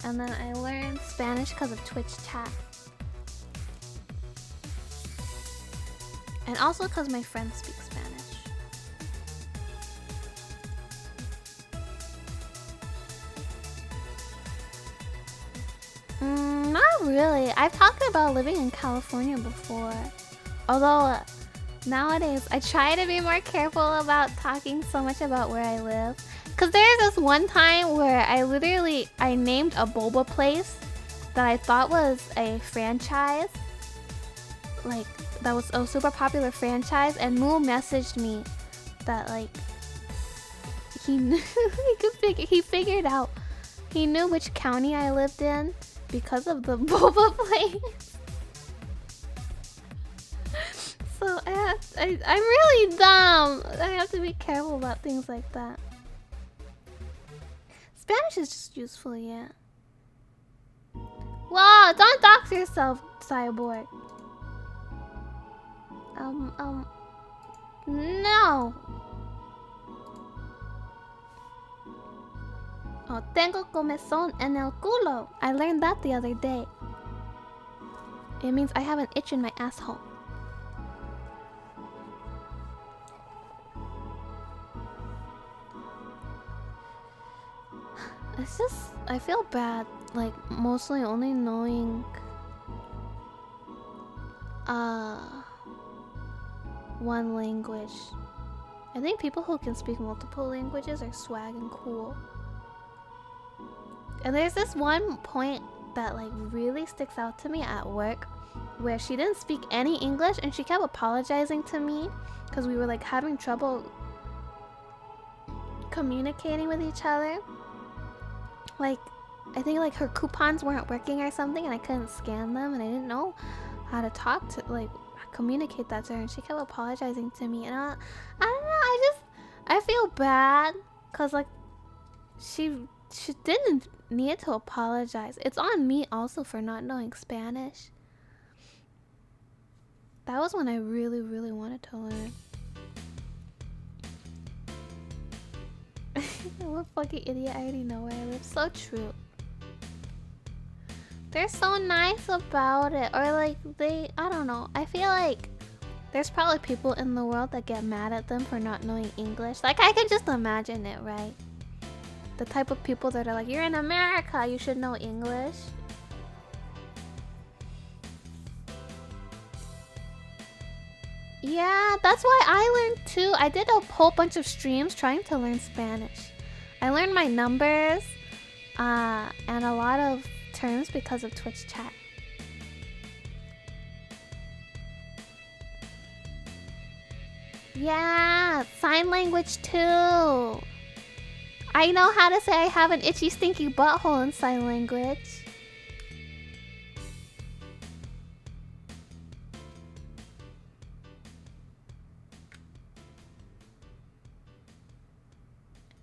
And then I learned Spanish because of Twitch chat. And also because my friends speak Spanish. Not really. I've talked about living in California before. Although nowadays I try to be more careful about talking so much about where I live. Cause there's this one time where I named a boba place that I thought was a franchise. Like that was a super popular franchise, and Moo messaged me that like he figured out, he knew which county I lived in because of the boba place. So I'm really dumb. I have to be careful about things like that. Spanish is just useful, yeah. Whoa, don't dox yourself, Cyborg. No. Oh, tengo comezón en el culo. I learned that the other day. It means I have an itch in my asshole. It's just, I feel bad, like, mostly only knowing one language. I think people who can speak multiple languages are swag and cool. And there's this one point that like really sticks out to me at work where she didn't speak any English and she kept apologizing to me because we were like having trouble communicating with each other. Like, I think like her coupons weren't working or something and I couldn't scan them and I didn't know how to talk to, like, communicate that to her, and she kept apologizing to me, and I don't know, I feel bad because like she didn't need to apologize. It's on me also for not knowing Spanish. That was when I really wanted to learn. I'm a fucking idiot, I already know where I live. So true. They're so nice about it, or like I don't know, I feel like there's probably people in the world that get mad at them for not knowing English. Like, I can just imagine it, right? The type of people that are like, you're in America, you should know English. Yeah, that's why I learned too. I did a whole bunch of streams trying to learn Spanish. I learned my numbers and a lot of terms because of Twitch chat. Yeah, sign language too. I know how to say I have an itchy stinky butthole in sign language.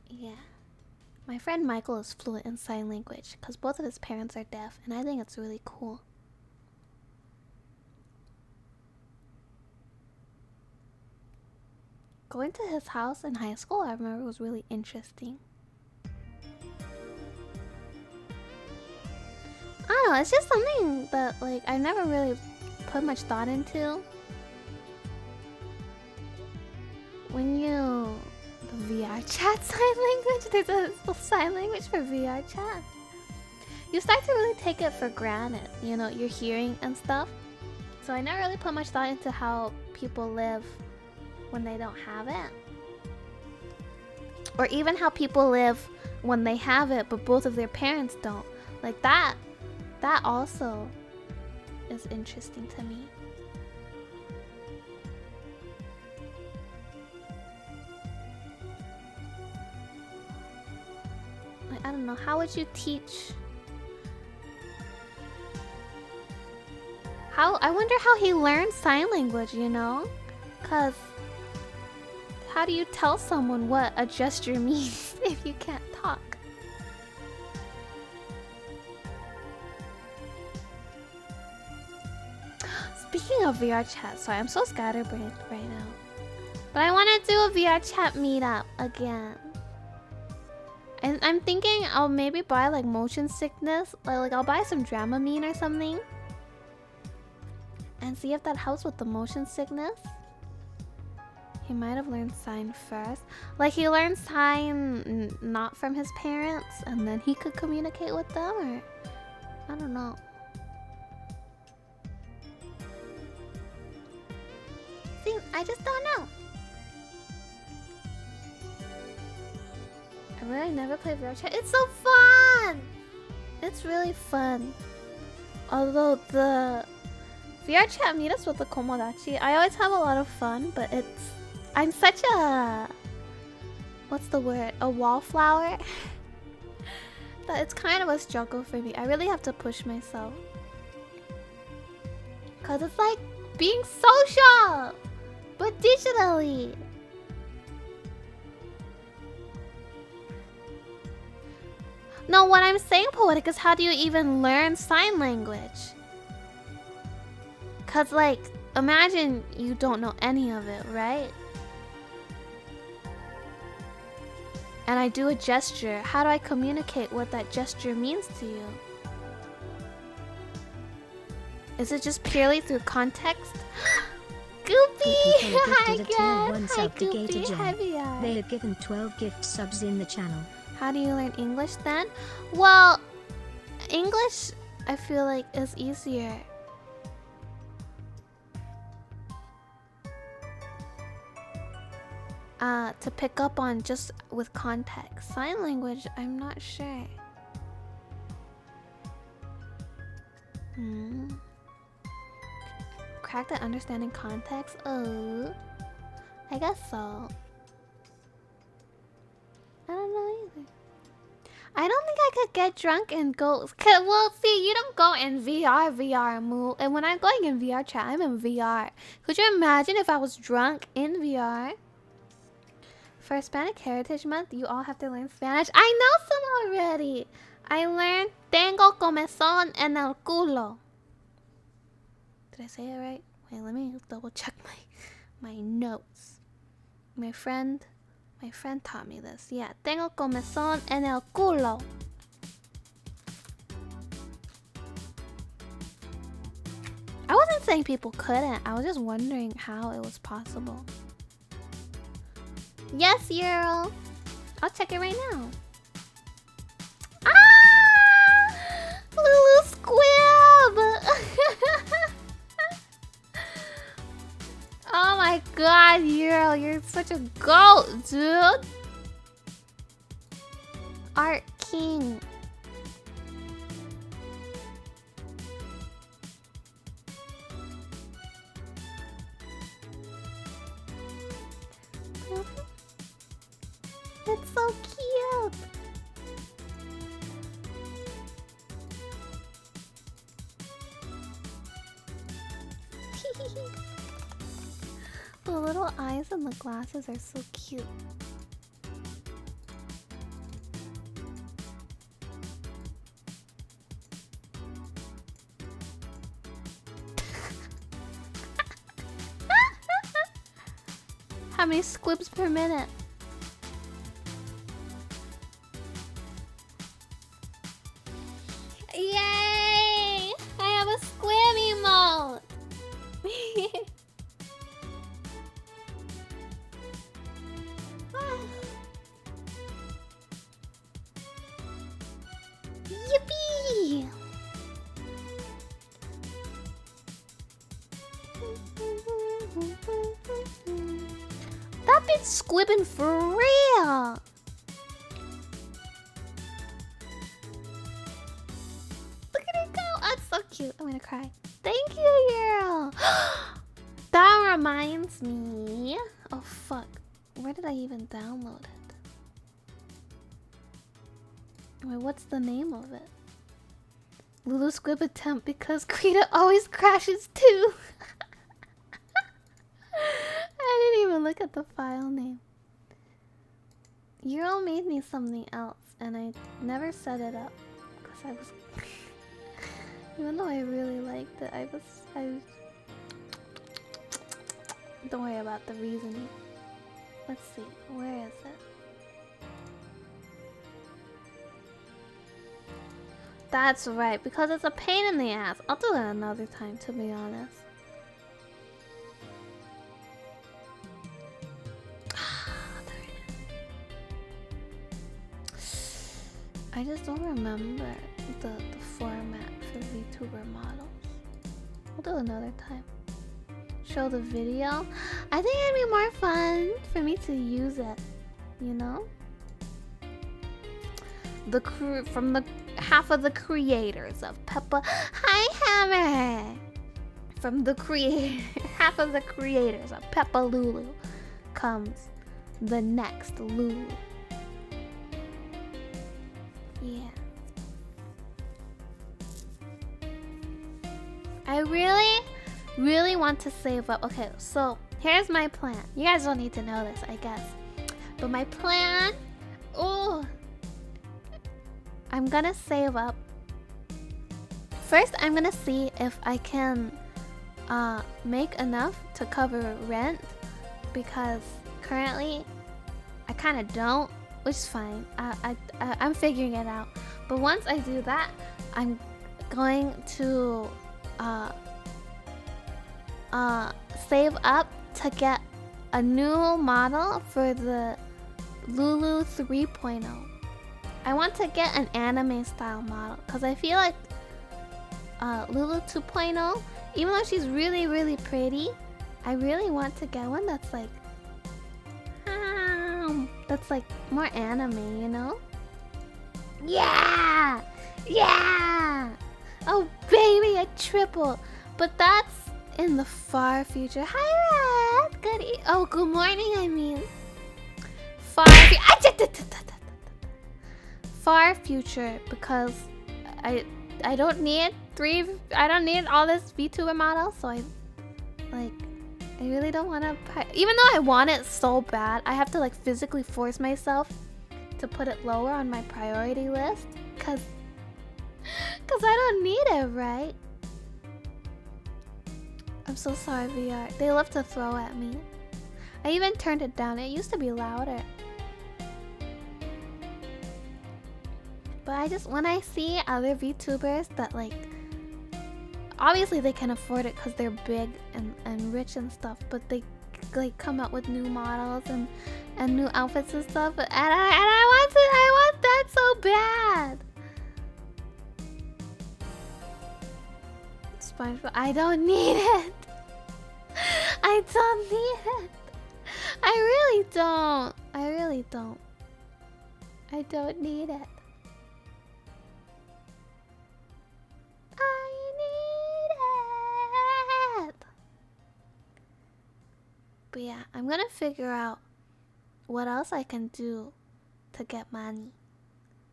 Yeah. My friend Michael is fluent in sign language because both of his parents are deaf, and I think it's really cool. Going to his house in high school, I remember, was really interesting. I don't know, it's just something that like I never really put much thought into. When you... the VR chat sign language, there's a sign language for VR chat. You start to really take it for granted, you know, your hearing and stuff. So I never really put much thought into how people live when they don't have it. Or even how people live when they have it but both of their parents don't. Like that also is interesting to me. Like, I don't know, how would you teach? I wonder how he learned sign language, you know? 'Cause how do you tell someone what a gesture means if you can't talk? Speaking of VR chat, sorry, I'm so scatterbrained right now. But I want to do a VR chat meetup again. And I'm thinking I'll maybe buy like motion sickness. Like I'll buy some Dramamine or something. And see if that helps with the motion sickness. He might have learned sign first. Like he learned sign not from his parents and then he could communicate with them, or I don't know. See, I just don't know. I really never played VR chat. It's so fun! It's really fun. Although the VR chat meetups with the Komodachi, I always have a lot of fun, but I'm such a... what's the word? A wallflower? That it's kind of a struggle for me. I really have to push myself. 'Cause it's like being social! But digitally! No, what I'm saying, Poetic, is how do you even learn sign language? 'Cause like, imagine you don't know any of it, right? And I do a gesture. How do I communicate what that gesture means to you? Is it just purely through context? Goopy! Hi, guys! Hi, Goopy! Heavy eye. They are given 12 gift subs in the channel. How do you learn English then? Well, English, I feel like, is easier. To pick up on just with context. Sign language, I'm not sure. Cracked at understanding context? Oh, I guess so. I don't know either. I don't think I could get drunk and go. Well, see, you don't go in VR move. And when I'm going in VR chat, I'm in VR. Could you imagine if I was drunk in VR? For Hispanic Heritage Month, you all have to learn Spanish. I know some already. I learned tengo comezón en el culo. Did I say it right? Wait, let me double check my notes. My friend taught me this. Yeah, tengo comezón en el culo. I wasn't saying people couldn't. I was just wondering how it was possible. Yes, Earl. I'll check it right now. Ah! Lulu Squib! Oh my god, Earl, you're such a goat, dude. Art King. It's so cute. The little eyes and the glasses are so cute. How many squibs per minute? Yay! I have a squib emote! Yippee! That bitch squibbing for real! Look at her go! That's so cute. I'm gonna cry. Thank you, girl! That reminds me... Oh, fuck. Where did I even download it? Wait, what's the name of it? Lulu Squib attempt because Krita always crashes too. I didn't even look at the file name. Euro made me something else and I never set it up because I was even though I really liked it, I was don't worry about the reasoning. Let's see, where is it? That's right, because it's a pain in the ass. I'll do it another time, to be honest. There it is. I just don't remember the format for VTuber models. We'll do it another time. Show the video. I think it'd be more fun for me to use it, you know? The crew from the half of the creators of Peppa. Hi, Hammer. From the half of the creators of Peppa Lulu comes the next Lulu. Yeah. I really want to save up. Okay, so here's my plan. You guys don't need to know this, I guess. But my plan, I'm gonna save up. First, I'm gonna see if I can make enough to cover rent, because currently I kind of don't, which is fine. I'm figuring it out. But once I do that, I'm going to save up to get a new model for the Lulu 3.0. I want to get an anime style model because I feel like Lulu 2.0, even though she's really, really pretty, I really want to get one that's like more anime, you know? Yeah! Yeah! Oh baby, a triple! But that's in the far future. Hi Red! Good morning, I mean. Far future, because I don't need all this VTuber models, so I really don't want to, even though I want it so bad, I have to like physically force myself to put it lower on my priority list, cause I don't need it, right? I'm so sorry, VR. They love to throw at me. I even turned it down. It used to be louder. But when I see other VTubers that like, obviously they can afford it because they're big and rich and stuff, but they like come out with new models and new outfits and stuff, and I want that so bad. SpongeBob, I don't need it. I don't need it. I really don't. I really don't. I don't need it. I need it. But yeah, I'm gonna figure out what else I can do to get money.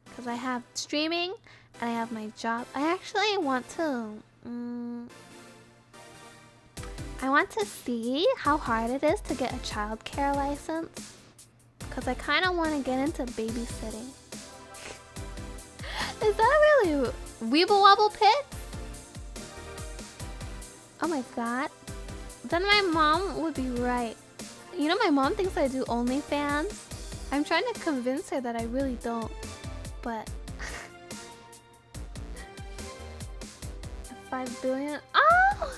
Because I have streaming and I have my job. I actually want to... I want to see how hard it is to get a childcare license. Because I kind of want to get into babysitting. Is that really Weeble Wobble Pit? Oh my god. Then my mom would be right. You know, my mom thinks I do OnlyFans. I'm trying to convince her that I really don't. But... 5 billion? Oh!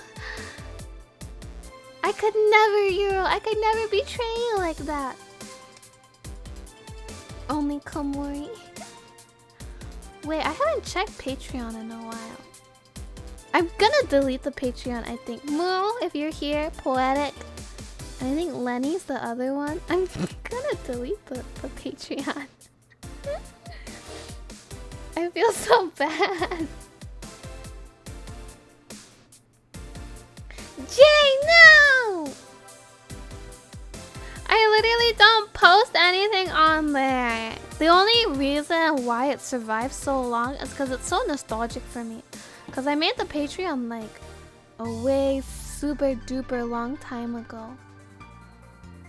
I could never betray you like that. Only Komori. Wait, I haven't checked Patreon in a while. I'm gonna delete the Patreon, I think. Moo, if you're here, Poetic. I think Lenny's the other one. I'm gonna delete the Patreon. I feel so bad. Jay, no! I literally don't post anything on there. The only reason why it survived so long is because it's so nostalgic for me. Because I made the Patreon like a way super duper long time ago.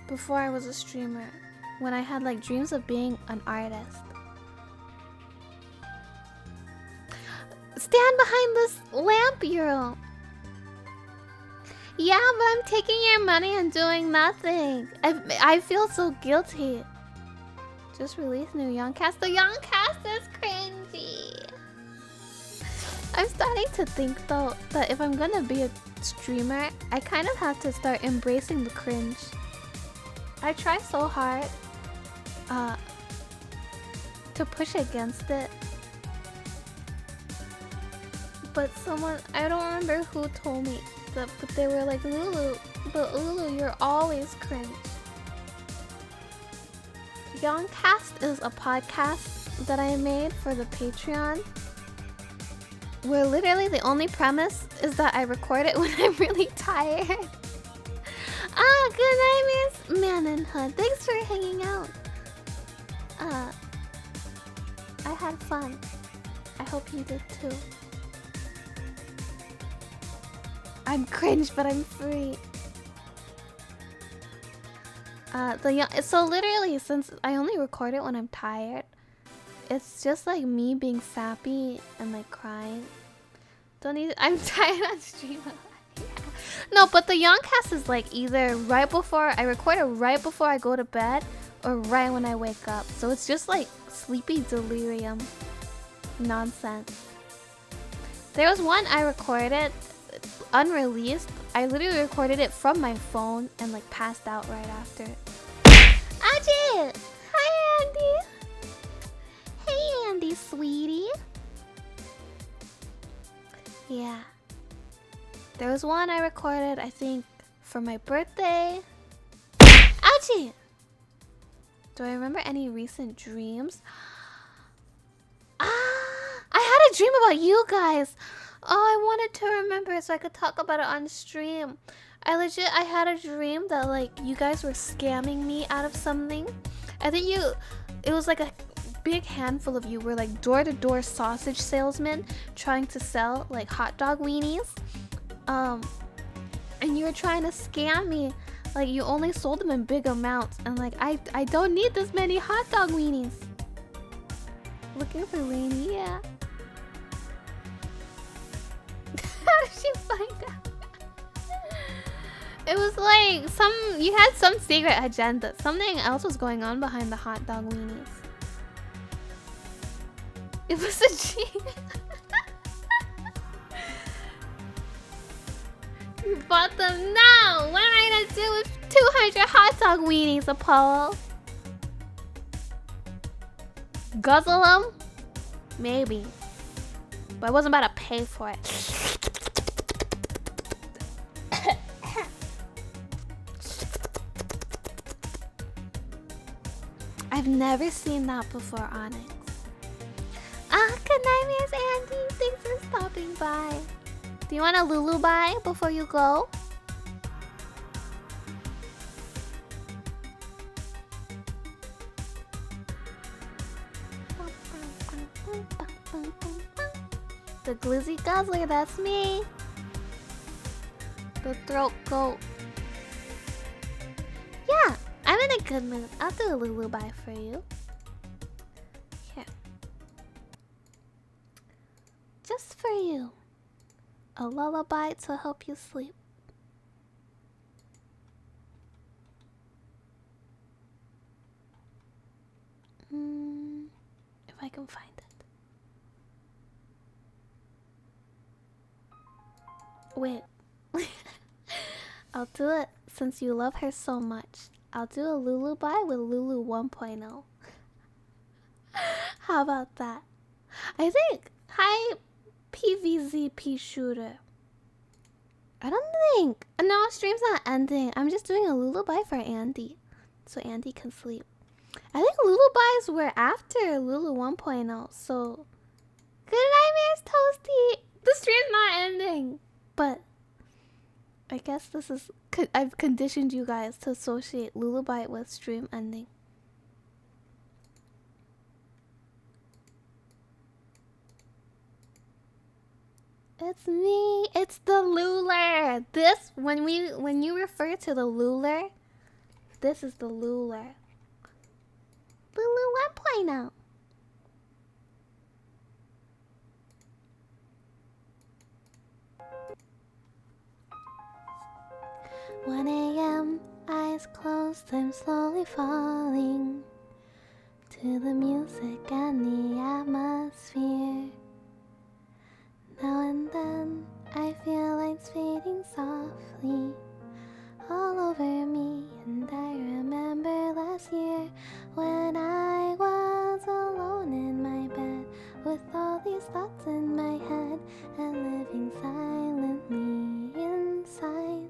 Before I was a streamer. When I had like dreams of being an artist. Stand behind this lamp, Euro. Yeah, but I'm taking your money and doing nothing. I feel so guilty. Just released new Young Cast. The Young Cast is cringy. I'm starting to think though that if I'm gonna be a streamer, I kind of have to start embracing the cringe. I try so hard to push against it. But someone, I don't remember who told me that, but they were like, Lulu, you're always cringe. Youngcast is a podcast that I made for the Patreon, where literally the only premise is that I record it when I'm really tired. Good night, Miss Manonhood. Thanks for hanging out. I had fun. I hope you did too. I'm cringe, but I'm free. So literally, since I only record it when I'm tired, it's just like me being sappy and like crying. Don't need. I'm tired on stream. No, but the Youngcast is like either right before I record it, right before I go to bed, or right when I wake up. So it's just like sleepy delirium nonsense. There was one I recorded unreleased. I literally recorded it from my phone and like passed out right after. Ajit! Hi, Andy. Hey, Andy, sweetie. Yeah. There was one I recorded, I think, for my birthday. Ouchie! Do I remember any recent dreams? I had a dream about you guys. Oh, I wanted to remember it so I could talk about it on stream. I had a dream that like you guys were scamming me out of something. I think it was like a big handful of you were like door-to-door sausage salesmen trying to sell like hot dog weenies. And you were trying to scam me. Like you only sold them in big amounts and like I don't need this many hot dog weenies. Looking for Rainy, yeah. How did she find out? It was like you had some secret agenda. Something else was going on behind the hot dog weenies. It was a dream. You bought them now. What am I gonna do with 200 hot dog weenies, Apollo? Guzzle them? Maybe. But I wasn't about to pay for it. I've never seen that before, Onyx. Good night, Miss Andy. Thanks for stopping by. Do you want a lullaby before you go? The glizzy guzzler, that's me. The throat goat. Yeah, I'm in a good mood. I'll do a lullaby for you. Here. Just for you. A lullaby to help you sleep. If I can find it. Wait. I'll do it since you love her so much. I'll do a lullaby with Lulu 1.0. How about that? I think. Hi, PVZP shooter. I don't think. No, stream's not ending. I'm just doing a lullaby for Andy. So Andy can sleep. I think lullabies were after Lulu 1.0. So. Good night, Miss Toasty. The stream's not ending. But. I guess this is. I've conditioned you guys to associate lullaby with stream ending. It's me. It's the luller. This when you refer to the luller, this is the luller. Lulu 1.0. 1 a.m. eyes closed, I'm slowly falling to the music and the atmosphere. Now and then I feel lights fading softly all over me, and I remember last year when I was alone in my bed with all these thoughts in my head and living silently inside.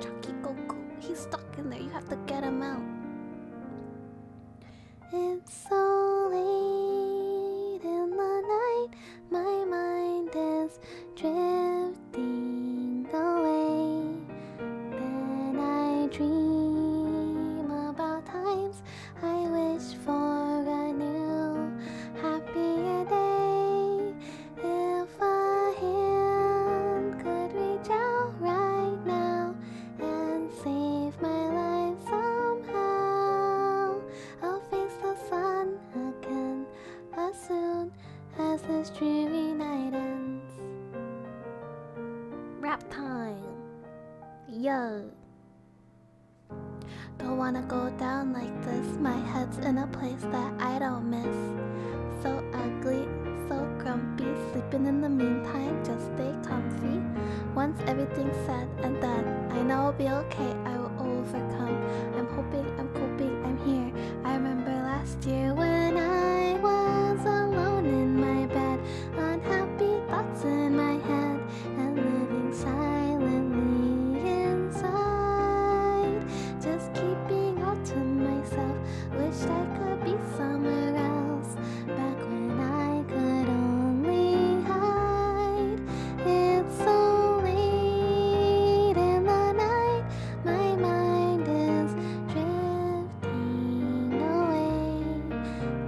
Chucky Goku, he's stuck in there, you have to get him out. It's so late in the night, my mind is drifting away. Then I dream about times I wish for a new, happier day. If a hand could reach out right now and save my life somehow, I'll face the sun again as soon as this dreary night ends. Rap time. Yo. Don't wanna go down like this. My head's in a place that I don't miss. So ugly, so everything's said and done, I know I'll be okay, I will overcome. I'm hoping, I'm coping, I'm here. I remember last year when I was alone in my bed, unhappy thoughts in my head, and living silently inside. Just keeping all to myself, wished I could be somewhere else, back when I could only hide. It's so late in the night, my mind is drifting away.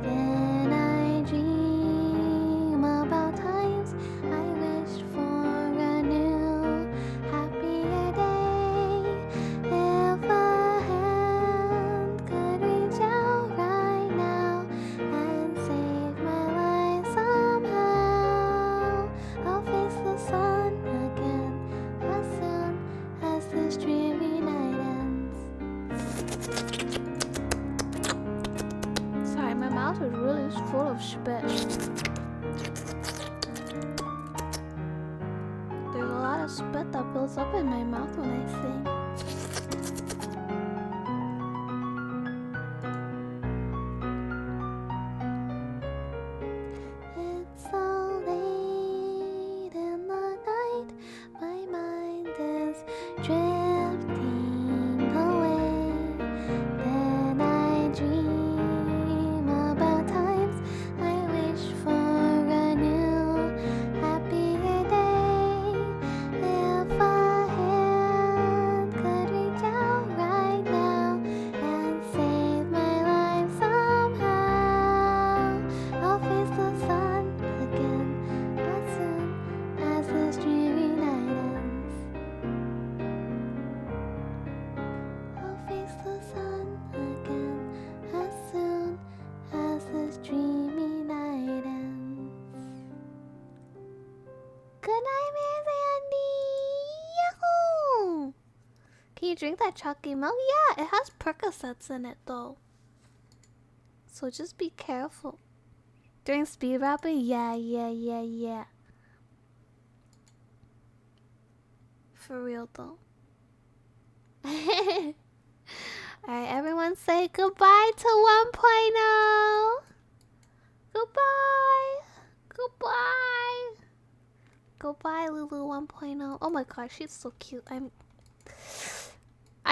Then I dream about times I wished for a new, happier day. If a hand could reach out right now and save my life somehow, I'll face the sun again as soon as this dreary night ends. Sorry, my mouth is really full of spit. There's a lot of spit that builds up in my mouth when I sing. It's so late in the night, my mind is drifting away. Then I dream about times I wish for a new, happier day. If a hand could reach out right now and save my life somehow, I'll face the sun again as soon as this dreary night ends. I'll face the sun again as soon as this dreamy night ends. Good night, Miss Andy! Yahoo! Can you drink that chalky milk? Yeah, it has Percocets in it though. So just be careful. During speed rapping? Yeah. For real though. Alright, everyone say goodbye to 1.0. Goodbye. Goodbye, Lulu 1.0. Oh my gosh, she's so cute. I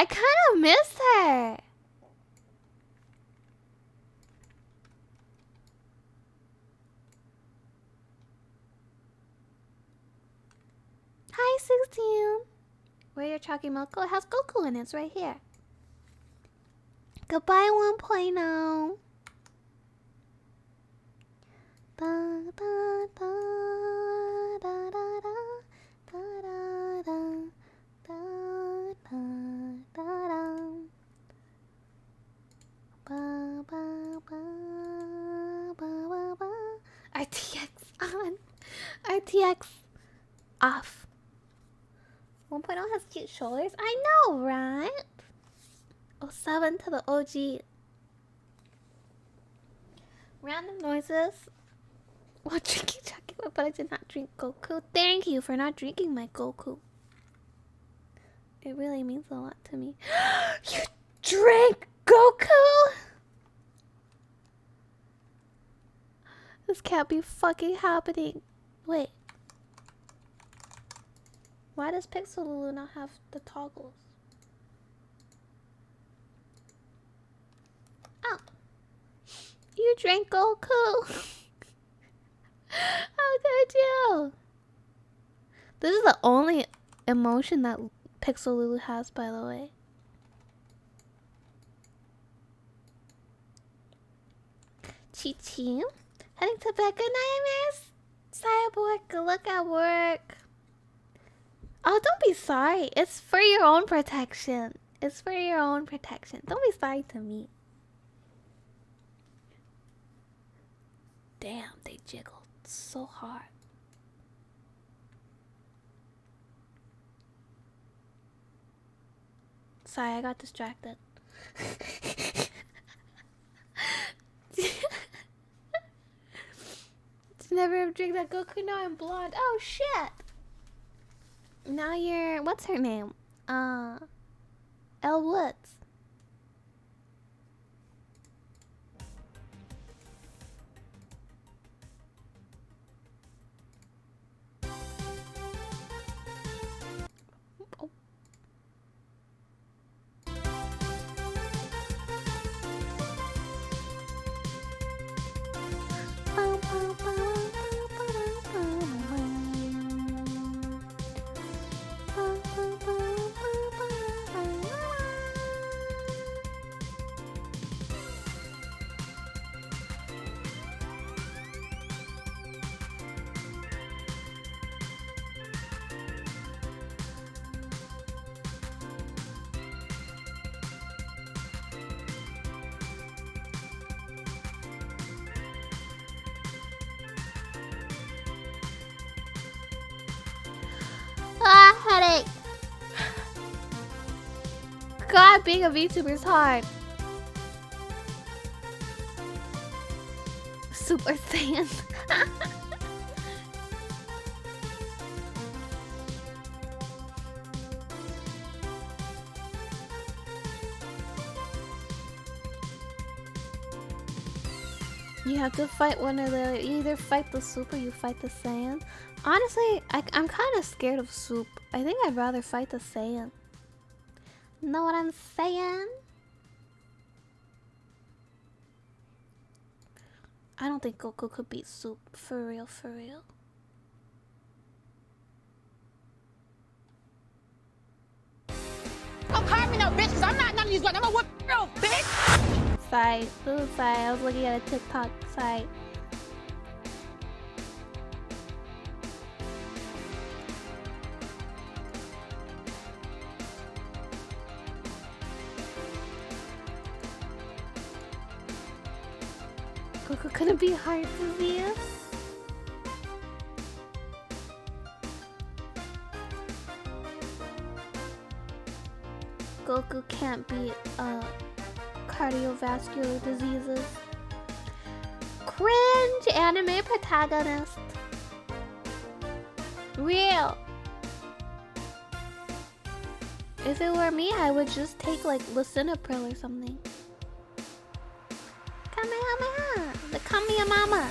kind of miss her. Hi, 16. Where your chalky milk go? It has Goku in it. It's right here. Goodbye, 1.0. Da, da, da, da, da, da, da, da, da, da, da, da. Ba, ba, ba, ba, ba, ba. RTX on. RTX off. 1.0 has cute shoulders. I know, right? 07 to the OG. Random noises. While drinking chocolate, but I did not drink Goku. Thank you for not drinking my Goku. It really means a lot to me. You drank Goku? This can't be fucking happening. Wait. Why does Pixel Lulu not have the toggles? Oh. You drank Goku. How could you? This is the only emotion that Pixel Lulu has, by the way. Chi-chi. Heading to bed. Good night, Miss Cyborg. Good luck at work. Oh, don't be sorry. It's for your own protection. It's for your own protection. Don't be sorry to me. Damn, they jiggled so hard. Sorry, I got distracted. Never have drink that Goku. Now I'm blonde. Oh shit. Now you're, what's her name? Elle Woods. Ah, headache. God, being a VTuber is hard. Super Saiyan. You have to fight one or the other. You either fight the soup or you fight the Saiyan. Honestly, I'm kind of scared of soup. I think I'd rather fight the Saiyan. Know what I'm saying? I don't think Goku could beat soup. For real, for real. Don't call me no bitch, cause I'm not none of these girls. I'm a whoop girl, bitch. Sorry, so sorry. I was looking at a TikTok site. Goku couldn't be heart disease. Goku can't beat cardiovascular diseases. Cringe anime protagonist. Real. If it were me, I would just take like lisinopril or something. Kamehameha! The Kamiya Mama!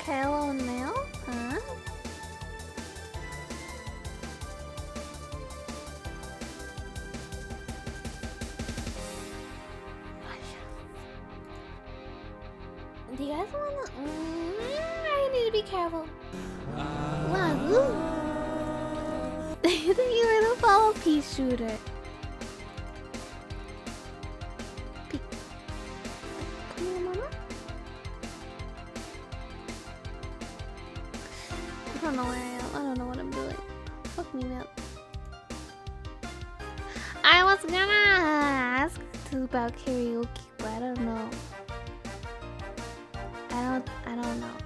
Hello now? Huh? Do you guys wanna? I need to be careful. Wow. You think you were the follow piece shooter? Come here, mama. I don't know where I am. I don't know what I'm doing. Fuck me, man. I was gonna ask about karaoke, but I don't know. I don't know.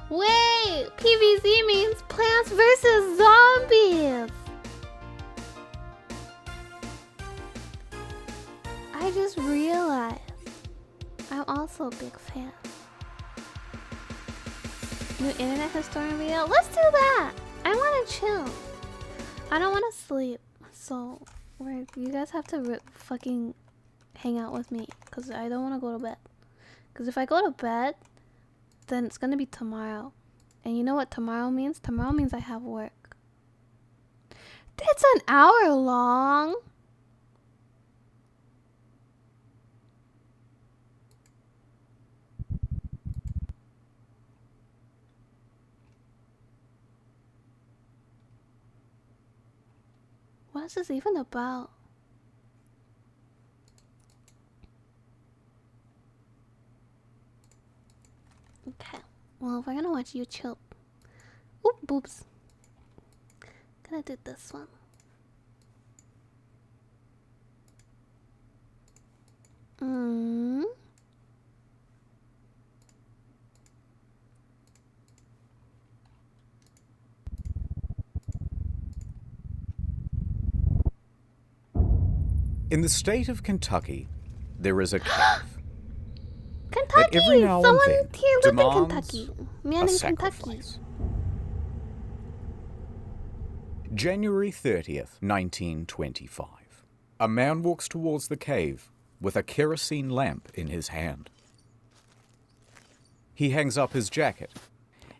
Wait! PVZ means Plants vs. Zombies! I just realized I'm also a big fan. New internet historian video? Let's do that! I wanna chill. I don't wanna sleep. So, you guys have to fucking hang out with me. Because I don't wanna go to bed. Because if I go to bed, then it's gonna be tomorrow. And you know what tomorrow means? Tomorrow means I have work. It's an hour long! What is this even about? Well, we're gonna watch YouTube. Oop, boobs. Gonna do this one. In the state of Kentucky, there is a cave. Kentucky! That every now and Someone then here lived in demands Kentucky. Man a in Kentucky. sacrifice. January 30th, 1925. A man walks towards the cave with a kerosene lamp in his hand. He hangs up his jacket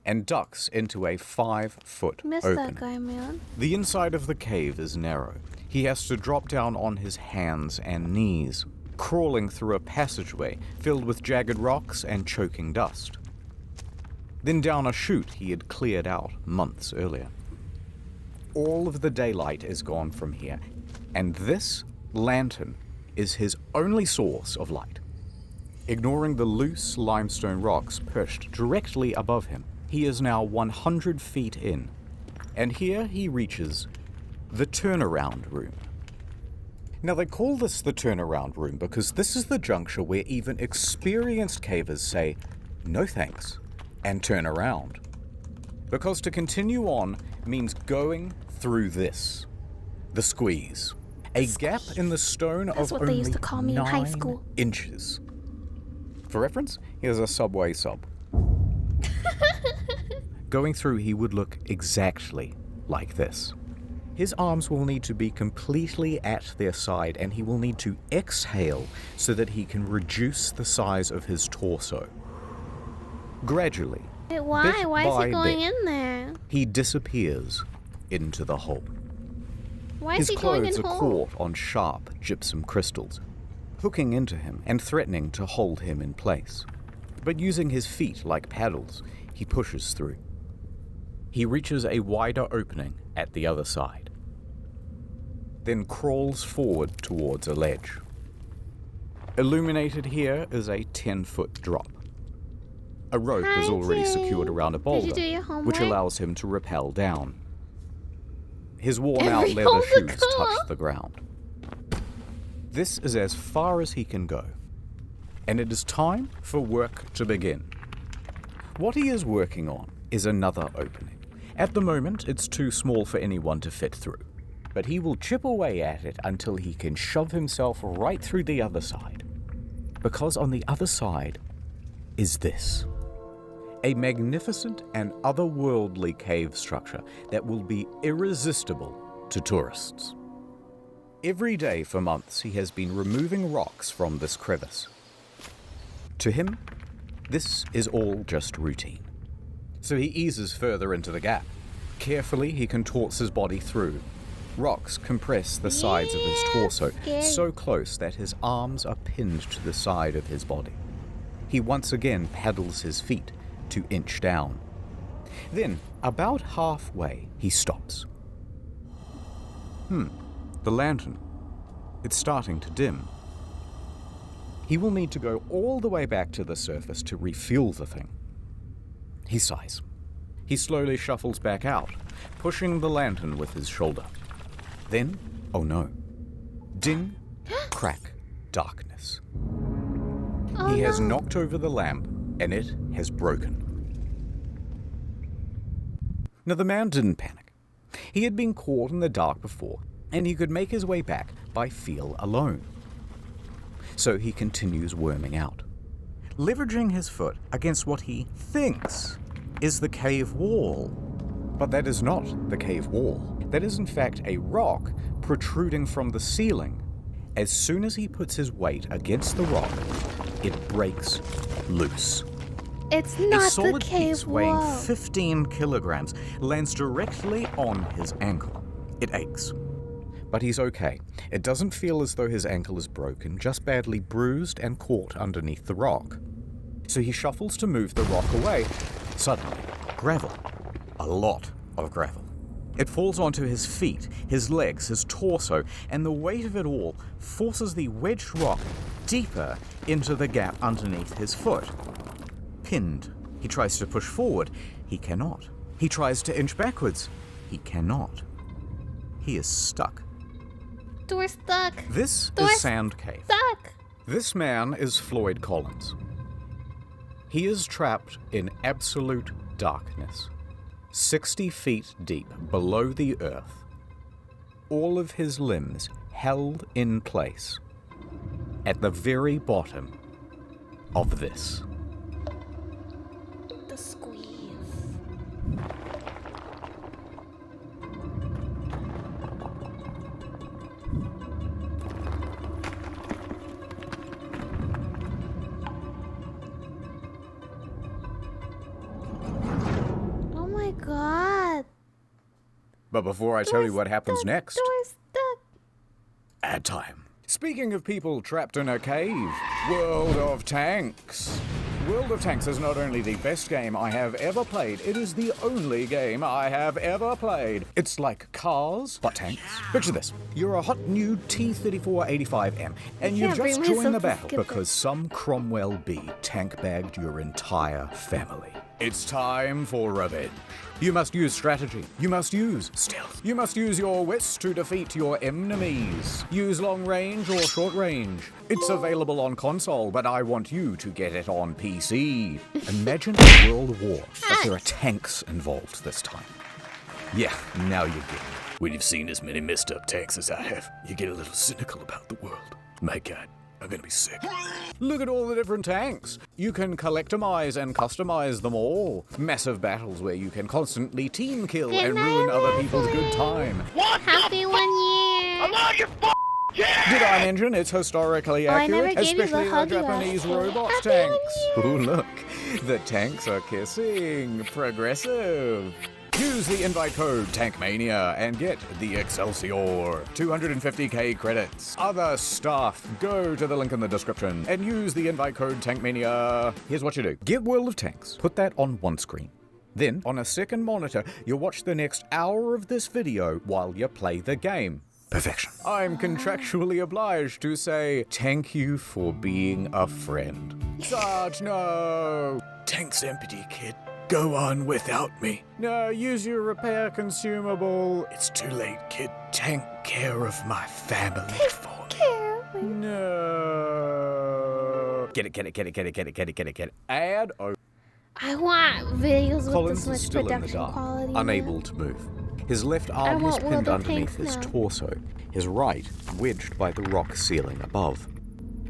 and ducks into a 5-foot Miss that opening. guy, man. The inside of the cave is narrow. He has to drop down on his hands and knees, crawling through a passageway filled with jagged rocks and choking dust. Then down a chute he had cleared out months earlier. All of the daylight is gone from here, and this lantern is his only source of light. Ignoring the loose limestone rocks perched directly above him, he is now 100 feet in, and here he reaches the turnaround room. Now they call this the turnaround room because this is the juncture where even experienced cavers say, no thanks, and turn around. Because to continue on means going through this, the squeeze. A gap in the stone That's of what only they used to call me in high 9 school. inches. For reference, here's a subway sub. Going through, he would look exactly like this. His arms will need to be completely at their side, and he will need to exhale so that he can reduce the size of his torso. Gradually, Wait, why? bit Why is by he going bit, in there? he disappears into the hole. Why is His he going clothes in are hole? caught on sharp gypsum crystals, hooking into him and threatening to hold him in place. But using his feet like paddles, he pushes through. He reaches a wider opening at the other side, then crawls forward towards a ledge. Illuminated here is a 10-foot drop. A rope is already secured around a boulder, do your which homework? allows him to rappel down. His worn-out Every leather homework shoes touch the ground. This is as far as he can go, and it is time for work to begin. What he is working on is another opening. At the moment, it's too small for anyone to fit through, but he will chip away at it until he can shove himself right through the other side. Because on the other side is this. A magnificent and otherworldly cave structure that will be irresistible to tourists. Every day for months he has been removing rocks from this crevice. To him, this is all just routine. So he eases further into the gap. Carefully he contorts his body through. Rocks compress the sides of his torso so close that his arms are pinned to the side of his body. He once again paddles his feet to inch down. Then, about halfway, he stops. The lantern. It's starting to dim. He will need to go all the way back to the surface to refuel the thing. He sighs. He slowly shuffles back out, pushing the lantern with his shoulder. Then, oh no. Ding, crack, darkness. He has knocked over the lamp, and it has broken. Now, the man didn't panic. He had been caught in the dark before, and he could make his way back by feel alone. So he continues worming out, leveraging his foot against what he thinks is the cave wall. But that is not the cave wall. That is, in fact, a rock protruding from the ceiling. As soon as he puts his weight against the rock, it breaks loose. It's A not the solid cave piece weighing wall. 15 kilograms lands directly on his ankle. It aches. But he's okay. It doesn't feel as though his ankle is broken, just badly bruised and caught underneath the rock. So he shuffles to move the rock away. Suddenly, gravel. A lot of gravel. It falls onto his feet, his legs, his torso, and the weight of it all forces the wedged rock deeper into the gap underneath his foot, pinned He tries to push forward. He cannot. He tries to inch backwards. He cannot. He is stuck. Door stuck. This Door is Sand Cave. Stuck. This man is Floyd Collins. He is trapped in absolute darkness, 60 feet deep below the earth, all of his limbs held in place at the very bottom of this. The squeeze. Oh my god. But before I tell you what happens next, Door stuck. ad time. Speaking of people trapped in a cave, World of Tanks. World of Tanks is not only the best game I have ever played, it is the only game I have ever played. It's like Cars, but tanks. Picture this. You're a hot new T-3485M, and you've just joined the battle because some Cromwell B tank-bagged your entire family. It's time for revenge. You must use strategy. You must use stealth. You must use your wits to defeat your enemies. Use long range or short range. It's available on console, but I want you to get it on PC. Imagine a world war, but there are tanks involved this time. Yeah, now you get it. When you've seen as many messed up tanks as I have, you get a little cynical about the world. My God, I'm gonna be sick. Look at all the different tanks. You can collectomize and customize them all. Massive battles where you can constantly team kill and ruin other people's good time. Happy 1 year. I'm on your Did I mention it's historically accurate, especially the Japanese robot tanks? Ooh, look, the tanks are kissing. Progressive. Use the invite code TANKMANIA and get the Excelsior. 250k credits. Other stuff. Go to the link in the description and use the invite code TANKMANIA. Here's what you do. Get World of Tanks. Put that on one screen. Then, on a second monitor, you'll watch the next hour of this video while you play the game. Perfection. I'm contractually obliged to say thank you for being a friend. Sarge, no! Tank's empty, kid. Go on without me. No, use your repair consumable. It's too late, kid. Take care of my family for me. No. Get it. Add over. I want videos Collins with is this still much in the production dark, quality. unable to move. His left arm is want World pinned of underneath Tanks his now. torso, his right wedged by the rock ceiling above.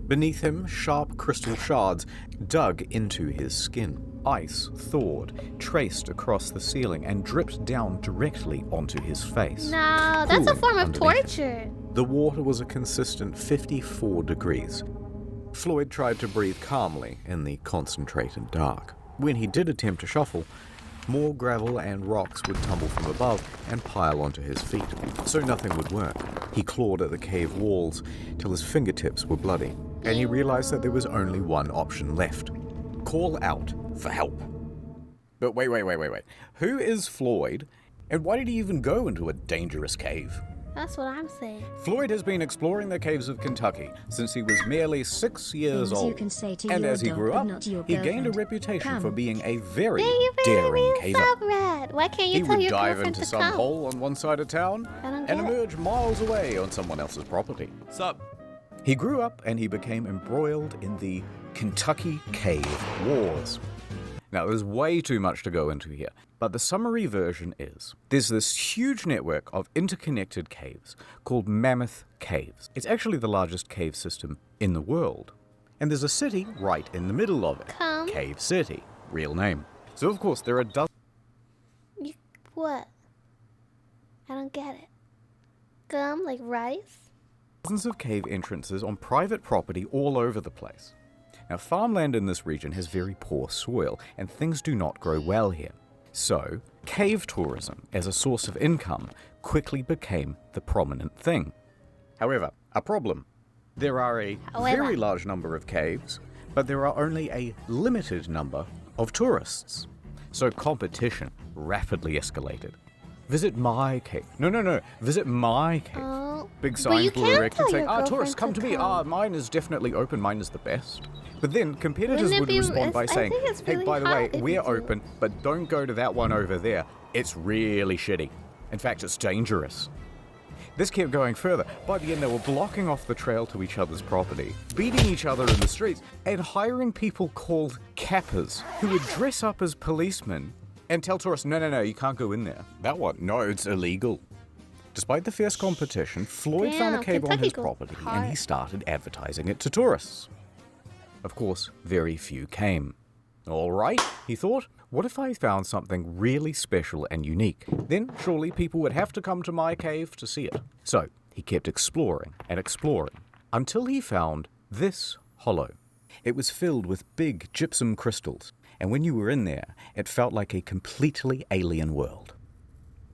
Beneath him, sharp crystal shards dug into his skin. Ice thawed, traced across the ceiling, and dripped down directly onto his face. No, that's a cooling form of underneath torture. The water was a consistent 54 degrees. Floyd tried to breathe calmly in the concentrated dark. When he did attempt to shuffle, more gravel and rocks would tumble from above and pile onto his feet, so nothing would work. He clawed at the cave walls till his fingertips were bloody, and he realized that there was only one option left. Call out for help. But wait. Who is Floyd, and why did he even go into a dangerous cave? That's what I'm saying. Floyd has been exploring the caves of Kentucky since he was merely 6 years Things you old. can say to And your as he dog, grew but up, not to your he gained a girlfriend. reputation Come. for being a very Thank you for daring being caver. sub-rat. Why can't you He tell would your dive girlfriend into to some come? hole on one side of town I don't and get it. emerge miles away on someone else's property. Sup? He grew up and he became embroiled in the Kentucky Cave Wars. Now, there's way too much to go into here, but the summary version is there's this huge network of interconnected caves called Mammoth Caves. It's actually the largest cave system in the world. And there's a city right in the middle of it. Cave City, real name. So, of course, there are dozens. What? I don't get it. Gum like rice? Dozens of cave entrances on private property all over the place. Now, farmland in this region has very poor soil, and things do not grow well here. So, cave tourism as a source of income quickly became the prominent thing. However, a problem. There are a very large number of caves, but there are only a limited number of tourists. So competition rapidly escalated. Visit my cave. No. Visit my cave. Well, Big but signs you were can erected tell saying, your tourists, girlfriend come to me. Mine is definitely open. Mine is the best. But then competitors Wouldn't it would be- respond by I saying, think it's hey, really by the way, hot if we're you do. open, but don't go to that one over there. It's really shitty. In fact, it's dangerous. This kept going further. By the end, they were blocking off the trail to each other's property, beating each other in the streets, and hiring people called cappers who would dress up as policemen and tell tourists, no, you can't go in there. That one? No, it's illegal. Despite the fierce competition, Floyd found a Damn, cave on Kentucky his goes property and hard. he started advertising it to tourists. Of course, very few came. All right, he thought, what if I found something really special and unique? Then surely people would have to come to my cave to see it. So he kept exploring and exploring until he found this hollow. It was filled with big gypsum crystals, and when you were in there, it felt like a completely alien world.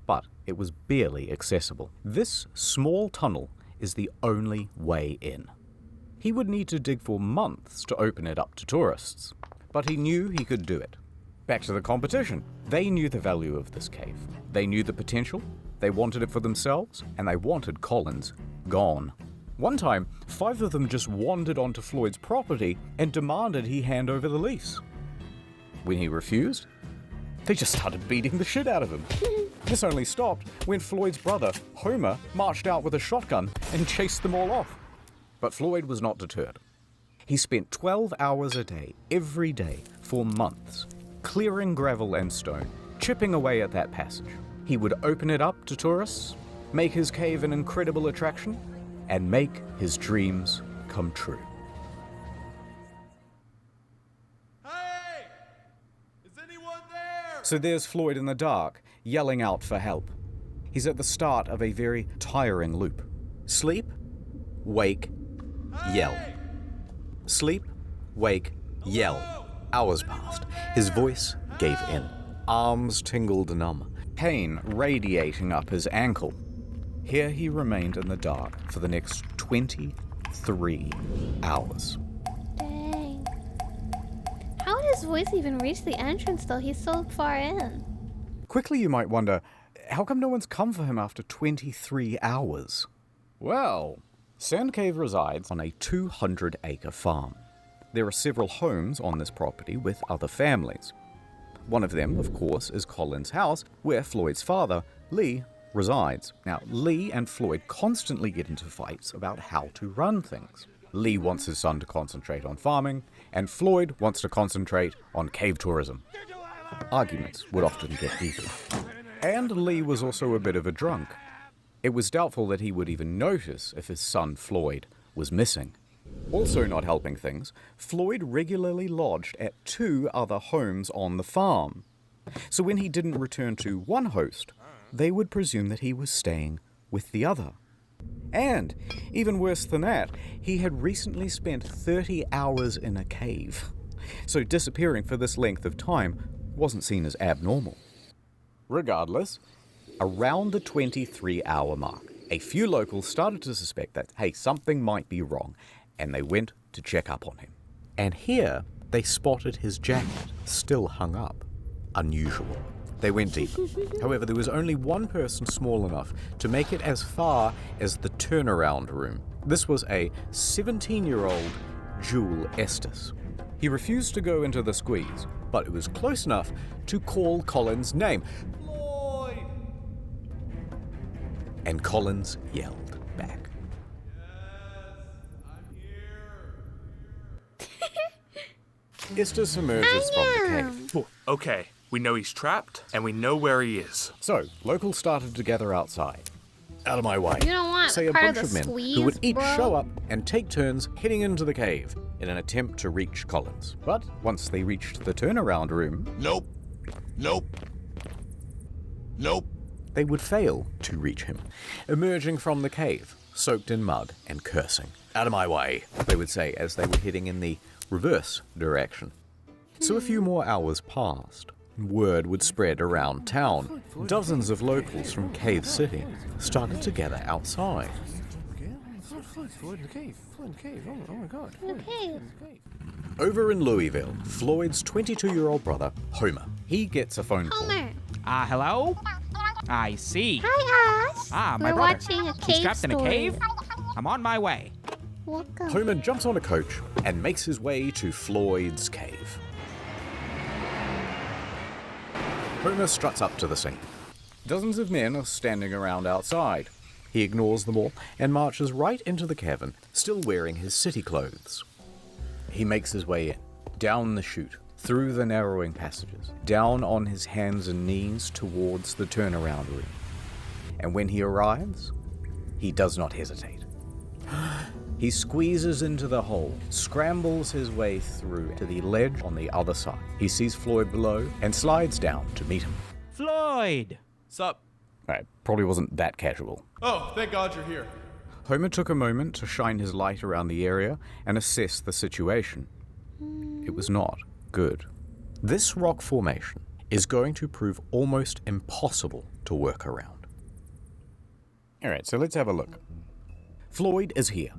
But it was barely accessible. This small tunnel is the only way in. He would need to dig for months to open it up to tourists, but he knew he could do it. Back to the competition. They knew the value of this cave. They knew the potential, they wanted it for themselves, and they wanted Collins gone. One time, 5 of them just wandered onto Floyd's property and demanded he hand over the lease. When he refused, they just started beating the shit out of him. This only stopped when Floyd's brother, Homer, marched out with a shotgun and chased them all off. But Floyd was not deterred. He spent 12 hours a day, every day, for months, clearing gravel and stone, chipping away at that passage. He would open it up to tourists, make his cave an incredible attraction, and make his dreams come true. So there's Floyd in the dark, yelling out for help. He's at the start of a very tiring loop. Sleep, wake, yell. Sleep, wake, yell. Hours passed. His voice gave in. Arms tingled numb. Pain radiating up his ankle. Here he remained in the dark for the next 23 hours. Dang. How did his voice even reach the entrance though? He's so far in. Quickly you might wonder, how come no one's come for him after 23 hours? Well, Sand Cave resides on a 200-acre farm. There are several homes on this property with other families. One of them, of course, is Colin's house, where Floyd's father, Lee, resides. Now, Lee and Floyd constantly get into fights about how to run things. Lee wants his son to concentrate on farming, and Floyd wants to concentrate on cave tourism. Arguments would often get heated. And Lee was also a bit of a drunk. It was doubtful that he would even notice if his son Floyd was missing. Also not helping things, Floyd regularly lodged at 2 other homes on the farm. So when he didn't return to one host, they would presume that he was staying with the other. And, even worse than that, he had recently spent 30 hours in a cave. So disappearing for this length of time wasn't seen as abnormal. Regardless, around the 23-hour mark, a few locals started to suspect that, hey, something might be wrong, and they went to check up on him. And here, they spotted his jacket, still hung up. Unusual. They went deeper. However, there was only one person small enough to make it as far as the turnaround room. This was a 17-year-old Jewel Estes. He refused to go into the squeeze, but it was close enough to call Colin's name. Floyd! And Collins yelled back. Estes emerges from the cave. Okay, we know he's trapped, and we know where he is. So, locals started to gather outside. Out of my way. You don't want Say a part of bunch the of men squeeze, who would each bro. show up and take turns heading into the cave in an attempt to reach Collins. But once they reached the turnaround room... Nope. They would fail to reach him, emerging from the cave, soaked in mud and cursing. Out of my way, they would say as they were heading in the reverse direction. So a few more hours passed. Word would spread around town. Dozens of locals from Cave City started to gather outside. Floyd in the cave. Oh my god. Okay. Over in Louisville, Floyd's 22-year-old brother, Homer, he gets a phone call. Homer. Hello? I see. Hi, Ash. Ah, my We're brother. watching a He's cave trapped in a story. cave? I'm on my way. Welcome. Homer jumps on a coach and makes his way to Floyd's cave. Homer struts up to the scene. Dozens of men are standing around outside. He ignores them all and marches right into the cavern, still wearing his city clothes. He makes his way in, down the chute, through the narrowing passages, down on his hands and knees towards the turnaround room. And when he arrives, he does not hesitate. He squeezes into the hole, scrambles his way through to the ledge on the other side. He sees Floyd below and slides down to meet him. Floyd! Sup? It probably wasn't that casual. Oh, thank God you're here. Homer took a moment to shine his light around the area and assess the situation. It was not good. This rock formation is going to prove almost impossible to work around. Alright, so let's have a look. Floyd is here.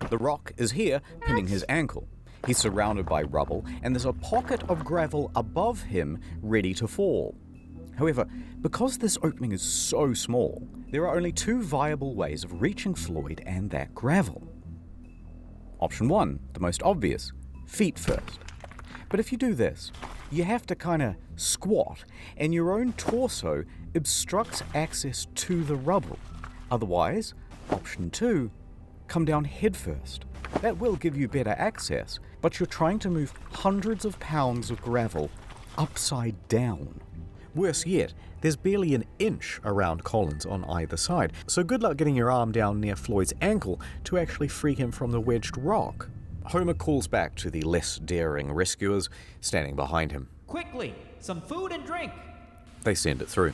The rock is here, pinning his ankle. He's surrounded by rubble, and there's a pocket of gravel above him ready to fall. However, because this opening is so small, there are only two viable ways of reaching Floyd and that gravel. Option 1, the most obvious, feet first. But if you do this, you have to kind of squat, and your own torso obstructs access to the rubble. Otherwise, option 2, come down head first. That will give you better access, but you're trying to move hundreds of pounds of gravel upside down. Worse yet, there's barely an inch around Collins on either side, so good luck getting your arm down near Floyd's ankle to actually free him from the wedged rock. Homer calls back to the less daring rescuers standing behind him. Quickly, some food and drink. They send it through.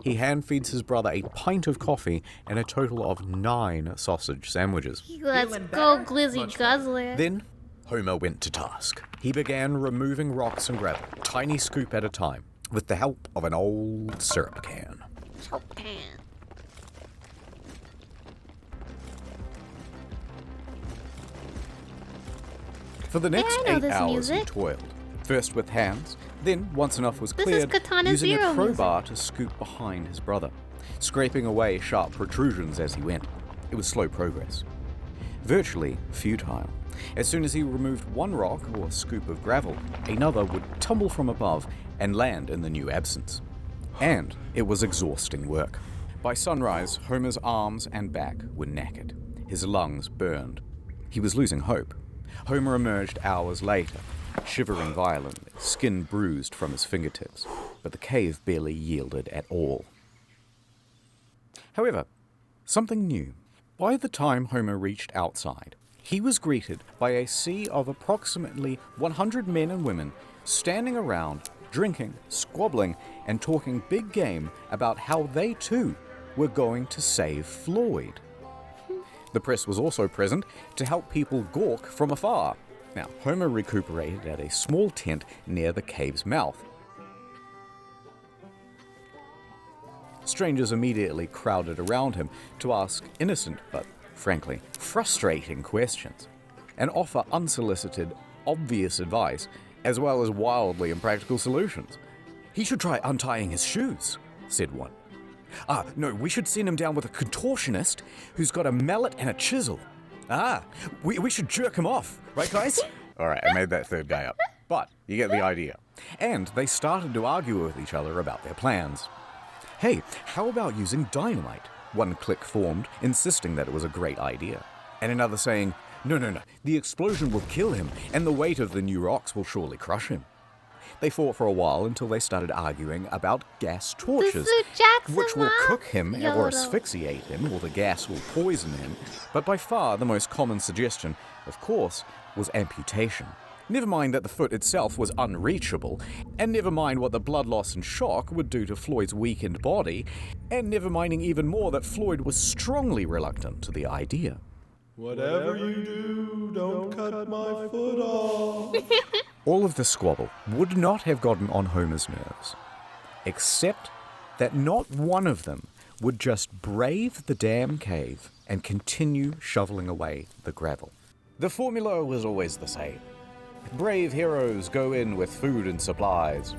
He hand-feeds his brother a pint of coffee and a total of 9 sausage sandwiches. Let's go, Glizzy Guzzler. Then, Homer went to task. He began removing rocks and gravel, tiny scoop at a time, with the help of an old syrup can. For the next 8 hours he toiled, first with hands, then, once enough was cleared, using a crowbar to scoop behind his brother, scraping away sharp protrusions as he went. It was slow progress. Virtually futile. As soon as he removed one rock or scoop of gravel, another would tumble from above and land in the new absence. And it was exhausting work. By sunrise, Homer's arms and back were knackered. His lungs burned. He was losing hope. Homer emerged hours later, shivering violently, skin bruised from his fingertips, but the cave barely yielded at all. However, something new. By the time Homer reached outside, he was greeted by a sea of approximately 100 men and women standing around, drinking, squabbling, and talking big game about how they too were going to save Floyd. The press was also present to help people gawk from afar. Now, Homer recuperated at a small tent near the cave's mouth. Strangers immediately crowded around him to ask innocent but, frankly, frustrating questions, and offer unsolicited, obvious advice, as well as wildly impractical solutions. "He should try untying his shoes," said one. "No, we should send him down with a contortionist who's got a mallet and a chisel. We should jerk him off, right, guys?" All right, I made that third guy up, but you get the idea. And they started to argue with each other about their plans. "Hey, how about using dynamite?" One clique formed, insisting that it was a great idea. And another saying, No, the explosion will kill him, and the weight of the new rocks will surely crush him." They fought for a while until they started arguing about gas torches, which will cook him or asphyxiate him, or the gas will poison him. But by far the most common suggestion, of course, was amputation. Never mind that the foot itself was unreachable, and never mind what the blood loss and shock would do to Floyd's weakened body, and never minding even more that Floyd was strongly reluctant to the idea. "Whatever you do, don't cut my foot off." All of the squabble would not have gotten on Homer's nerves, except that not one of them would just brave the damn cave and continue shoveling away the gravel. The formula was always the same. Brave heroes go in with food and supplies.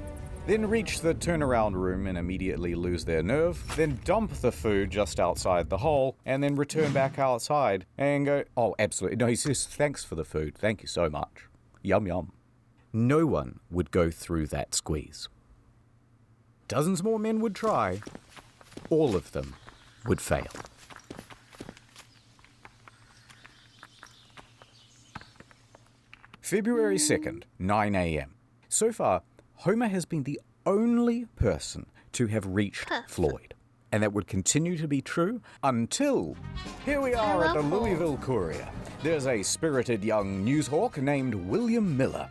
then reach the turnaround room and immediately lose their nerve, then dump the food just outside the hole, and then return back outside and go, oh, absolutely. No, he says, thanks for the food. Thank you so much. Yum, yum. No one would go through that squeeze. Dozens more men would try. All of them would fail. February 2nd, 9 a.m. So far, Homer has been the only person to have reached Floyd. And that would continue to be true until here we are at the Louisville Courier. There's a spirited young newshawk named William Miller.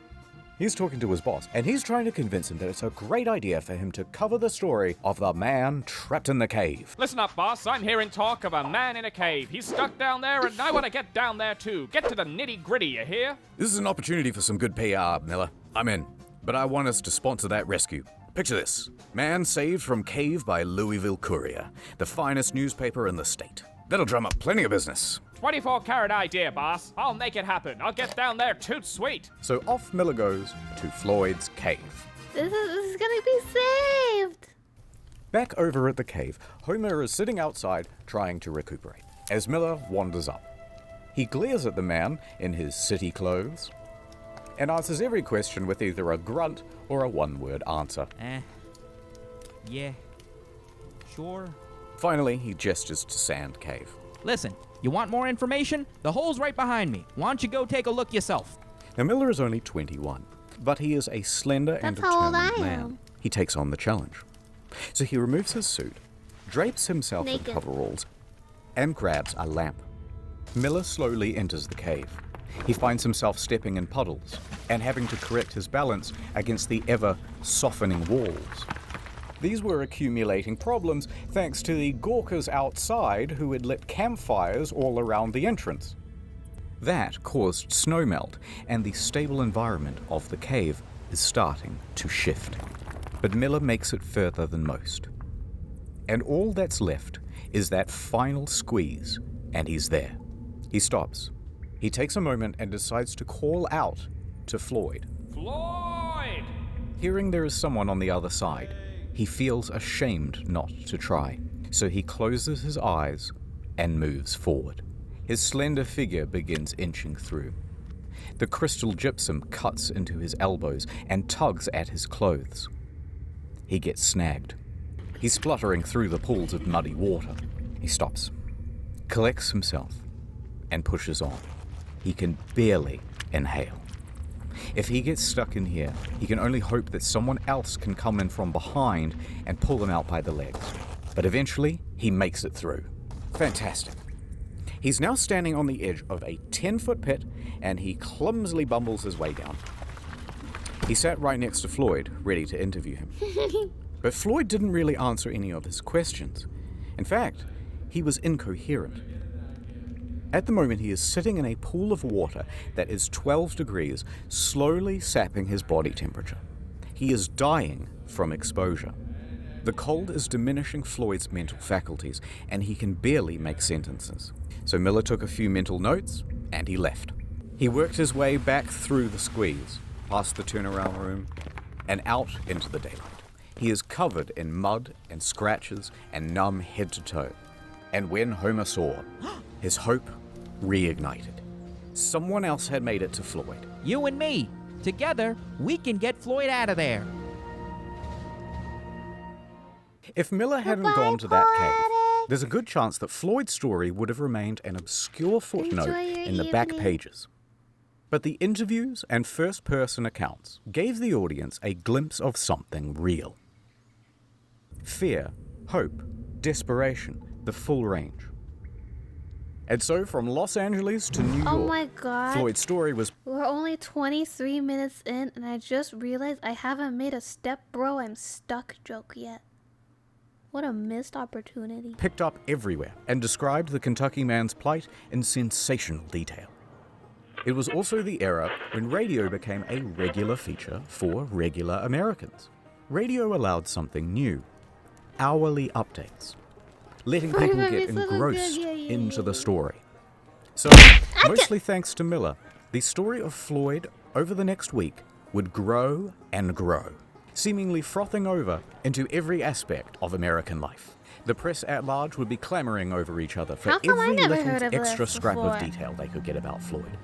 He's talking to his boss, and he's trying to convince him that it's a great idea for him to cover the story of the man trapped in the cave. Listen up, boss. I'm hearing talk of a man in a cave. He's stuck down there, and I want to get down there too. Get to the nitty-gritty, you hear? This is an opportunity for some good PR, Miller. I'm in. But I want us to sponsor that rescue. Picture this. Man saved from cave by Louisville Courier, the finest newspaper in the state. That'll drum up plenty of business. 24-carat idea, boss. I'll make it happen. I'll get down there toot sweet. So off Miller goes to Floyd's cave. This is gonna be saved. Back over at the cave, Homer is sitting outside trying to recuperate as Miller wanders up. He glares at the man in his city clothes and answers every question with either a grunt or a one-word answer. Yeah. Sure. Finally, he gestures to Sand Cave. Listen, you want more information? The hole's right behind me. Why don't you go take a look yourself? Now, Miller is only 21, but he is a slender and determined man. He takes on the challenge. So he removes his suit, drapes himself in coveralls, and grabs a lamp. Miller slowly enters the cave. He finds himself stepping in puddles and having to correct his balance against the ever-softening walls. These were accumulating problems thanks to the gawkers outside who had lit campfires all around the entrance. That caused snowmelt, and the stable environment of the cave is starting to shift. But Miller makes it further than most. And all that's left is that final squeeze, and he's there. He stops. He takes a moment and decides to call out to Floyd. Floyd! Hearing there is someone on the other side, he feels ashamed not to try, so he closes his eyes and moves forward. His slender figure begins inching through. The crystal gypsum cuts into his elbows and tugs at his clothes. He gets snagged. He's spluttering through the pools of muddy water. He stops, collects himself, and pushes on. He can barely inhale. If he gets stuck in here, he can only hope that someone else can come in from behind and pull him out by the legs. But eventually, he makes it through. Fantastic. He's now standing on the edge of a 10-foot pit, and he clumsily bumbles his way down. He sat right next to Floyd, ready to interview him. But Floyd didn't really answer any of his questions. In fact, he was incoherent. At the moment, he is sitting in a pool of water that is 12 degrees, slowly sapping his body temperature. He is dying from exposure. The cold is diminishing Floyd's mental faculties, and he can barely make sentences. So Miller took a few mental notes, and he left. He worked his way back through the squeeze, past the turnaround room, and out into the daylight. He is covered in mud and scratches and numb head to toe. And when Homer saw, his hope reignited. Someone else had made it to Floyd. You and me. Together, we can get Floyd out of there. If Miller hadn't gone to that cave, there's a good chance that Floyd's story would have remained an obscure footnote in the back pages. But the interviews and first-person accounts gave the audience a glimpse of something real. Fear, hope, desperation, the full range. And so from Los Angeles to New York, Oh my god. Floyd's story was... We're only 23 minutes in, and I just realized I haven't made a step bro, I'm stuck joke yet. What a missed opportunity. picked up everywhere and described the Kentucky man's plight in sensational detail. It was also the era when radio became a regular feature for regular Americans. Radio allowed something new, hourly updates, letting people get engrossed into the story. So, mostly thanks to Miller, the story of Floyd over the next week would grow and grow. seemingly frothing over into every aspect of American life. The press at large would be clamoring over each other for How come I every never little heard of extra this scrap before? of detail they could get about Floyd.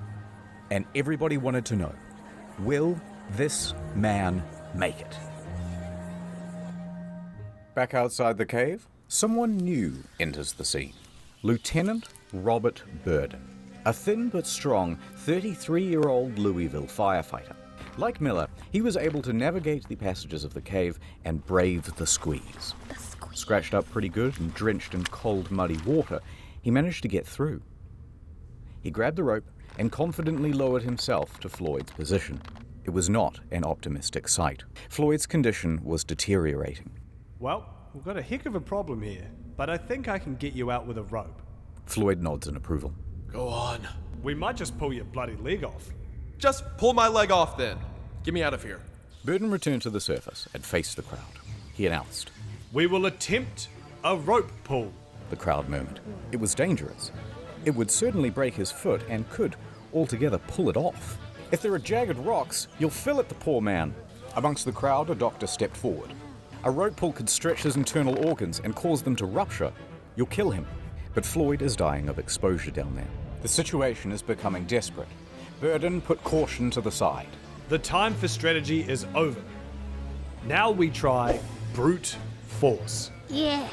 And everybody wanted to know, will this man make it? Back outside the cave, someone new enters the scene. Lieutenant Robert Burden, a thin but strong 33-year-old Louisville firefighter. Like Miller, he was able to navigate the passages of the cave and brave the squeeze. Scratched up pretty good and drenched in cold, muddy water, he managed to get through. He grabbed the rope and confidently lowered himself to Floyd's position. It was not an optimistic sight. Floyd's condition was deteriorating. Well, we've got a heck of a problem here, but I think I can get you out with a rope. Floyd nods in approval. Go on. We might just pull your bloody leg off. Just pull my leg off then. Get me out of here. Burden returned to the surface and faced the crowd. He announced, "We will attempt a rope pull." The crowd murmured. It was dangerous. It would certainly break his foot and could altogether pull it off. If there are jagged rocks, you'll fill it, the poor man. Amongst the crowd, a doctor stepped forward. A rope pull could stretch his internal organs and cause them to rupture. You'll kill him. But Floyd is dying of exposure down there. The situation is becoming desperate. Burden put caution to the side. The time for strategy is over. Now we try brute force. Yeah.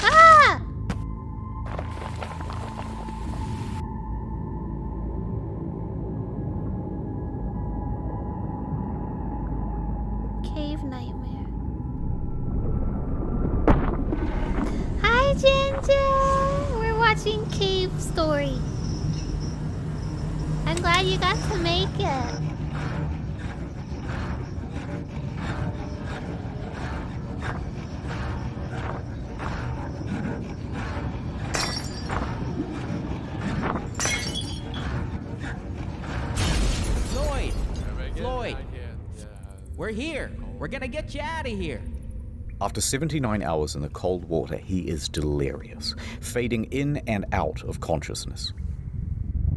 Ah! Cave nightmare. Hi, Ginger! We're watching Cave Story. I'm glad you got to make it. Floyd! Floyd! We're here. We're gonna get you out of here. After 79 hours in the cold water, he is delirious, fading in and out of consciousness.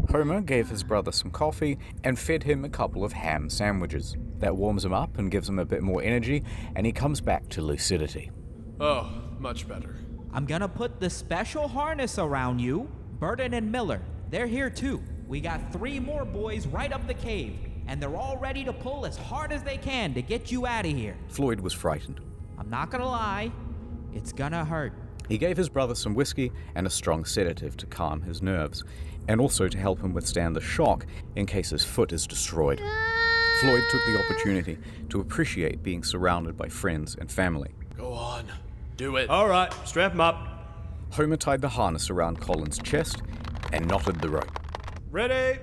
Homer gave his brother some coffee and fed him a couple of ham sandwiches. That warms him up and gives him a bit more energy, and he comes back to lucidity. Oh, much better. I'm gonna put the special harness around you. Burden and Miller, they're here too. We got 3 more boys right up the cave, and they're all ready to pull as hard as they can to get you out of here. Floyd was frightened. I'm not gonna lie, it's gonna hurt. He gave his brother some whiskey and a strong sedative to calm his nerves, and also to help him withstand the shock in case his foot is destroyed. Floyd took the opportunity to appreciate being surrounded by friends and family. Go on. Do it. All right, strap him up. Homer tied the harness around Colin's chest and knotted the rope. Ready?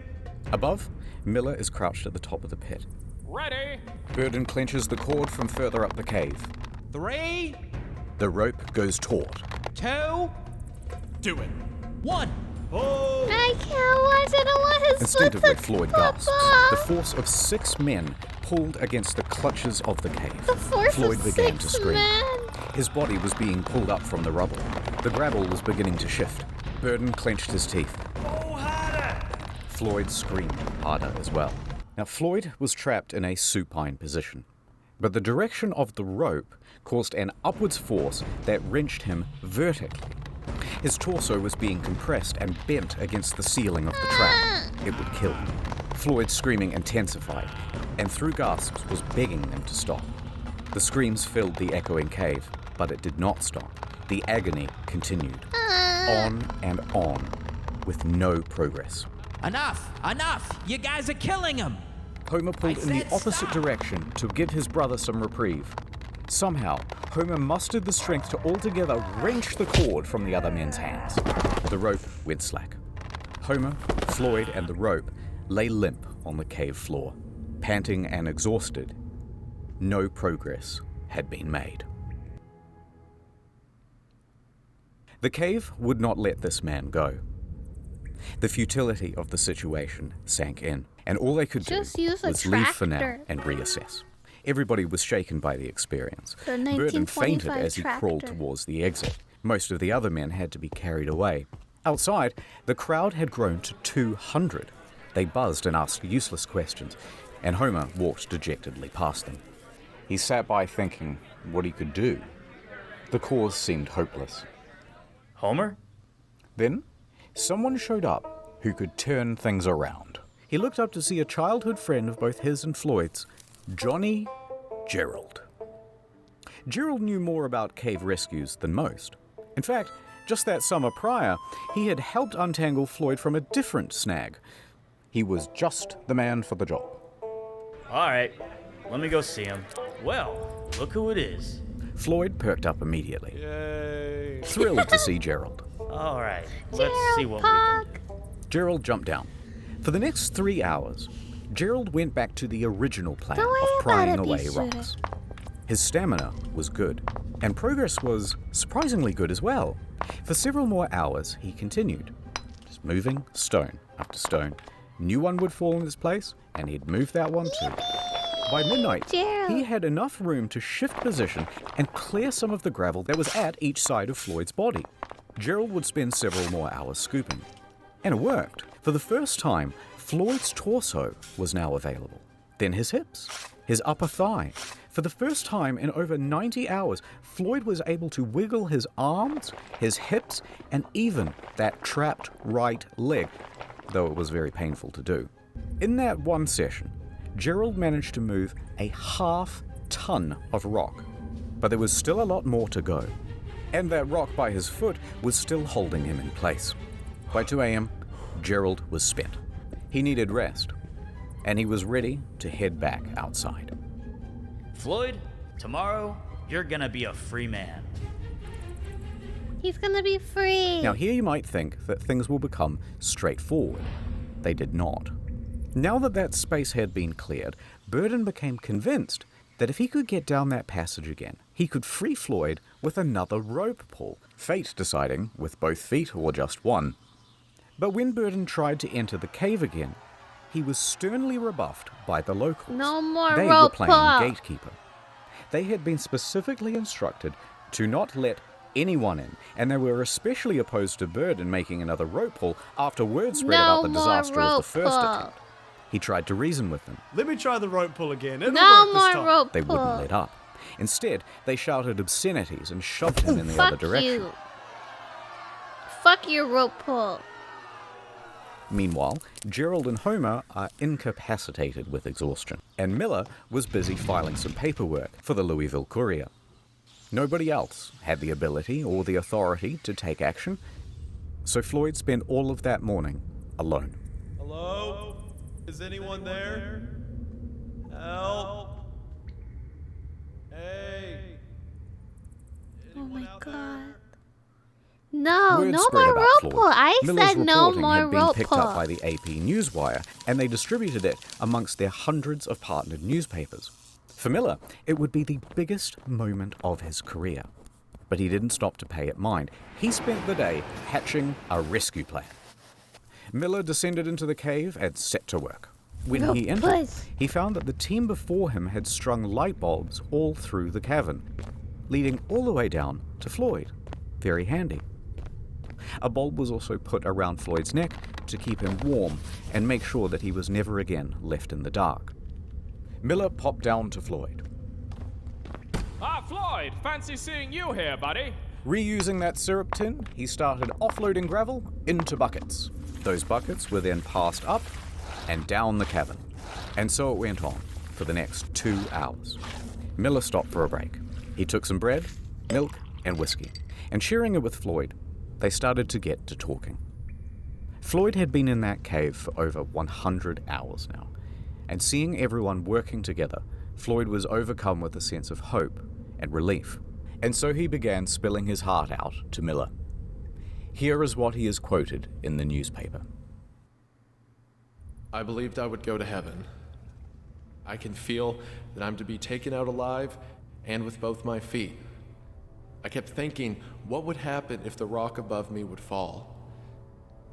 Above, Miller is crouched at the top of the pit. Ready? Burden clenches the cord from further up the cave. 3, The rope goes taut. 2, Do it. 1. Oh! I can't watch. I don't want his Instinctively, foot to Floyd pop gasps. off. The force of 6 men pulled against the clutches of the cave. The force Floyd of began 6 to scream. men. His body was being pulled up from the rubble. The gravel was beginning to shift. Burden clenched his teeth. Oh, harder! Floyd screamed harder as well. Now, Floyd was trapped in a supine position, but the direction of the rope caused an upwards force that wrenched him vertically. His torso was being compressed and bent against the ceiling of the trap. It would kill him. Floyd's screaming intensified, and through gasps was begging them to stop. The screams filled the echoing cave, but it did not stop. The agony continued, on and on, with no progress. Enough! Enough! You guys are killing him! Homer pulled I in the said opposite stop. direction to give his brother some reprieve. Somehow, Homer mustered the strength to altogether wrench the cord from the other men's hands. The rope went slack. Homer, Floyd, and the rope lay limp on the cave floor, panting and exhausted. No progress had been made. The cave would not let this man go. The futility of the situation sank in, and all they could Just do use a was leave for now tractor. and reassess. Everybody was shaken by the experience. The Burden fainted 1925 as he crawled tractor. towards the exit, Most of the other men had to be carried away. Outside, the crowd had grown to 200. They buzzed and asked useless questions, and Homer walked dejectedly past them. He sat by thinking what he could do. The cause seemed hopeless. Homer? Then, someone showed up who could turn things around. He looked up to see a childhood friend of both his and Floyd's, Johnny Gerald. Gerald knew more about cave rescues than most. In fact, just that summer prior, he had helped untangle Floyd from a different snag. He was just the man for the job. All right, let me go see him. Well, look who it is. Floyd perked up immediately. Yay. Thrilled to see Gerald. All right, let's see what we can do. Gerald jumped down. For the next 3 hours, Gerald went back to the original plan of prying away rocks. His stamina was good, and progress was surprisingly good as well. For several more hours, he continued, just moving stone after stone. New one would fall in its place, and he'd move that one too. By midnight, he had enough room to shift position and clear some of the gravel that was at each side of Floyd's body. Gerald would spend several more hours scooping. And it worked. For the first time, Floyd's torso was now available. Then his hips, his upper thigh. For the first time in over 90 hours, Floyd was able to wiggle his arms, his hips, and even that trapped right leg, though it was very painful to do. In that one session, Gerald managed to move a half-ton of rock, but there was still a lot more to go, and that rock by his foot was still holding him in place. By 2 a.m., Gerald was spent. He needed rest, and he was ready to head back outside. Floyd, tomorrow, you're gonna be a free man. He's gonna be free. Now here you might think that things will become straightforward. They did not. Now that space had been cleared, Burden became convinced that if he could get down that passage again, he could free Floyd with another rope pull, fate deciding with both feet or just one. But when Burden tried to enter the cave again, he was sternly rebuffed by the locals. No more They rope were playing pull. gatekeeper. They had been specifically instructed to not let anyone in, and they were especially opposed to Burden making another rope pull after word spread about the disaster of the first attempt. He tried to reason with them. Let me try the rope pull again. It'll No work this more time. rope They pull. wouldn't let up. Instead, they shouted obscenities and shoved him in the other Fuck direction. you. Fuck your rope pull. Meanwhile, Gerald and Homer are incapacitated with exhaustion, and Miller was busy filing some paperwork for the Louisville Courier. Nobody else had the ability or the authority to take action, so Floyd spent all of that morning alone. Hello? Is anyone there? Help? Hey? Oh my god. No, Word no spread more about rope Floyd. pull. I Miller's said no reporting more had been rope picked pull. up by the AP Newswire, and they distributed it amongst their hundreds of partnered newspapers. For Miller, it would be the biggest moment of his career. But he didn't stop to pay it mind. He spent the day hatching a rescue plan. Miller descended into the cave and set to work. When he entered, he found that the team before him had strung light bulbs all through the cavern, leading all the way down to Floyd. Very handy. A bulb was also put around Floyd's neck to keep him warm and make sure that he was never again left in the dark. Miller popped down to Floyd. Ah, Floyd, fancy seeing you here, buddy. Reusing that syrup tin, he started offloading gravel into buckets. Those buckets were then passed up and down the cavern. And so it went on for the next 2 hours. Miller stopped for a break. He took some bread, milk, and whiskey, and sharing it with Floyd, they started to get to talking. Floyd had been in that cave for over 100 hours now, and seeing everyone working together, Floyd was overcome with a sense of hope and relief, and so he began spilling his heart out to Miller. Here is what he is quoted in the newspaper. I believed I would go to heaven. I can feel that I'm to be taken out alive and with both my feet. I kept thinking, what would happen if the rock above me would fall?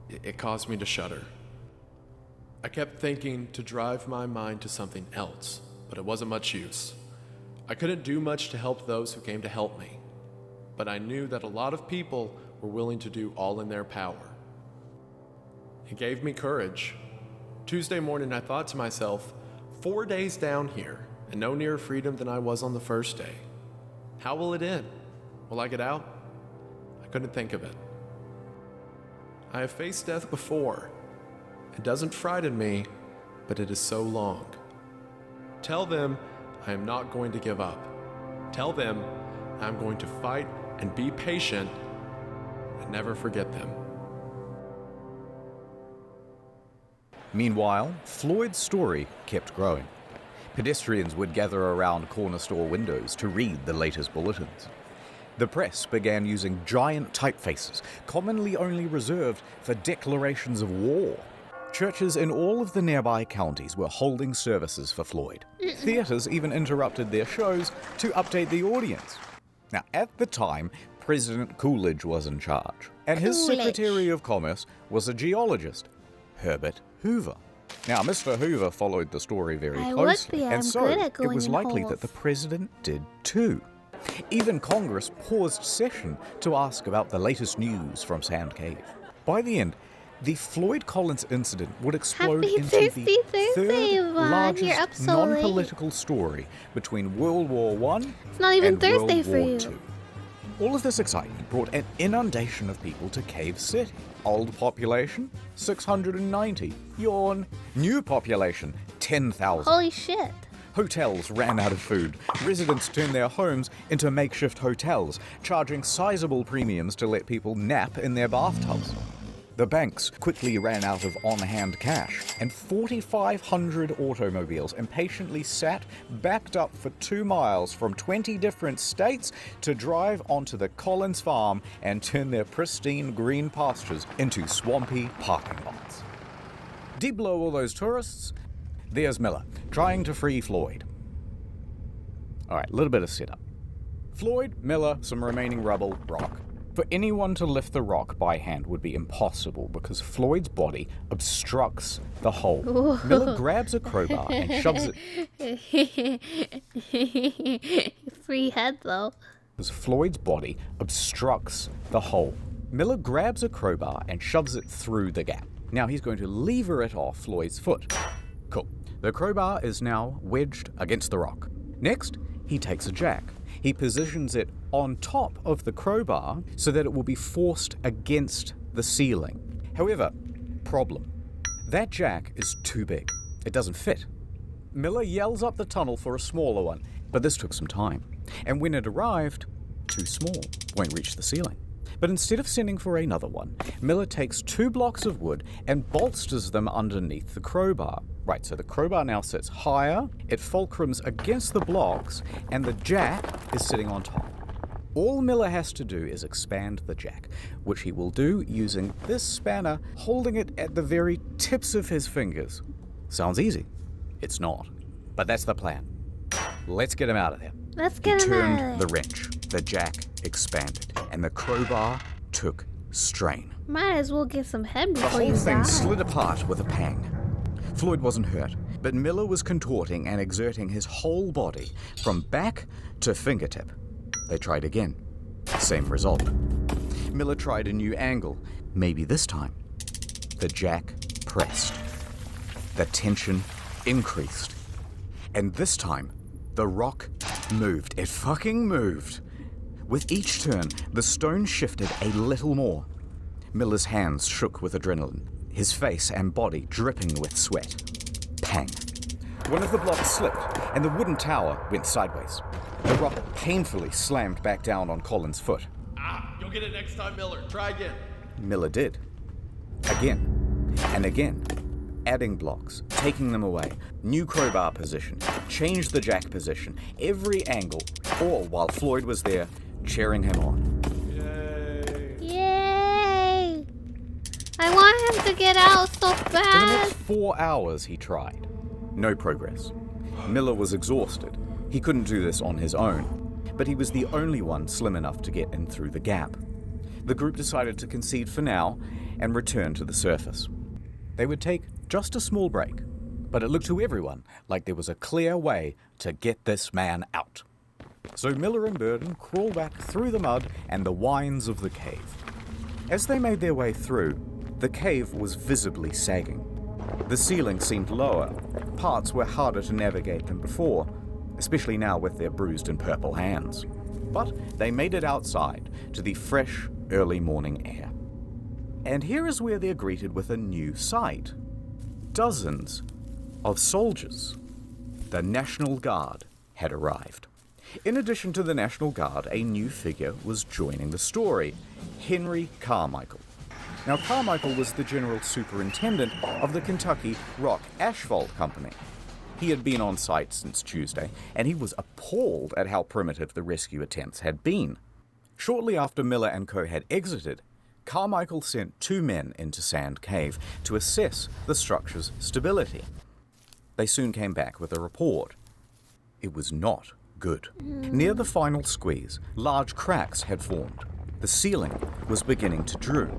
It caused me to shudder. I kept thinking to drive my mind to something else, but it wasn't much use. I couldn't do much to help those who came to help me. but I knew that a lot of people were willing to do all in their power. It gave me courage. Tuesday morning, I thought to myself, 4 days down here, and no nearer freedom than I was on the first day. How will it end? Will I get out? I couldn't think of it. I have faced death before. It doesn't frighten me, but it is so long. Tell them I am not going to give up. Tell them I'm going to fight and be patient and never forget them. Meanwhile, Floyd's story kept growing. Pedestrians would gather around corner store windows to read the latest bulletins. The press began using giant typefaces, commonly only reserved for declarations of war. Churches in all of the nearby counties were holding services for Floyd. Theaters even interrupted their shows to update the audience. Now, at the time, President Coolidge was in charge, and his Secretary of Commerce was a geologist, Herbert Hoover. Now, Mr. Hoover followed the story very closely, and so it was likely that the president did too. Even Congress paused session to ask about the latest news from Sand Cave. By the end, the Floyd Collins incident would explode into the third largest non-political story between World War I and World War II. All of this excitement brought an inundation of people to Cave City. Old population, 690. Yawn. New population, 10,000. Holy shit. Hotels ran out of food. Residents turned their homes into makeshift hotels, charging sizable premiums to let people nap in their bathtubs. The banks quickly ran out of on-hand cash, and 4,500 automobiles impatiently sat backed up for 2 miles from 20 different states to drive onto the Collins farm and turn their pristine green pastures into swampy parking lots. Deep below all those tourists, there's Miller, trying to free Floyd. Alright, a little bit of setup. Floyd, Miller, some remaining rubble, rock. For anyone to lift the rock by hand would be impossible because Floyd's body obstructs the hole. Ooh. Miller grabs a crowbar and shoves it... Free head, though. Because Floyd's body obstructs the hole. Miller grabs a crowbar and shoves it through the gap. Now he's going to lever it off Floyd's foot. Cool. The crowbar is now wedged against the rock. Next, he takes a jack. He positions it on top of the crowbar so that it will be forced against the ceiling. However, problem. That jack is too big. It doesn't fit. Miller yells up the tunnel for a smaller one, but this took some time. And when it arrived, too small, won't reach the ceiling. But instead of sending for another one, Miller takes 2 blocks of wood and bolsters them underneath the crowbar. Right, so the crowbar now sits higher, it fulcrums against the blocks, and the jack is sitting on top. All Miller has to do is expand the jack, which he will do using this spanner, holding it at the very tips of his fingers. Sounds easy. It's not. But that's the plan. Let's get him out of there. Let's get him out of He there. turned the wrench, the jack expanded, and the crowbar took strain. Might as well get some head The before whole you thing die. slid apart with a pang. Floyd wasn't hurt, but Miller was contorting and exerting his whole body from back to fingertip. They tried again. Same result. Miller tried a new angle. Maybe this time. The jack pressed. The tension increased. And this time, the rock moved. It fucking moved. With each turn, the stone shifted a little more. Miller's hands shook with adrenaline, his face and body dripping with sweat. Pang. One of the blocks slipped, and the wooden tower went sideways. The rock painfully slammed back down on Colin's foot. You'll get it next time, Miller. Try again. Miller did. Again. And again. Adding blocks, taking them away, new crowbar position, changed the jack position, every angle, all while Floyd was there, cheering him on. Yay! I want him to get out so For the bad. next 4 hours he tried. No progress. Miller was exhausted. He couldn't do this on his own, but he was the only one slim enough to get in through the gap. The group decided to concede for now and return to the surface. They would take just a small break, but it looked to everyone like there was a clear way to get this man out. So Miller and Burden crawl back through the mud and the whines of the cave. As they made their way through, the cave was visibly sagging. The ceiling seemed lower. Parts were harder to navigate than before, especially now with their bruised and purple hands. But they made it outside to the fresh, early morning air. And here is where they're greeted with a new sight. Dozens of soldiers. The National Guard had arrived. In addition to the National Guard, a new figure was joining the story, Henry Carmichael. Now, Carmichael was the general superintendent of the Kentucky Rock Asphalt Company. He had been on site since Tuesday, and he was appalled at how primitive the rescue attempts had been. Shortly after Miller and Co. had exited, Carmichael sent 2 men into Sand Cave to assess the structure's stability. They soon came back with a report. It was not good. Near the final squeeze, large cracks had formed. The ceiling was beginning to droop.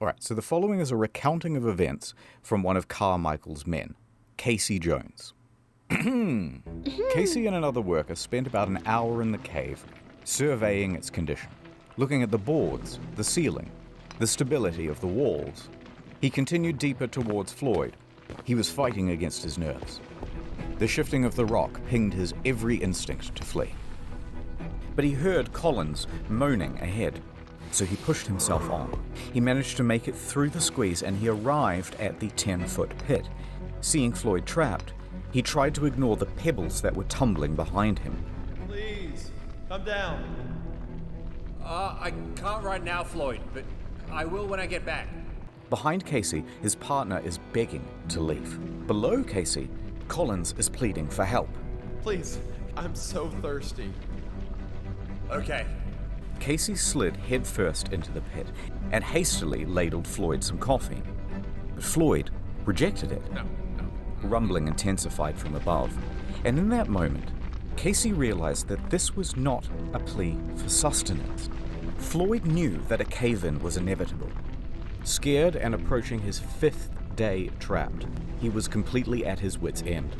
Alright, so the following is a recounting of events from one of Carmichael's men, Casey Jones. Casey and another worker spent about an hour in the cave, surveying its condition, looking at the boards, the ceiling, the stability of the walls. He continued deeper towards Floyd. He was fighting against his nerves. The shifting of the rock pinged his every instinct to flee. But he heard Collins moaning ahead, so he pushed himself on. He managed to make it through the squeeze and he arrived at the 10-foot pit. Seeing Floyd trapped, he tried to ignore the pebbles that were tumbling behind him. Please, come down. I can't right now, Floyd, but I will when I get back. Behind Casey, his partner is begging to leave. Below Casey, Collins is pleading for help. Please, I'm so thirsty. Okay. Casey slid headfirst into the pit and hastily ladled Floyd some coffee. But Floyd rejected it. No. Rumbling intensified from above. And in that moment, Casey realized that this was not a plea for sustenance. Floyd knew that a cave-in was inevitable. Scared and approaching his 5th day trapped, he was completely at his wit's end.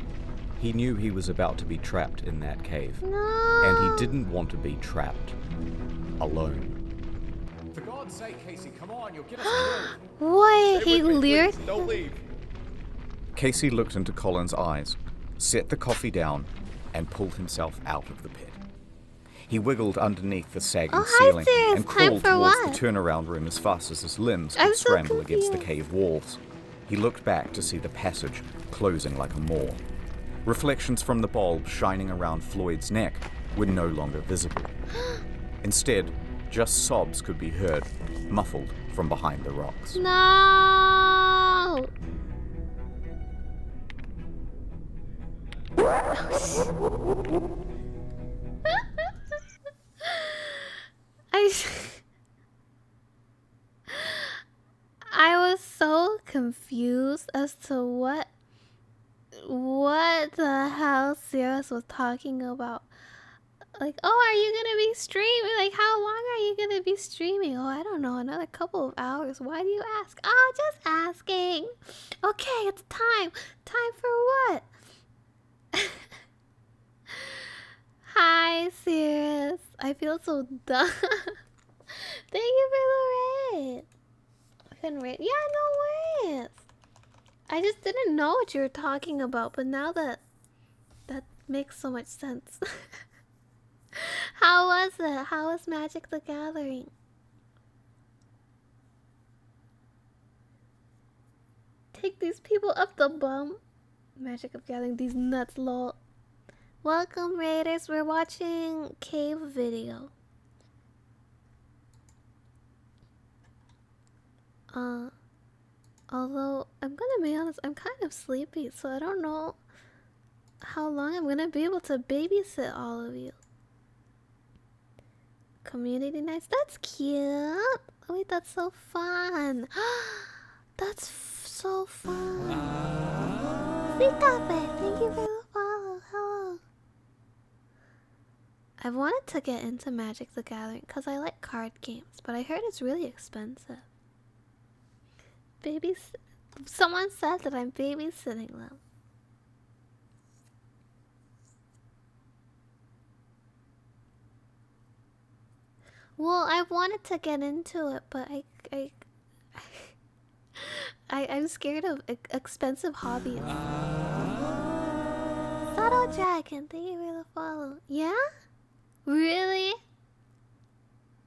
He knew he was about to be trapped in that cave. No. And he didn't want to be trapped alone. For God's sake, Casey, come on, you'll get us killed. What? He lured him? Don't leave. Casey looked into Colin's eyes, set the coffee down, and pulled himself out of the pit. He wiggled underneath the sagging ceiling and crawled towards the turnaround room as fast as his limbs could scramble against the cave walls. He looked back to see the passage closing like a maw. Reflections from the bulb shining around Floyd's neck were no longer visible. Instead, just sobs could be heard, muffled from behind the rocks. No! I was so confused as to what the hell Sirius was talking about. Like, oh, are you gonna be streaming? Like, how long are you gonna be streaming? Oh, I don't know, another couple of hours. Why do you ask? Oh, just asking. Okay, it's time. Time for what? Hi, Sirius. I feel so dumb. Thank you for the raid. I couldn't read. Yeah, no worries. I just didn't know what you were talking about, but now that makes so much sense. How was it? How was Magic the Gathering? Take these people up the bum. Magic of Gathering, these nuts, lol. Welcome, Raiders. We're watching cave video. Although, I'm gonna be honest, I'm kind of sleepy, so I don't know how long I'm gonna be able to babysit all of you. Community nights, that's cute. Wait, that's so fun. That's so fun. Fikape, thank you for the follow. Hello. I've wanted to get into Magic the Gathering because I like card games, but I heard it's really expensive. Someone said that I'm babysitting them. Well, I wanted to get into it, but I'm scared of expensive hobbies. Subtle Dragon, thank you for the follow. Yeah? Really?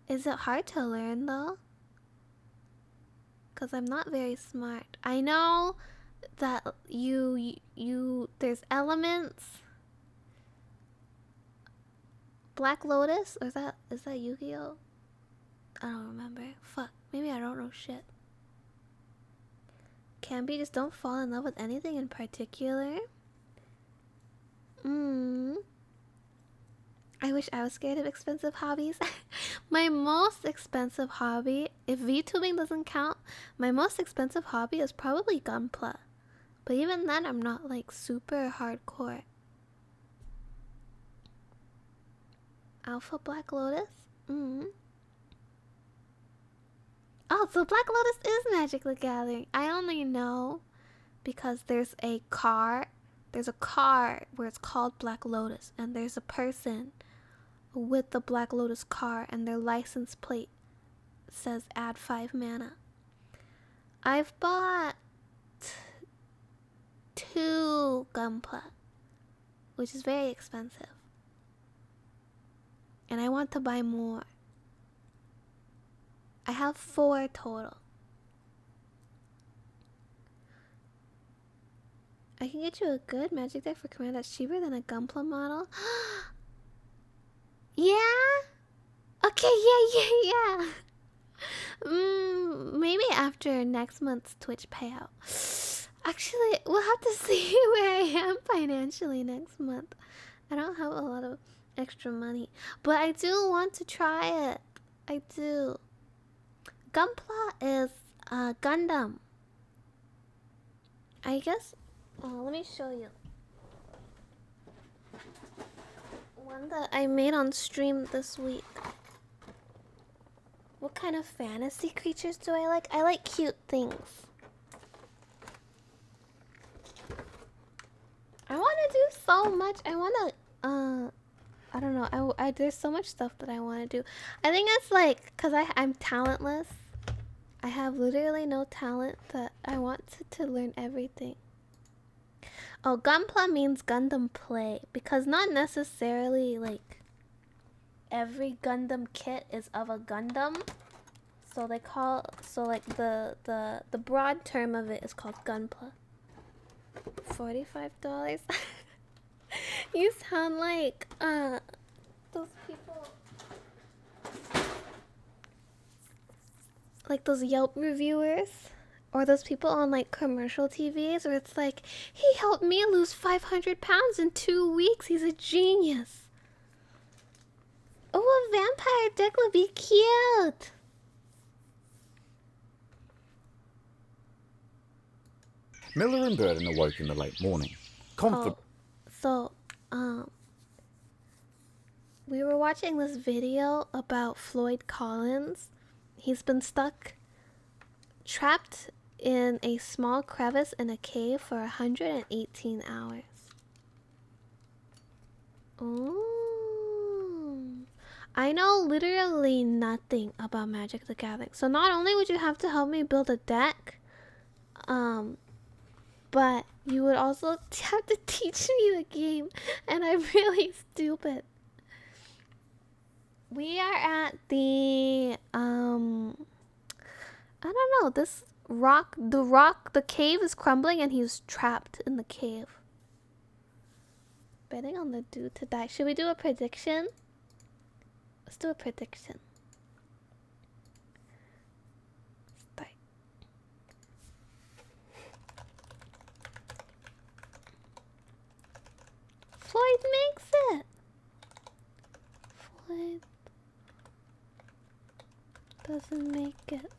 Is it hard to learn though? Cause I'm not very smart. I know that there's elements. Black Lotus, or is that Yu-Gi-Oh? I don't remember. Fuck, maybe I don't know shit. Canby, just don't fall in love with anything in particular. I wish I was scared of expensive hobbies. My most expensive hobby, if VTubing doesn't count, my most expensive hobby is probably Gunpla. But even then, I'm not like super hardcore. Alpha Black Lotus? Oh, so Black Lotus is Magic the Gathering. I only know because there's a car where it's called Black Lotus, and there's a person with the Black Lotus car, and their license plate says add 5 mana. I've bought 2 Gunpla, which is very expensive. And I want to buy more. I have 4 total. I can get you a good magic deck for command that's cheaper than a Gunpla model. Yeah? Okay, yeah. Maybe after next month's Twitch payout. Actually, we'll have to see where I am financially next month. I don't have a lot of extra money, but I do want to try it. I do. Gunpla is Gundam. I guess. Let me show you. One that I made on stream this week. What kind of fantasy creatures do I like? I like cute things. I want to do so much. I want to, I don't know. There's so much stuff that I want to do. I think it's like, because I'm talentless. I have literally no talent that I want to learn everything. Oh, Gunpla means Gundam play, because not necessarily like every Gundam kit is of a Gundam. So they call, so like the broad term of it is called Gunpla. $45. You sound like those people, like those Yelp reviewers. Or those people on like commercial TVs where it's like, he helped me lose 500 pounds in 2 weeks. He's a genius. Oh, a vampire deck would be cute. Miller and Burden awoke in the late morning. We were watching this video about Floyd Collins. He's been trapped in a small crevice in a cave for 118 hours. Ooh. I know literally nothing about Magic the Gathering. So not only would you have to help me build a deck, but you would also have to teach me the game. And I'm really stupid. We are at the, I don't know, the cave is crumbling and he's trapped in the cave. Betting on the dude to die. Should we do a prediction? Let's do a prediction. Start. Floyd makes it. Floyd doesn't make it.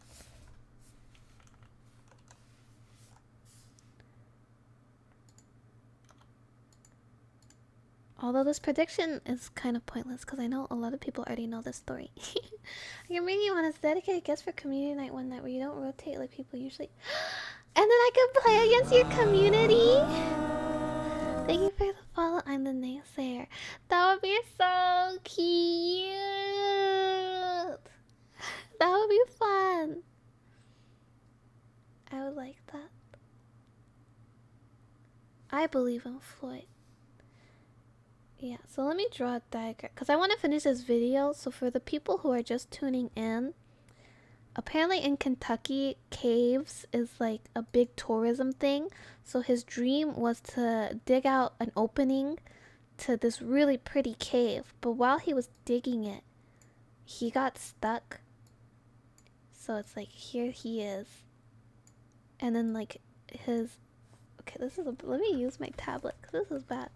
Although this prediction is kind of pointless because I know a lot of people already know this story. I can bring you on as dedicated guest for community night one night where you don't rotate like people usually. And then I can play against your community. Thank you for the follow. I'm the naysayer. That would be so cute. That would be fun. I would like that. I believe in Floyd. Yeah, so let me draw a diagram because I want to finish this video. So for the people who are just tuning in, apparently in Kentucky, caves is like a big tourism thing. So his dream was to dig out an opening to this really pretty cave. But while he was digging it, he got stuck. So it's like, here he is. And then like his... Okay, this is a... Let me use my tablet because this is bad.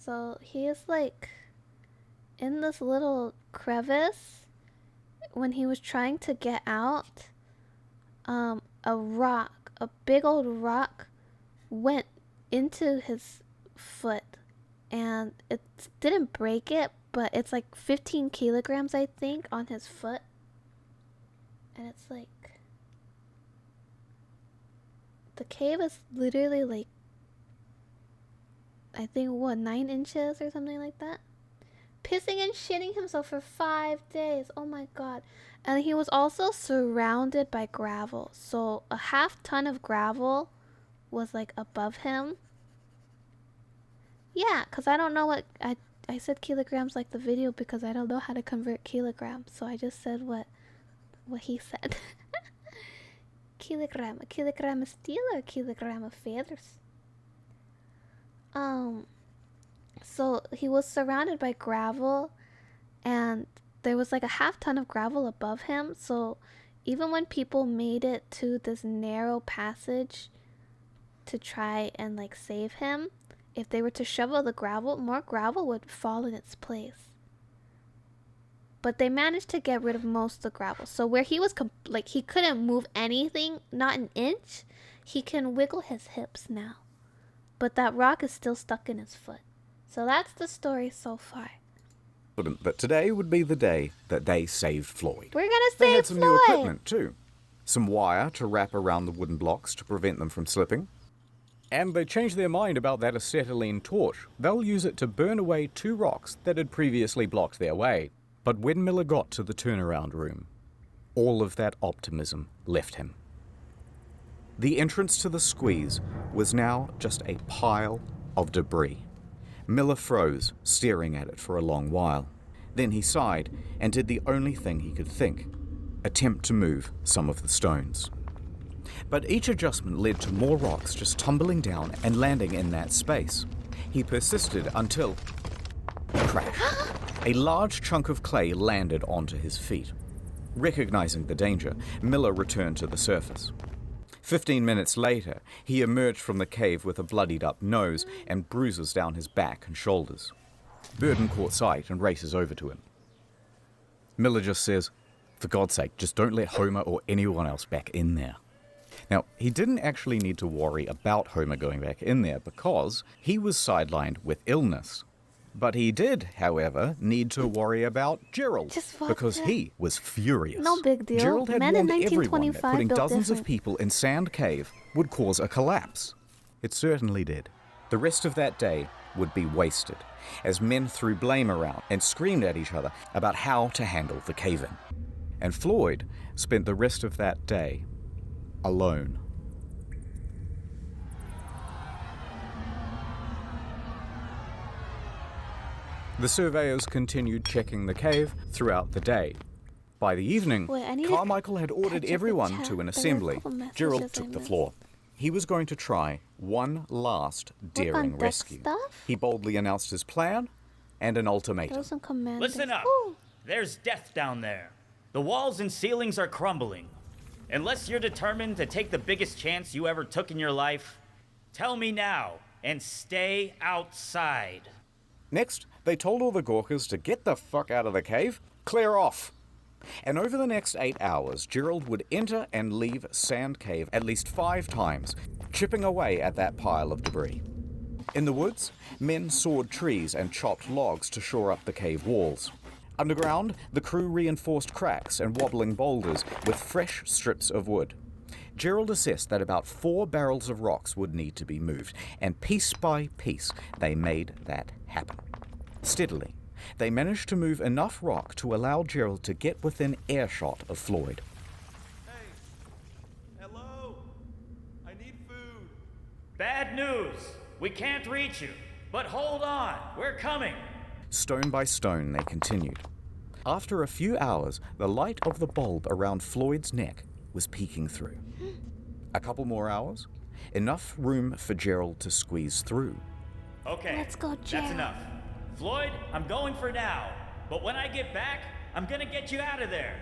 So he is like in this little crevice. When he was trying to get out, a rock, a big old rock, went into his foot, and it didn't break it, but it's like 15 kilograms, I think, on his foot. And it's like, the cave is literally like, I think, what, 9 inches or something like that? Pissing and shitting himself for 5 days. Oh my god. And he was also surrounded by gravel. So a half ton of gravel was like above him. Yeah, because I don't know what... I said kilograms like the video because I don't know how to convert kilograms. So I just said what he said. Kilogram. A kilogram of steel or a kilogram of feathers? So he was surrounded by gravel, and there was like a half ton of gravel above him. So even when people made it to this narrow passage to try and like save him, if they were to shovel the gravel, more gravel would fall in its place. But they managed to get rid of most of the gravel. So where he was like he couldn't move anything, not an inch, he can wiggle his hips now. But that rock is still stuck in his foot. So that's the story so far. But today would be the day that they saved Floyd. We're gonna save Floyd! They had some new equipment too. Some wire to wrap around the wooden blocks to prevent them from slipping. And they changed their mind about that acetylene torch. They'll use it to burn away 2 rocks that had previously blocked their way. But when Miller got to the turnaround room, all of that optimism left him. The entrance to the squeeze was now just a pile of debris. Miller froze, staring at it for a long while. Then he sighed and did the only thing he could think: attempt to move some of the stones. But each adjustment led to more rocks just tumbling down and landing in that space. He persisted until... crash. A large chunk of clay landed onto his feet. Recognizing the danger, Miller returned to the surface. 15 minutes later, he emerged from the cave with a bloodied up nose and bruises down his back and shoulders. Burden caught sight and races over to him. Miller just says, "For God's sake, just don't let Homer or anyone else back in there." Now, he didn't actually need to worry about Homer going back in there because he was sidelined with illness. But he did, however, need to worry about Gerald because he was furious. No big deal. Gerald had Men in warned everyone that 1925 putting built dozens of different. people in Sand Cave would cause a collapse. It certainly did. The rest of that day would be wasted as men threw blame around and screamed at each other about how to handle the cave-in. And Floyd spent the rest of that day alone. The surveyors continued checking the cave throughout the day. By the evening, Wait, I need Carmichael had ordered catch up the everyone chat. to an There are a assembly. couple messages Gerald I took the missed. floor. He was going to try one last daring deck rescue. stuff? He boldly announced his plan and an ultimatum. Those some command. Listen up. There's death down there. The walls and ceilings are crumbling. Unless you're determined to take the biggest chance you ever took in your life, tell me now and stay outside. Next, they told all the Gawkers to get the fuck out of the cave, clear off. And over the next 8 hours, Gerald would enter and leave Sand Cave at least 5 times, chipping away at that pile of debris. In the woods, men sawed trees and chopped logs to shore up the cave walls. Underground, the crew reinforced cracks and wobbling boulders with fresh strips of wood. Gerald assessed that about 4 barrels of rocks would need to be moved, and piece by piece, they made that happen. Steadily, they managed to move enough rock to allow Gerald to get within earshot of Floyd. Hello? I need food. Bad news. We can't reach you. But hold on. We're coming. Stone by stone, they continued. After a few hours, the light of the bulb around Floyd's neck was peeking through. A couple more hours, enough room for Gerald to squeeze through. Okay, let's go, Gerald. That's Gerald. enough. Floyd, I'm going for now. But when I get back, I'm gonna get you out of there.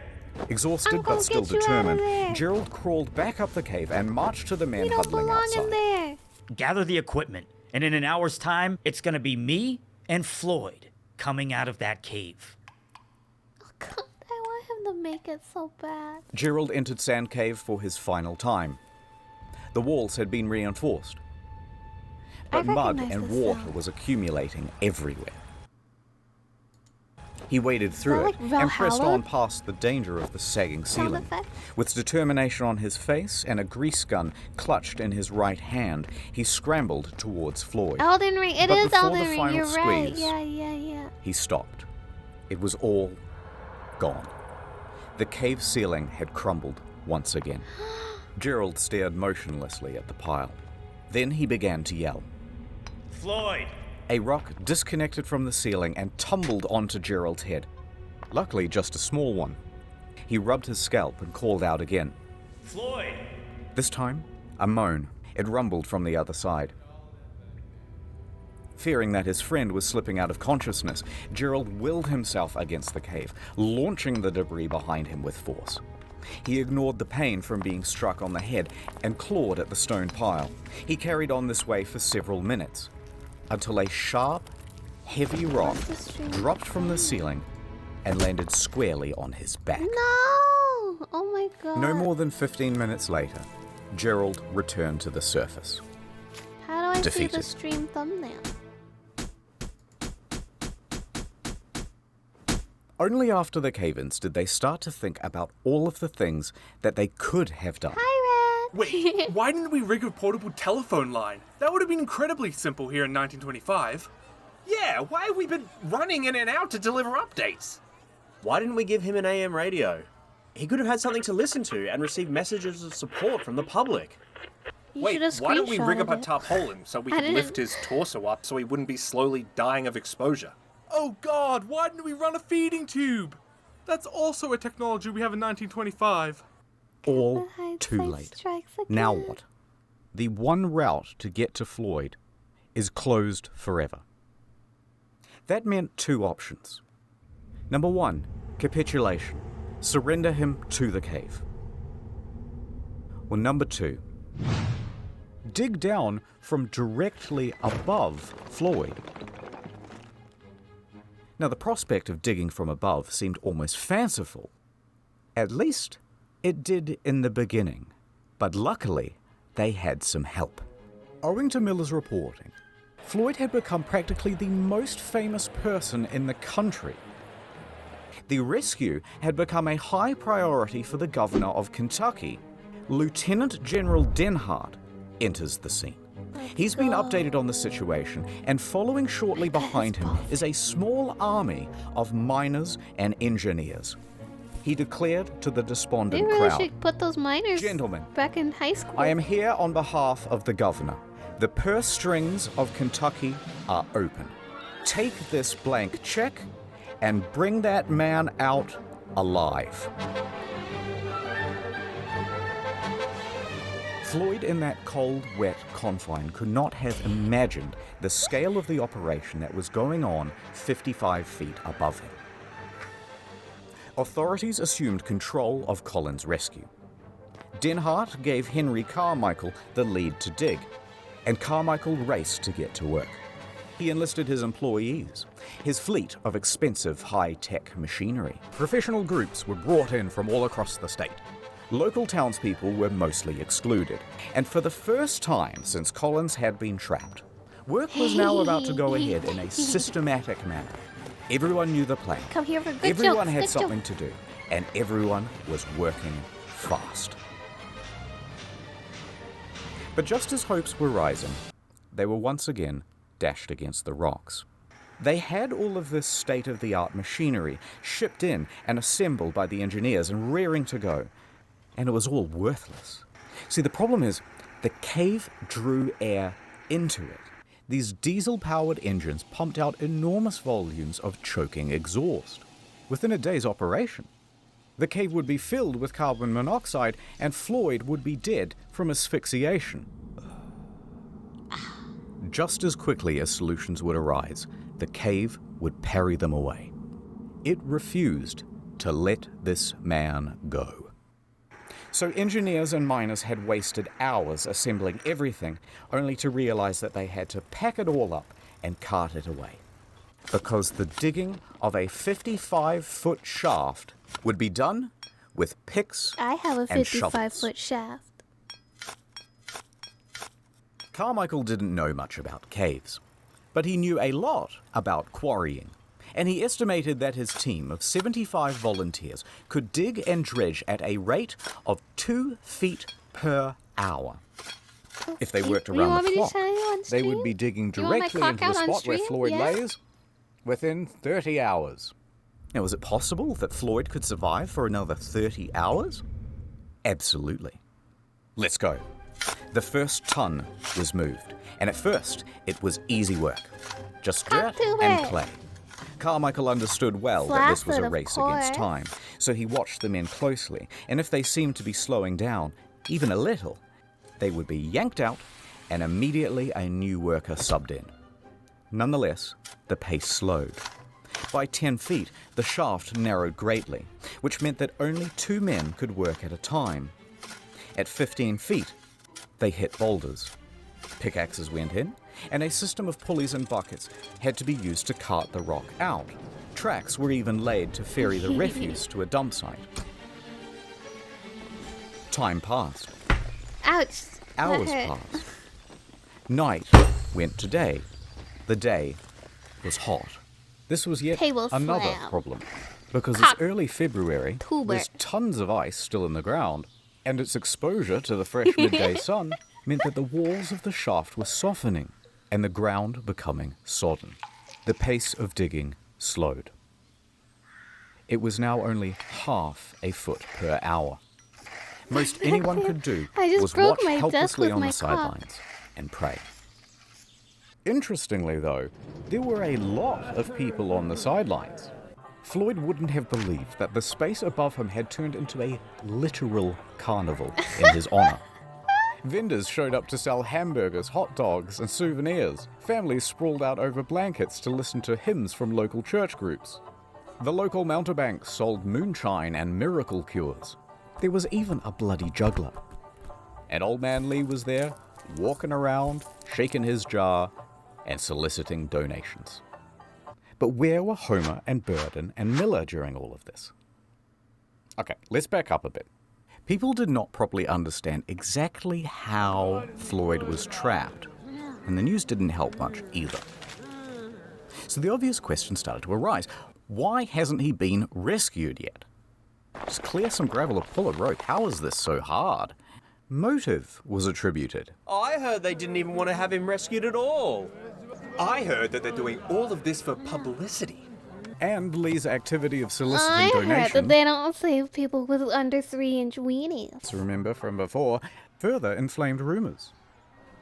Exhausted but still determined, Gerald crawled back up the cave and marched to the men huddling outside. There. Gather the equipment, and in an hour's time, it's gonna be me and Floyd coming out of that cave. I want him to make it so bad. Gerald entered Sand Cave for his final time. The walls had been reinforced, but mud and water was accumulating everywhere. He waded through it and pressed on past the danger of the sagging ceiling. With determination on his face and a grease gun clutched in his right hand, he scrambled towards Floyd. Elden Ring. It But is before Elden the Ring. final You're right. squeeze, Yeah. he stopped. It was all gone. The cave ceiling had crumbled once again. Gerald stared motionlessly at the pile. Then he began to yell. Floyd! A rock disconnected from the ceiling and tumbled onto Gerald's head. Luckily, just a small one. He rubbed his scalp and called out again. Floyd! This time, a moan. It rumbled from the other side. Fearing that his friend was slipping out of consciousness, Gerald willed himself against the cave, launching the debris behind him with force. He ignored the pain from being struck on the head and clawed at the stone pile. He carried on this way for several minutes, until a sharp, heavy rock dropped from the ceiling and landed squarely on his back. No! Oh my god. No more than 15 minutes later, Gerald returned to the surface. How do I defeated. see the stream thumbnail? Only after the cave-ins did they start to think about all of the things that they could have done. Wait, why didn't we rig a portable telephone line? That would have been incredibly simple here in 1925. Yeah, why have we been running in and out to deliver updates? Why didn't we give him an AM radio? He could have had something to listen to and receive messages of support from the public. Wait, why don't we rig up a screenshotted it. tarpaulin so we I could didn't- lift his torso up so he wouldn't be slowly dying of exposure? Oh god, why didn't we run a feeding tube? That's also a technology we have in 1925. All too late. Now what? The one route to get to Floyd is closed forever. That meant two options. Number one, capitulation. Surrender him to the cave. Or number two, dig down from directly above Floyd. Now, the prospect of digging from above seemed almost fanciful. At least, it did in the beginning. But luckily, they had some help. Owing to Miller's reporting, Floyd had become practically the most famous person in the country. The rescue had become a high priority for the governor of Kentucky. Lieutenant General Denhart enters the scene. He's been updated on the situation, and following shortly behind him is a small army of miners and engineers. He declared to the They despondent really crowd, should put those miners Gentlemen, back in high school. I am here on behalf of the governor. The purse strings of Kentucky are open. Take this blank check and bring that man out alive. Floyd, in that cold, wet confine, could not have imagined the scale of the operation that was going on 55 feet above him. Authorities assumed control of Colin's rescue. Denhart gave Henry Carmichael the lead to dig, and Carmichael raced to get to work. He enlisted his employees, his fleet of expensive high-tech machinery. Professional groups were brought in from all across the state. Local townspeople were mostly excluded, and for the first time since Collins had been trapped, work was now about to go ahead in a systematic manner. Everyone knew the plan. Come here for good Everyone jokes, had good something to do, and everyone was working fast. But just as hopes were rising, they were once again dashed against the rocks. They had all of this state-of-the-art machinery shipped in and assembled by the engineers and rearing to go. And it was all worthless. See, the problem is, the cave drew air into it. These diesel-powered engines pumped out enormous volumes of choking exhaust. Within a day's operation, the cave would be filled with carbon monoxide and Floyd would be dead from asphyxiation. Just as quickly as solutions would arise, the cave would parry them away. It refused to let this man go. So engineers and miners had wasted hours assembling everything, only to realize that they had to pack it all up and cart it away. Because the digging of a 55-foot shaft would be done with picks I have a and shovels. 55-foot shaft. Carmichael didn't know much about caves, but he knew a lot about quarrying, and he estimated that his team of 75 volunteers could dig and dredge at a rate of 2 feet per hour. If they worked around the clock, they would be digging directly into the spot where Floyd lays within 30 hours. Now, is it possible that Floyd could survive for another 30 hours? Absolutely. Let's go. The first ton was moved, and at first it was easy work. Just dirt and clay. Carmichael understood well that this was a race against time, so he watched the men closely, and if they seemed to be slowing down, even a little, they would be yanked out, and immediately a new worker subbed in. Nonetheless, the pace slowed. By 10 feet, the shaft narrowed greatly, which meant that only 2 men could work at a time. At 15 feet, they hit boulders. Pickaxes went in, and a system of pulleys and buckets had to be used to cart the rock out. Tracks were even laid to ferry the refuse to a dump site. Time passed. Ouch. Hours passed. Night went to day. The day was hot. This was yet another problem, because it's early February, there's tons of ice still in the ground, and its exposure to the fresh midday sun meant that the walls of the shaft were softening and the ground becoming sodden. The pace of digging slowed. It was now only half a foot per hour. Most anyone could do was watch helplessly on the sidelines and pray. Interestingly, though, there were a lot of people on the sidelines. Floyd wouldn't have believed that the space above him had turned into a literal carnival in his honor. Vendors showed up to sell hamburgers, hot dogs, and souvenirs. Families sprawled out over blankets to listen to hymns from local church groups. The local mountebanks sold moonshine and miracle cures. There was even a bloody juggler. And Old Man Lee was there, walking around, shaking his jar, and soliciting donations. But where were Homer and Burden and Miller during all of this? Okay, let's back up a bit. People did not properly understand exactly how Floyd was trapped, and the news didn't help much either. So the obvious question started to arise. Why hasn't he been rescued yet? Just clear some gravel or pull a rope. How is this so hard? Motive was attributed. I heard they didn't even want to have him rescued at all. I heard that they're doing all of this for publicity. And Lee's activity of soliciting I donations. heard that they don't save people with under 3-inch weenies. Remember from before, further inflamed rumors.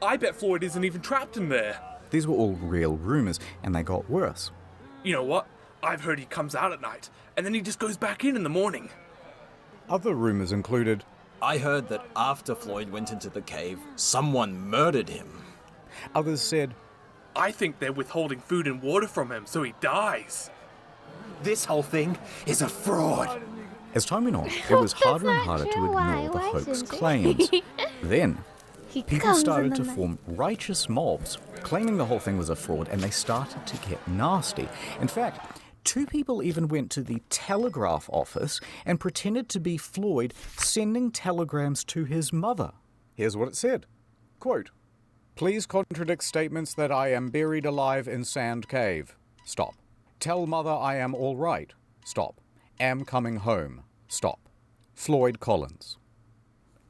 I bet Floyd isn't even trapped in there. These were all real rumors, and they got worse. You know what? I've heard he comes out at night, and then he just goes back in the morning. Other rumors included, I heard that after Floyd went into the cave, someone murdered him. Others said, I think they're withholding food and water from him so he dies. This whole thing is a fraud. As time went on, it was harder and harder to ignore the hoax claims. Then, people started to form righteous mobs, claiming the whole thing was a fraud, and they started to get nasty. In fact, 2 people even went to the telegraph office and pretended to be Floyd sending telegrams to his mother. Here's what it said. Quote, please contradict statements that I am buried alive in Sand Cave. Stop. Tell mother I am all right. Stop. Am coming home. Stop. Floyd Collins.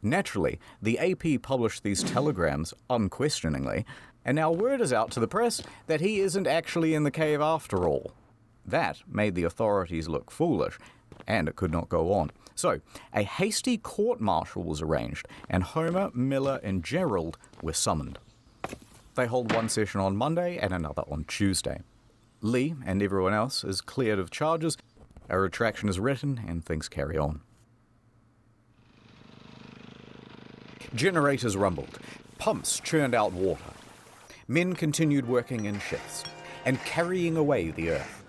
Naturally, the AP published these telegrams unquestioningly, And now word is out to the press that he isn't actually in the cave after all. That made the authorities look foolish, and it could not go on. So, a hasty court-martial was arranged, and Homer, Miller, and Gerald were summoned. They hold one session on Monday and another on Tuesday. Lee and everyone else is cleared of charges, a retraction is written, and things carry on. Generators rumbled, pumps churned out water. Men continued working in shifts and carrying away the earth.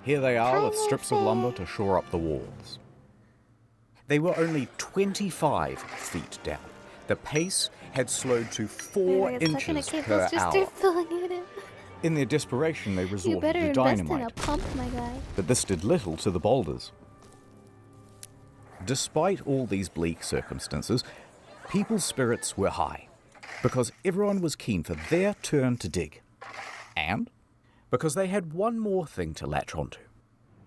Here they are with strips of lumber to shore up the walls. They were only 25 feet down. The pace had slowed to 4 inches per hour. In their desperation, they resorted to dynamite. In a pump, my guy. But this did little to the boulders. Despite all these bleak circumstances, people's spirits were high, because everyone was keen for their turn to dig. And because they had one more thing to latch onto.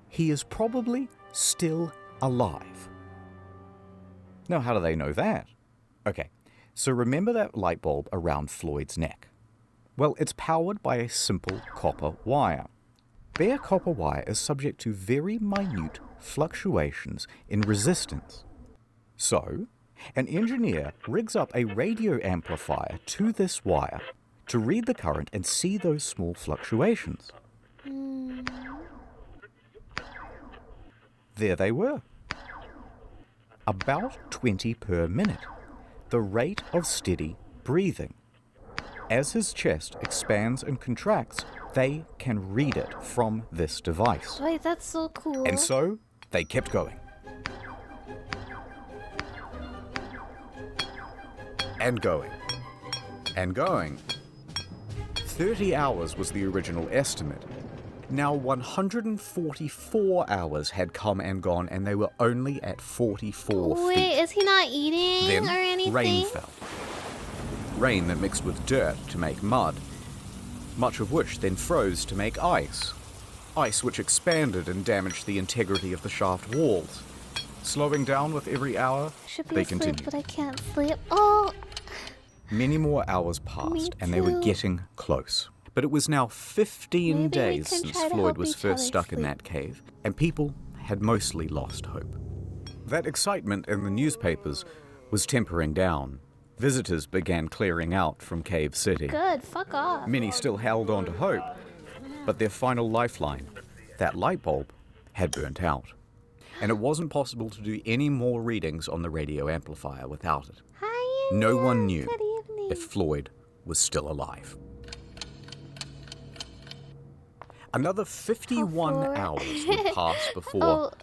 He is probably still alive. Now, how do they know that? Okay, so remember that light bulb around Floyd's neck? Well, it's powered by a simple copper wire. Bare copper wire is subject to very minute fluctuations in resistance. So, an engineer rigs up a radio amplifier to this wire to read the current and see those small fluctuations. There they were. About 20 per minute, the rate of steady breathing. As his chest expands and contracts, they can read it from this device. Wait, that's so cool. And so, they kept going. And going. And going. 30 hours was the original estimate. Now 144 hours had come and gone, and they were only at 44 feet. Wait, is he not eating Then, or anything? rain fell. Rain that mixed with dirt to make mud, much of which then froze to make ice. Ice which expanded and damaged the integrity of the shaft walls. Slowing down with every hour, Should be they asleep, continued. but I can't sleep. Oh! Many more hours passed, and they were too. getting close. But it was now 15 Maybe we days can since try to Floyd help was each first other stuck in sleep. that cave, and people had mostly lost hope. That excitement in the newspapers was tempering down. Visitors began clearing out from Cave City. Good, fuck off. Many still held on to hope, but their final lifeline, that light bulb, had burnt out. And it wasn't possible to do any more readings on the radio amplifier without it. Hi, No one knew good evening. if Floyd was still alive. Another 51 hours would pass before,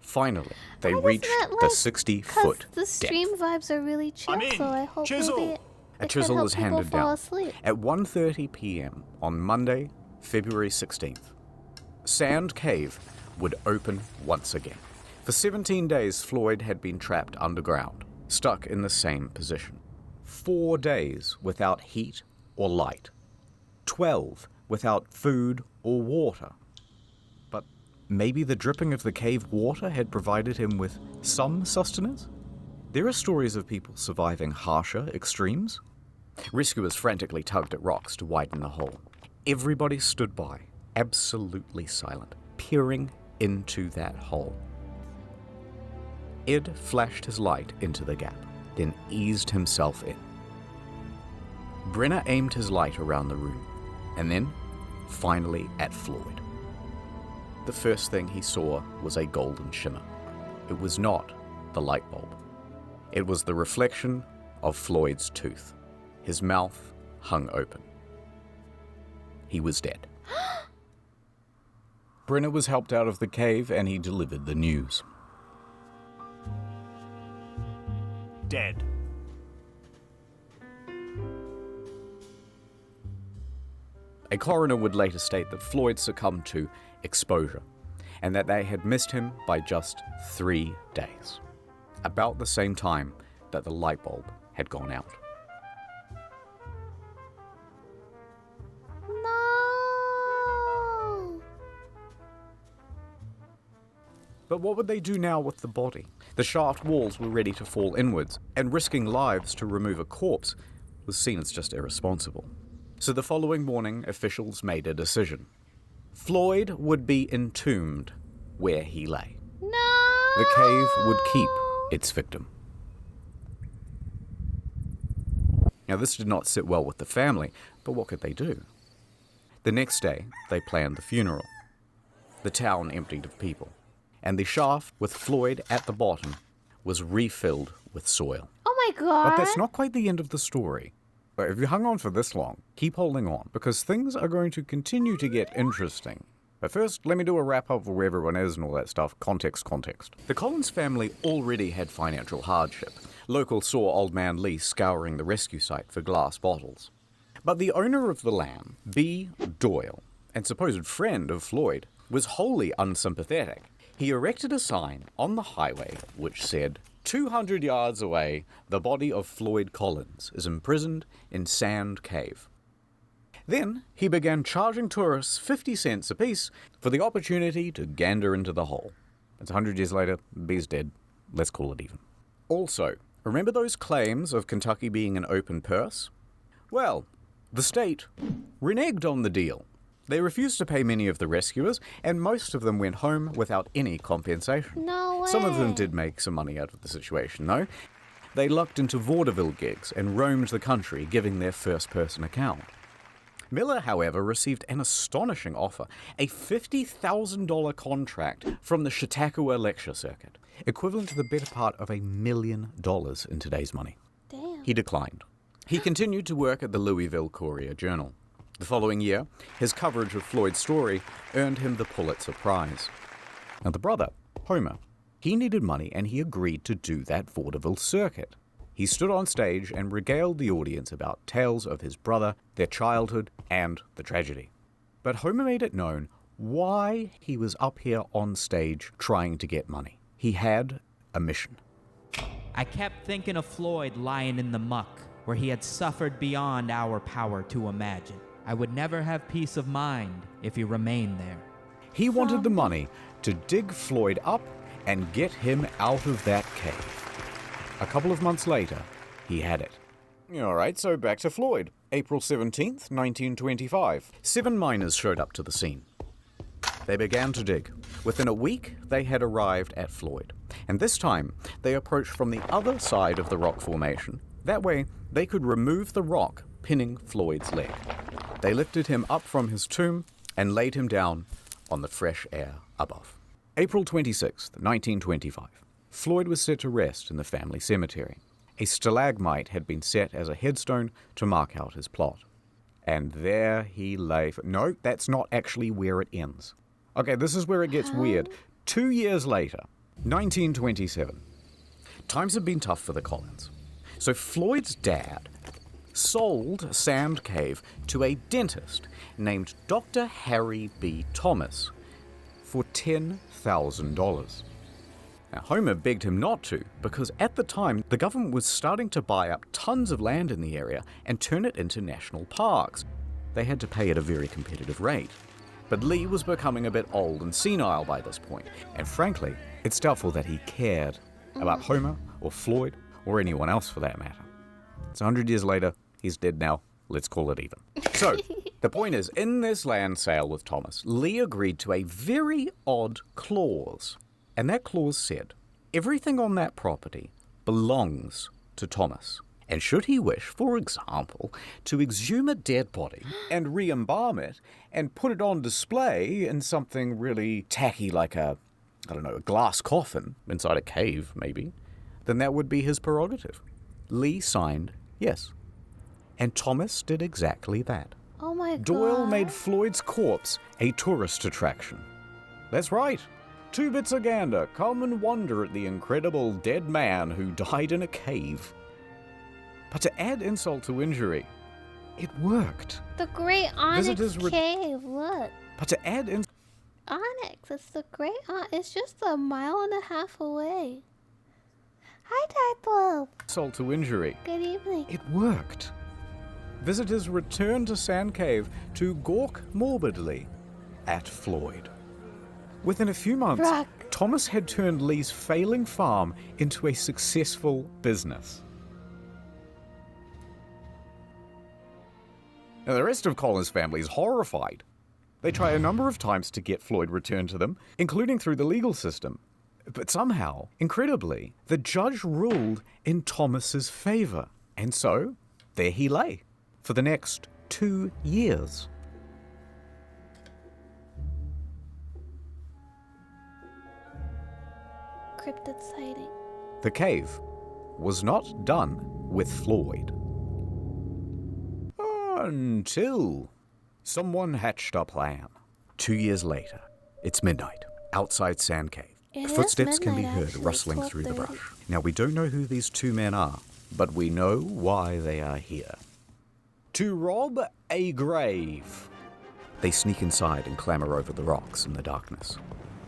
finally, they reached the 60-foot The stream vibes are really chill, so I hope maybe A it chisel can was help people handed fall down asleep. at 1:30 p.m. on Monday, February 16th. Sand Cave would open once again. For 17 days, Floyd had been trapped underground, stuck in the same position. 4 days without heat or light. 12 without food or water. But maybe the dripping of the cave water had provided him with some sustenance? There are stories of people surviving harsher extremes. Rescuers frantically tugged at rocks to widen the hole. Everybody stood by, absolutely silent, peering into that hole. Ed flashed his light into the gap, then eased himself in. Brenner aimed his light around the room, and then, finally, at Floyd. The first thing he saw was a golden shimmer. It was not the light bulb. It was the reflection of Floyd's tooth. His mouth hung open. He was dead. Brenner was helped out of the cave, and he delivered the news. Dead. A coroner would later state that Floyd succumbed to exposure, and that they had missed him by just 3 days, about the same time that the light bulb had gone out. No! But what would they do now with the body? The shaft walls were ready to fall inwards, and risking lives to remove a corpse was seen as just irresponsible. So the following morning, officials made a decision. Floyd would be entombed where he lay. No! The cave would keep its victim. Now, this did not sit well with the family, but what could they do? The next day, they planned the funeral. The town emptied of people, and the shaft with Floyd at the bottom was refilled with soil. Oh my god! But that's not quite the end of the story. But if you hung on for this long, keep holding on, because things are going to continue to get interesting. But first, let me do a wrap-up of where everyone is and all that stuff. Context. The Collins family already had financial hardship. Locals saw Old Man Lee scouring the rescue site for glass bottles. But the owner of the land, B. Doyle, and supposed friend of Floyd, was wholly unsympathetic. He erected a sign on the highway which said, 200 yards away, the body of Floyd Collins is imprisoned in Sand Cave. Then he began charging tourists 50 cents apiece for the opportunity to gander into the hole. It's 100 years later, B's dead. Let's call it even. Also, remember those claims of Kentucky being an open purse? Well, the state reneged on the deal. They refused to pay many of the rescuers, and most of them went home without any compensation. No way. Some of them did make some money out of the situation, though. They lucked into vaudeville gigs and roamed the country, giving their first-person account. Miller, however, received an astonishing offer, a $50,000 contract from the Chautauqua lecture circuit, equivalent to the better part of $1 million in today's money. Damn. He declined. He continued to work at the Louisville Courier-Journal. The following year, his coverage of Floyd's story earned him the Pulitzer Prize. Now, the brother, Homer, he needed money and he agreed to do that vaudeville circuit. He stood on stage and regaled the audience about tales of his brother, their childhood, and the tragedy. But Homer made it known why he was up here on stage trying to get money. He had a mission. I kept thinking of Floyd lying in the muck, where he had suffered beyond our power to imagine. I would never have peace of mind if he remained there. He wanted the money to dig Floyd up and get him out of that cave. A couple of months later, he had it. Alright, so back to Floyd. April 17th, 1925. 7 miners showed up to the scene. They began to dig. Within a week, they had arrived at Floyd. And this time, they approached from the other side of the rock formation. That way, they could remove the rock pinning Floyd's leg. They lifted him up from his tomb and laid him down on the fresh air above. April 26th, 1925. Floyd was set to rest in the family cemetery. A stalagmite had been set as a headstone to mark out his plot. And there he lay. No, that's not actually where it ends. Okay, this is where it gets weird. 2 years later, 1927. Times have been tough for the Collins. So Floyd's dad sold Sand Cave to a dentist named Dr. Harry B. Thomas for $10,000. Now, Homer begged him not to, because at the time, the government was starting to buy up tons of land in the area and turn it into national parks. They had to pay at a very competitive rate. But Lee was becoming a bit old and senile by this point, and frankly, it's doubtful that he cared about Homer or Floyd or anyone else for that matter. It's 100 years later, he's dead now, let's call it even. So, the point is, in this land sale with Thomas, Lee agreed to a very odd clause. And that clause said, everything on that property belongs to Thomas. And should he wish, for example, to exhume a dead body and re-embalm it and put it on display in something really tacky like a glass coffin inside a cave, maybe, then that would be his prerogative. Lee signed yes. And Thomas did exactly that. Oh my god. Doyle made Floyd's corpse a tourist attraction. That's right. 2 bits of gander, come and wonder at the incredible dead man who died in a cave. But to add insult to injury, it worked. The Great Onyx Visitors Cave, look. But to add Onyx, it's the Great Onyx. It's just 1.5 miles away. Hi, Tide insult to injury, Good evening. it worked. Visitors returned to Sand Cave to gawk morbidly at Floyd. Within a few months, Thomas had turned Lee's failing farm into a successful business. Now, the rest of Colin's family is horrified. They try a number of times to get Floyd returned to them, including through the legal system. But somehow, incredibly, the judge ruled in Thomas's favor. And so, there he lay for the next 2 years. Cryptid sighting. The cave was not done with Floyd. Until someone hatched a plan. 2 years later, it's midnight, outside Sand Cave. It is Footsteps can be midnight, heard actually. rustling It's through the 12:30. brush. Now, we don't know who these two men are, but we know why they are here. To rob a grave. They sneak inside and clamber over the rocks in the darkness.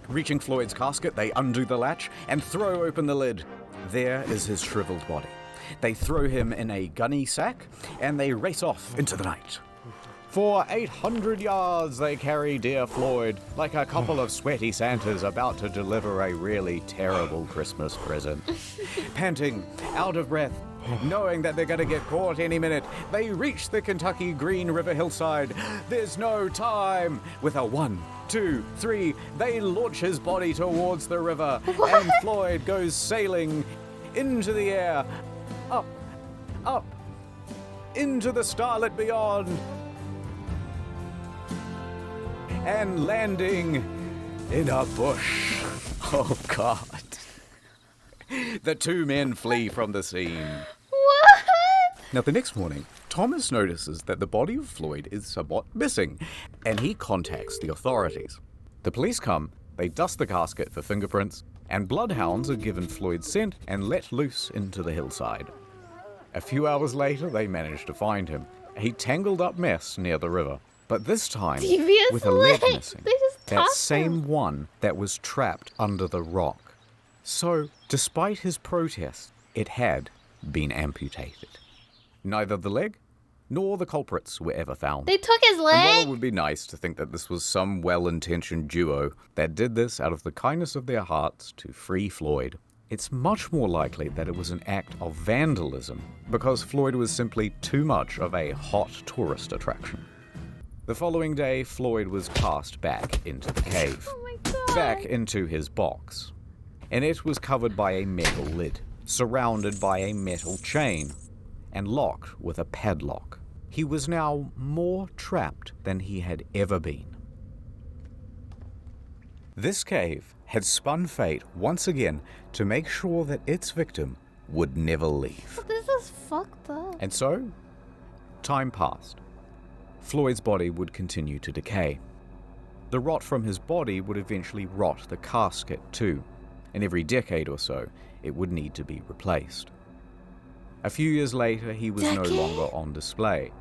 Reaching Floyd's casket, they undo the latch and throw open the lid. There is his shriveled body. They throw him in a gunny sack and they race off into the night. For 800 yards they carry dear Floyd, like a couple of sweaty Santas about to deliver a really terrible Christmas present. Panting, out of breath, knowing that they're going to get caught any minute, they reach the Kentucky Green River hillside. There's no time. With a 1, 2, 3, they launch his body towards the river, and Floyd goes sailing into the air, up, up, into the starlit beyond, and landing in a bush. Oh, God. The two men flee from the scene. What? Now, the next morning, Thomas notices that the body of Floyd is somewhat missing, and he contacts the authorities. The police come, they dust the casket for fingerprints, and bloodhounds are given Floyd's scent and let loose into the hillside. A few hours later, they manage to find him, a tangled up mess near the river. But this time, Devious with a leg leg. missing, They just that tossed same him. one that was trapped under the rock. So, despite his protest, it had been amputated. Neither the leg nor the culprits were ever found. They took his And while leg? it would be nice to think that this was some well-intentioned duo that did this out of the kindness of their hearts to free Floyd, it's much more likely that it was an act of vandalism because Floyd was simply too much of a hot tourist attraction. The following day, Floyd was cast back into the cave, back into his box, and it was covered by a metal lid, surrounded by a metal chain, and locked with a padlock. He was now more trapped than he had ever been. This cave had spun fate once again to make sure that its victim would never leave. This is fucked up. And so, time passed. Floyd's body would continue to decay. The rot from his body would eventually rot the casket too, and every decade or so, it would need to be replaced. A few years later, he was no longer on display.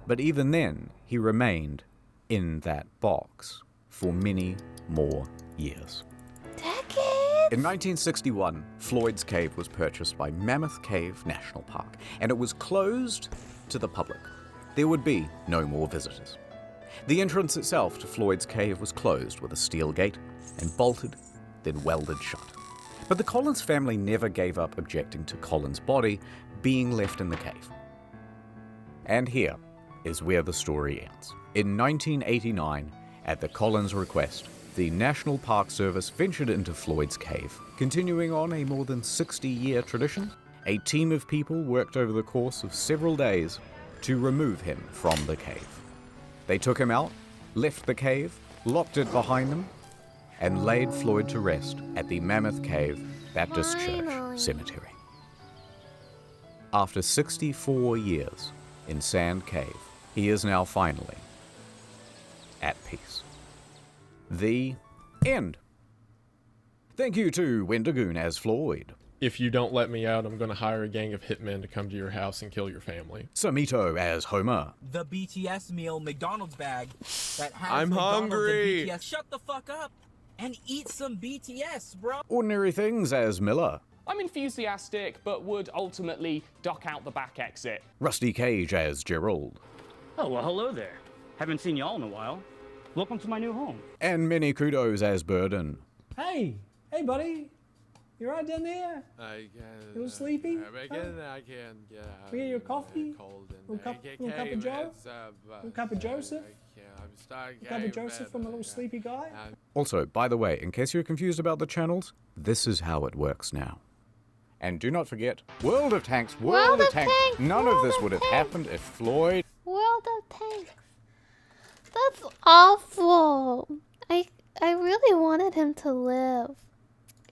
But even then, he remained in that box for many more years. In 1961, Floyd's Cave was purchased by Mammoth Cave National Park, and it was closed to the public. There would be no more visitors. The entrance itself to Floyd's Cave was closed with a steel gate and bolted, then welded shut. But the Collins family never gave up objecting to Colin's body being left in the cave. And here is where the story ends. In 1989, at the Collins' request, the National Park Service ventured into Floyd's Cave. Continuing on a more than 60-year tradition, a team of people worked over the course of several days to remove him from the cave. They took him out, left the cave, locked it behind them, and laid Floyd to rest at the Mammoth Cave Baptist Church Cemetery. After 64 years in Sand Cave, he is now finally at peace. The end. Thank you to Wendigoon as Floyd. If you don't let me out, I'm going to hire a gang of hitmen to come to your house and kill your family. Samito as Homer. The BTS meal McDonald's bag that has I'm McDonald's hungry. and BTS. Shut the fuck up and eat some BTS, bro. Ordinary Things as Miller. I'm enthusiastic, but would ultimately duck out the back exit. Rusty Cage as Gerald. Oh, well, hello there. Haven't seen y'all in a while. Welcome to my new home. And many kudos as Burden. Hey, buddy. You right down there? I can. A little sleepy? I can get out. We get your coffee? Cold and Little cup of Joe? Little cup of Joseph? I'm stuck. A cup of Joseph from a little sleepy guy? Also, by the way, in case you're confused about the channels, this is how it works now. And do not forget, World of Tanks, World of Tanks. None of this would have happened if Floyd... World of Tanks. That's awful. I really wanted him to live.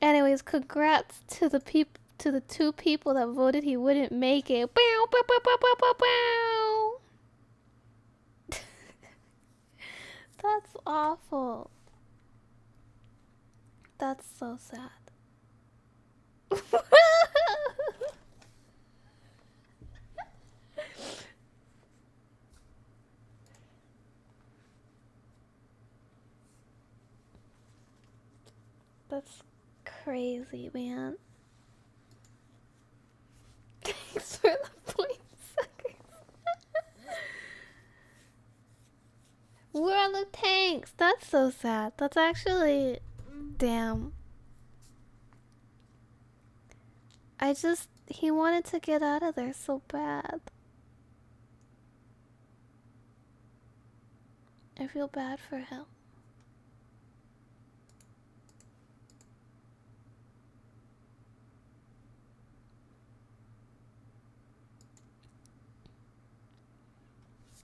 Anyways, congrats to the two people that voted he wouldn't make it. Bow, bow, bow, bow, bow, bow, bow. That's awful. That's so sad. That's crazy, man. Thanks for the point, suckers. World of Tanks. That's so sad. That's actually... Damn. He wanted to get out of there so bad. I feel bad for him.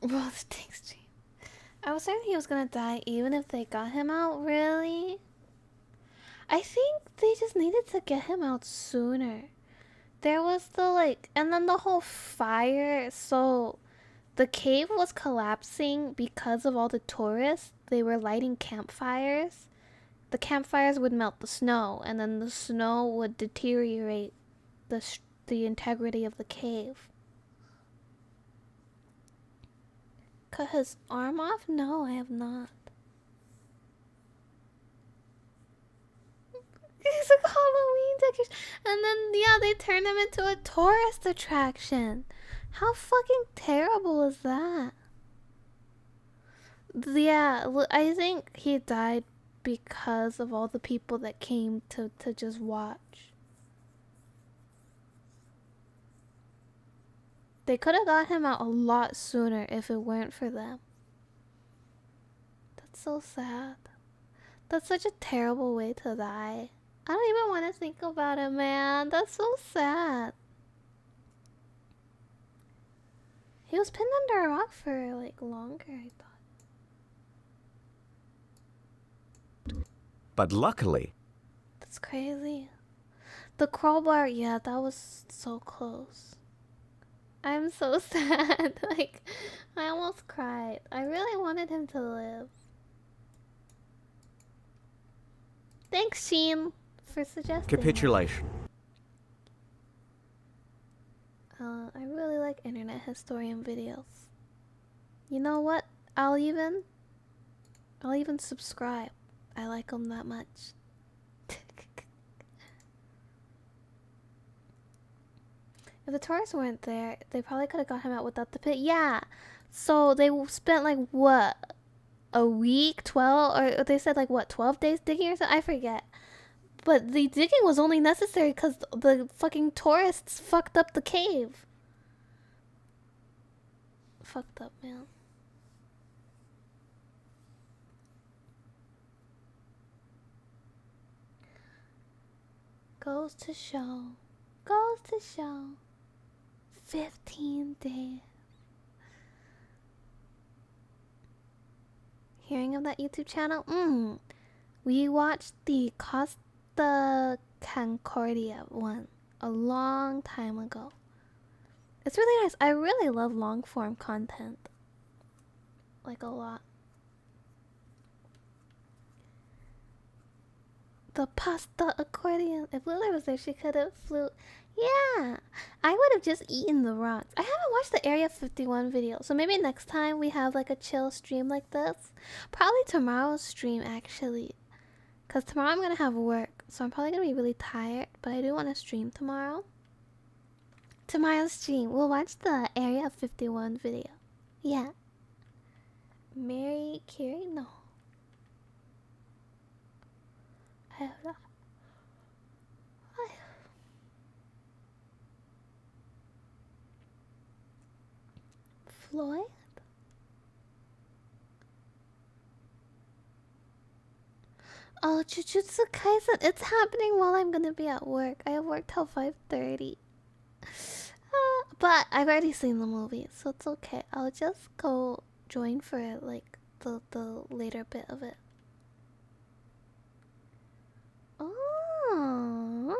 Well, the Tanks stream. I was saying he was gonna die even if they got him out, really? I think they just needed to get him out sooner. There was and then the whole fire, so the cave was collapsing because of all the tourists. They were lighting campfires. The campfires would melt the snow, and then the snow would deteriorate the integrity of the cave. Cut his arm off? No, I have not. He's like Halloween decoration. And then, yeah, they turned him into a tourist attraction. How fucking terrible is that? Yeah, I think he died because of all the people that came to just watch. They could have got him out a lot sooner if it weren't for them. That's so sad. That's such a terrible way to die. I don't even want to think about it, man. That's so sad. He was pinned under a rock for longer, I thought. But luckily... That's crazy. The crowbar, yeah, that was so close. I'm so sad. I almost cried. I really wanted him to live. Thanks, Sheen, for suggesting Capitulation. I really like internet historian videos. You know what? I'll even subscribe. I like them that much. If the tourists weren't there, they probably could have got him out without the pit. Yeah. So they spent what? A week? 12? Or they said 12 days digging or something? I forget. But the digging was only necessary because the fucking tourists fucked up the cave. Fucked up, man. Goes to show. 15 days. Hearing of that YouTube channel? We watched the Costa Concordia one a long time ago. It's really nice. I really love long form content. A lot. The pasta accordion. If Lily was there, she could have flew. Yeah, I would have just eaten the rocks. I haven't watched the Area 51 video, so maybe next time we have a chill stream like this. Probably tomorrow's stream, actually. Because tomorrow I'm going to have work, so I'm probably going to be really tired, but I do want to stream tomorrow. Tomorrow's stream, we'll watch the Area 51 video. Yeah. Mary Curie? No. I don't know. Floyd? Oh, Jujutsu Kaisen. It's happening while I'm gonna be at work. I have work till 5:30. But I've already seen the movie, so it's okay. I'll just go join for it, like the later bit of it. Oh.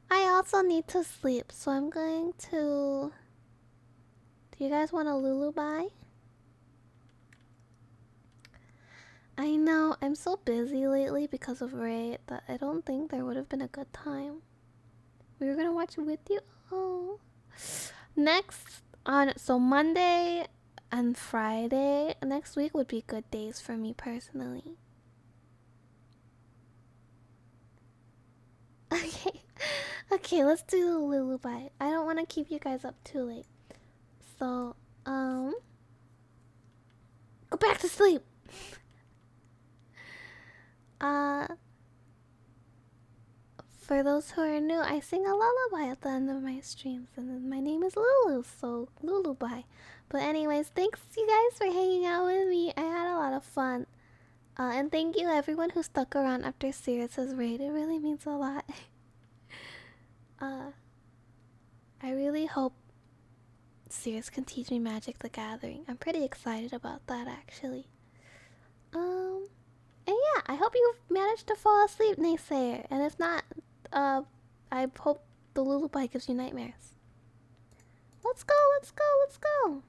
I also need to sleep, so I'm going to... Do you guys want a lullaby? I know, I'm so busy lately because of Raid that I don't think there would have been a good time. We were gonna watch it with you? Oh. Next on... So Monday and Friday next week would be good days for me personally. Okay. Okay, let's do the lullaby. I don't want to keep you guys up too late. So, go back to sleep. For those who are new, I sing a lullaby at the end of my streams, and my name is Lulu, so lullaby. But anyways, thanks you guys for hanging out with me. I had a lot of fun. And thank you everyone who stuck around after Sirius's raid. It really means a lot. I really hope Sirius can teach me Magic the Gathering. I'm pretty excited about that actually. And yeah, I hope you managed to fall asleep, Naysayer. And if not, I hope the lullaby gives you nightmares. Let's go, let's go, let's go!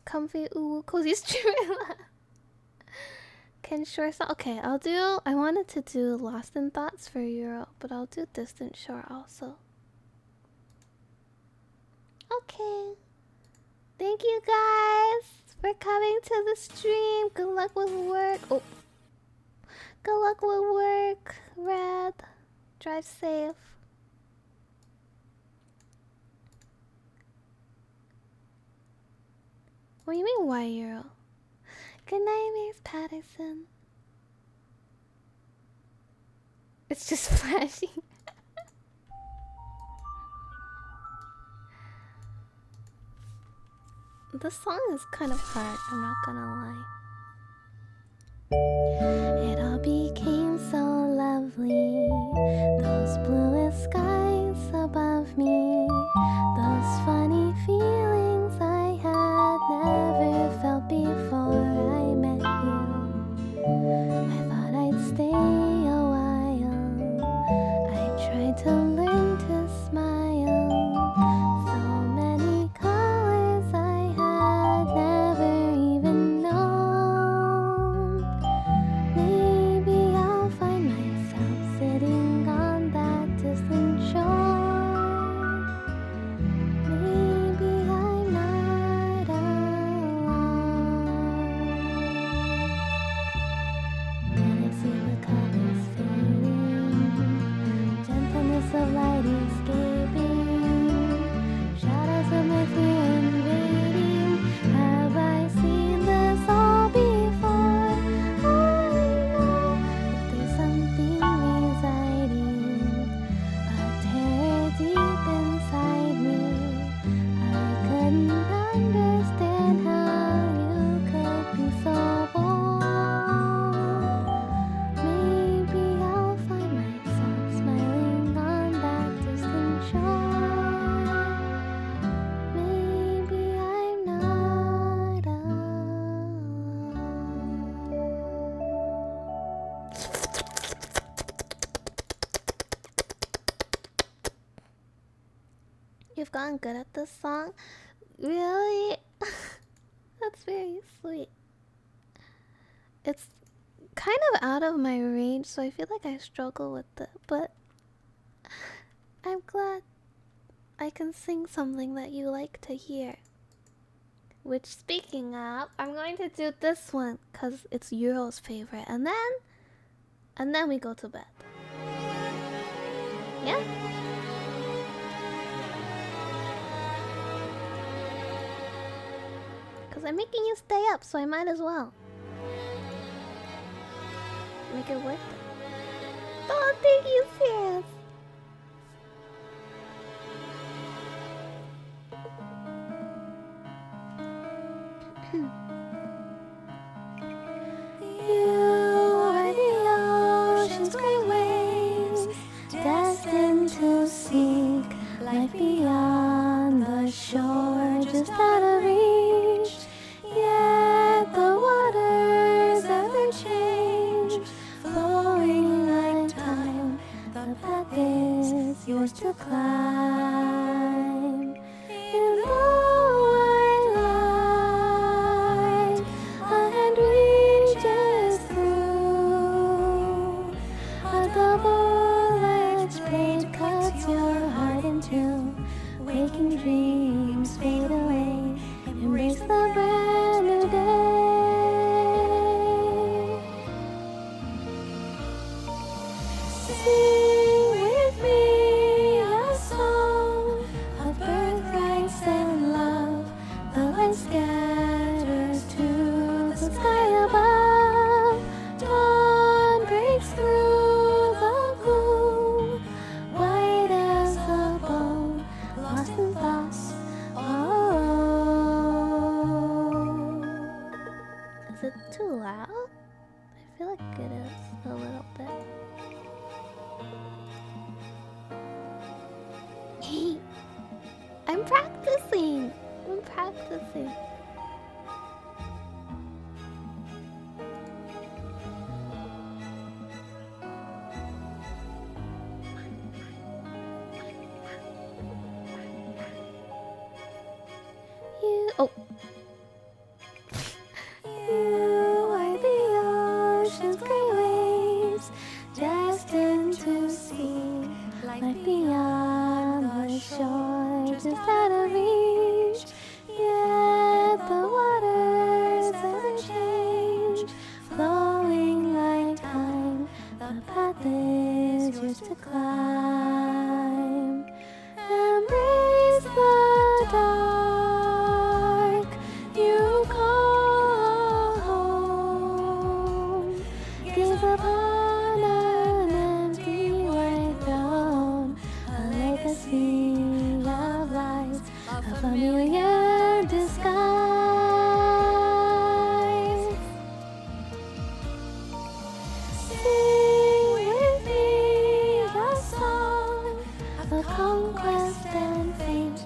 Comfy, ooh, cozy streamer. Can Shore so okay, I wanted to do Lost in Thoughts for Euro, but I'll do Distant Shore also. Okay. Thank you guys for coming to the stream. Good luck with work. Oh. Good luck with work, Red. Drive safe. What do you mean, why Euro? Good night, Miss Patterson. It's just flashing. This song is kind of hard, I'm not gonna lie. It all became so lovely. Those bluest skies above me. Those funny feelings I had never felt before I met you. I thought I'd stay a while. I tried to learn to smile. So many colors I had never even known. Maybe I'll find myself sitting on that distant shore. Maybe I'm not alone. Then I see the colors fading, gentleness of light escaping, shadows of my fear invading. Have I seen this all before? I know that there's something residing, a terror deep inside me. I couldn't understand how you could be so bold. Maybe I'll find myself smiling on that distant shore. Maybe I'm not alone. You've gotten good at this song? Really? That's very sweet. It's kind of out of my range, so I feel like I struggle with it, but I'm glad I can sing something that you like to hear. Which, speaking of, I'm going to do this one because it's Euro's favorite, and then we go to bed. Yeah? Because I'm making you stay up, so I might as well make it worth it. Don't take you serious. You are the ocean's great waves, destined to seek life beyond the shore, just out of reach. Yet the waters ever change, flowing like time. The path is yours to climb. In the white light, a hand reaches through. A double-edged blade cuts your heart in two. Waking dreams fade away. Embrace the brand new day. Sing with me a song of birthrights and love. The light scatters to the sky above. Dawn breaks through the gloom, white as a bone, lost in thoughts. Is it too loud? I feel like it is a little bit. I'm practicing. I'm practicing. Oh. You are the ocean's great waves, destined to see life beyond the shore, just out of reach. Yet the waters ever change, flowing like time. The path is yours to climb. Embrace the dark you call home. Gaze upon an empty white throne, a legacy of light, a familiar disguise. Sing with me a song of conquest and fate.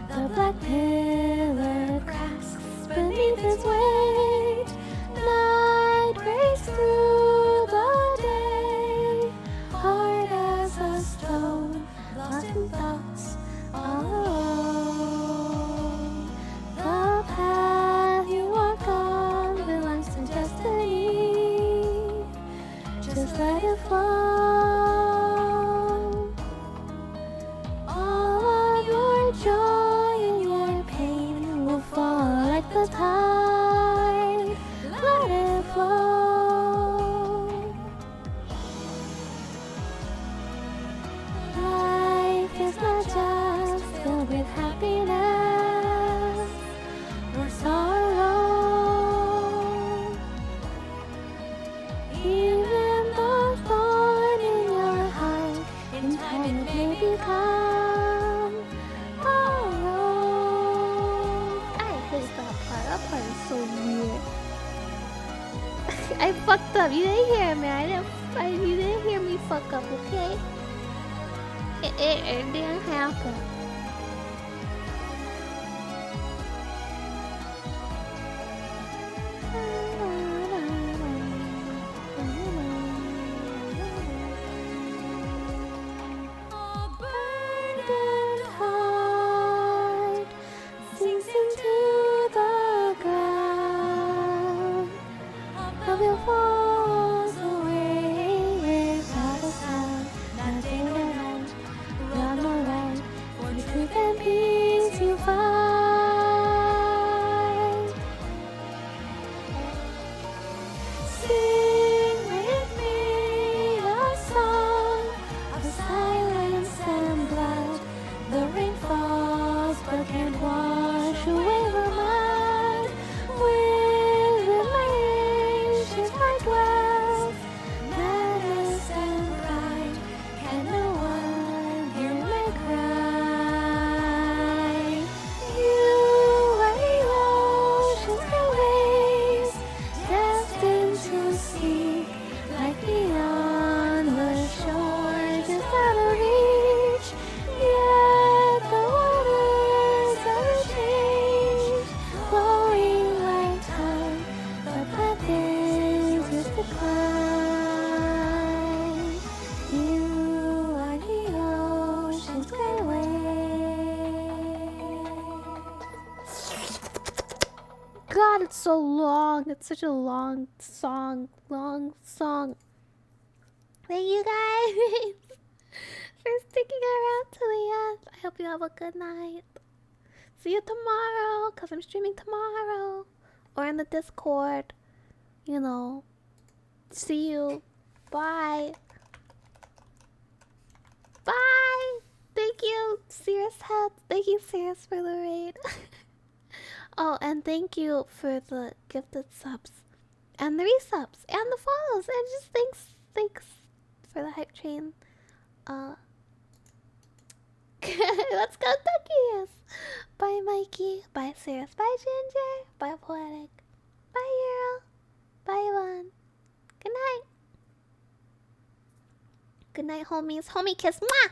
The black pillar cracks beneath its weight. Night breaks through the day, hard as a stone, lost in thoughts all alone. The path you walk on belongs to destiny. Just let it flow. All of your joy and your pain will fall like the tide. Let it flow. Life is not just filled with happiness or sorrow. Even the thorn in your heart, in time it may become a rose. I hate that part. That part is so weird. I fucked up. You didn't hear me. You didn't hear me fuck up, okay? It didn't happen. Abandoned heart sinks into the ground. Of your falls away without a sound. Nothing around, run around for the truth and peace you find. Sing with me a song of silence and blood. The rain falls but can't wash away the mud. With my anxious heart God, it's so long. It's such a long song. Long song. Thank you guys for sticking around to the end. I hope you have a good night. See you tomorrow, because I'm streaming tomorrow. Or in the Discord. You know. See you. Bye. Bye. Thank you, Serious Head. Thank you, Serious, for the raid. Oh, and thank you for the gifted subs. And the resubs. And the follows. And just thanks for the hype train. Let's go, Cookies. Bye, Mikey. Bye, Serious. Bye, Ginger. Bye, Poetic. Bye, Hero. Bye, Yvonne. Good night. Good night, homies. Homie kiss. Mwah!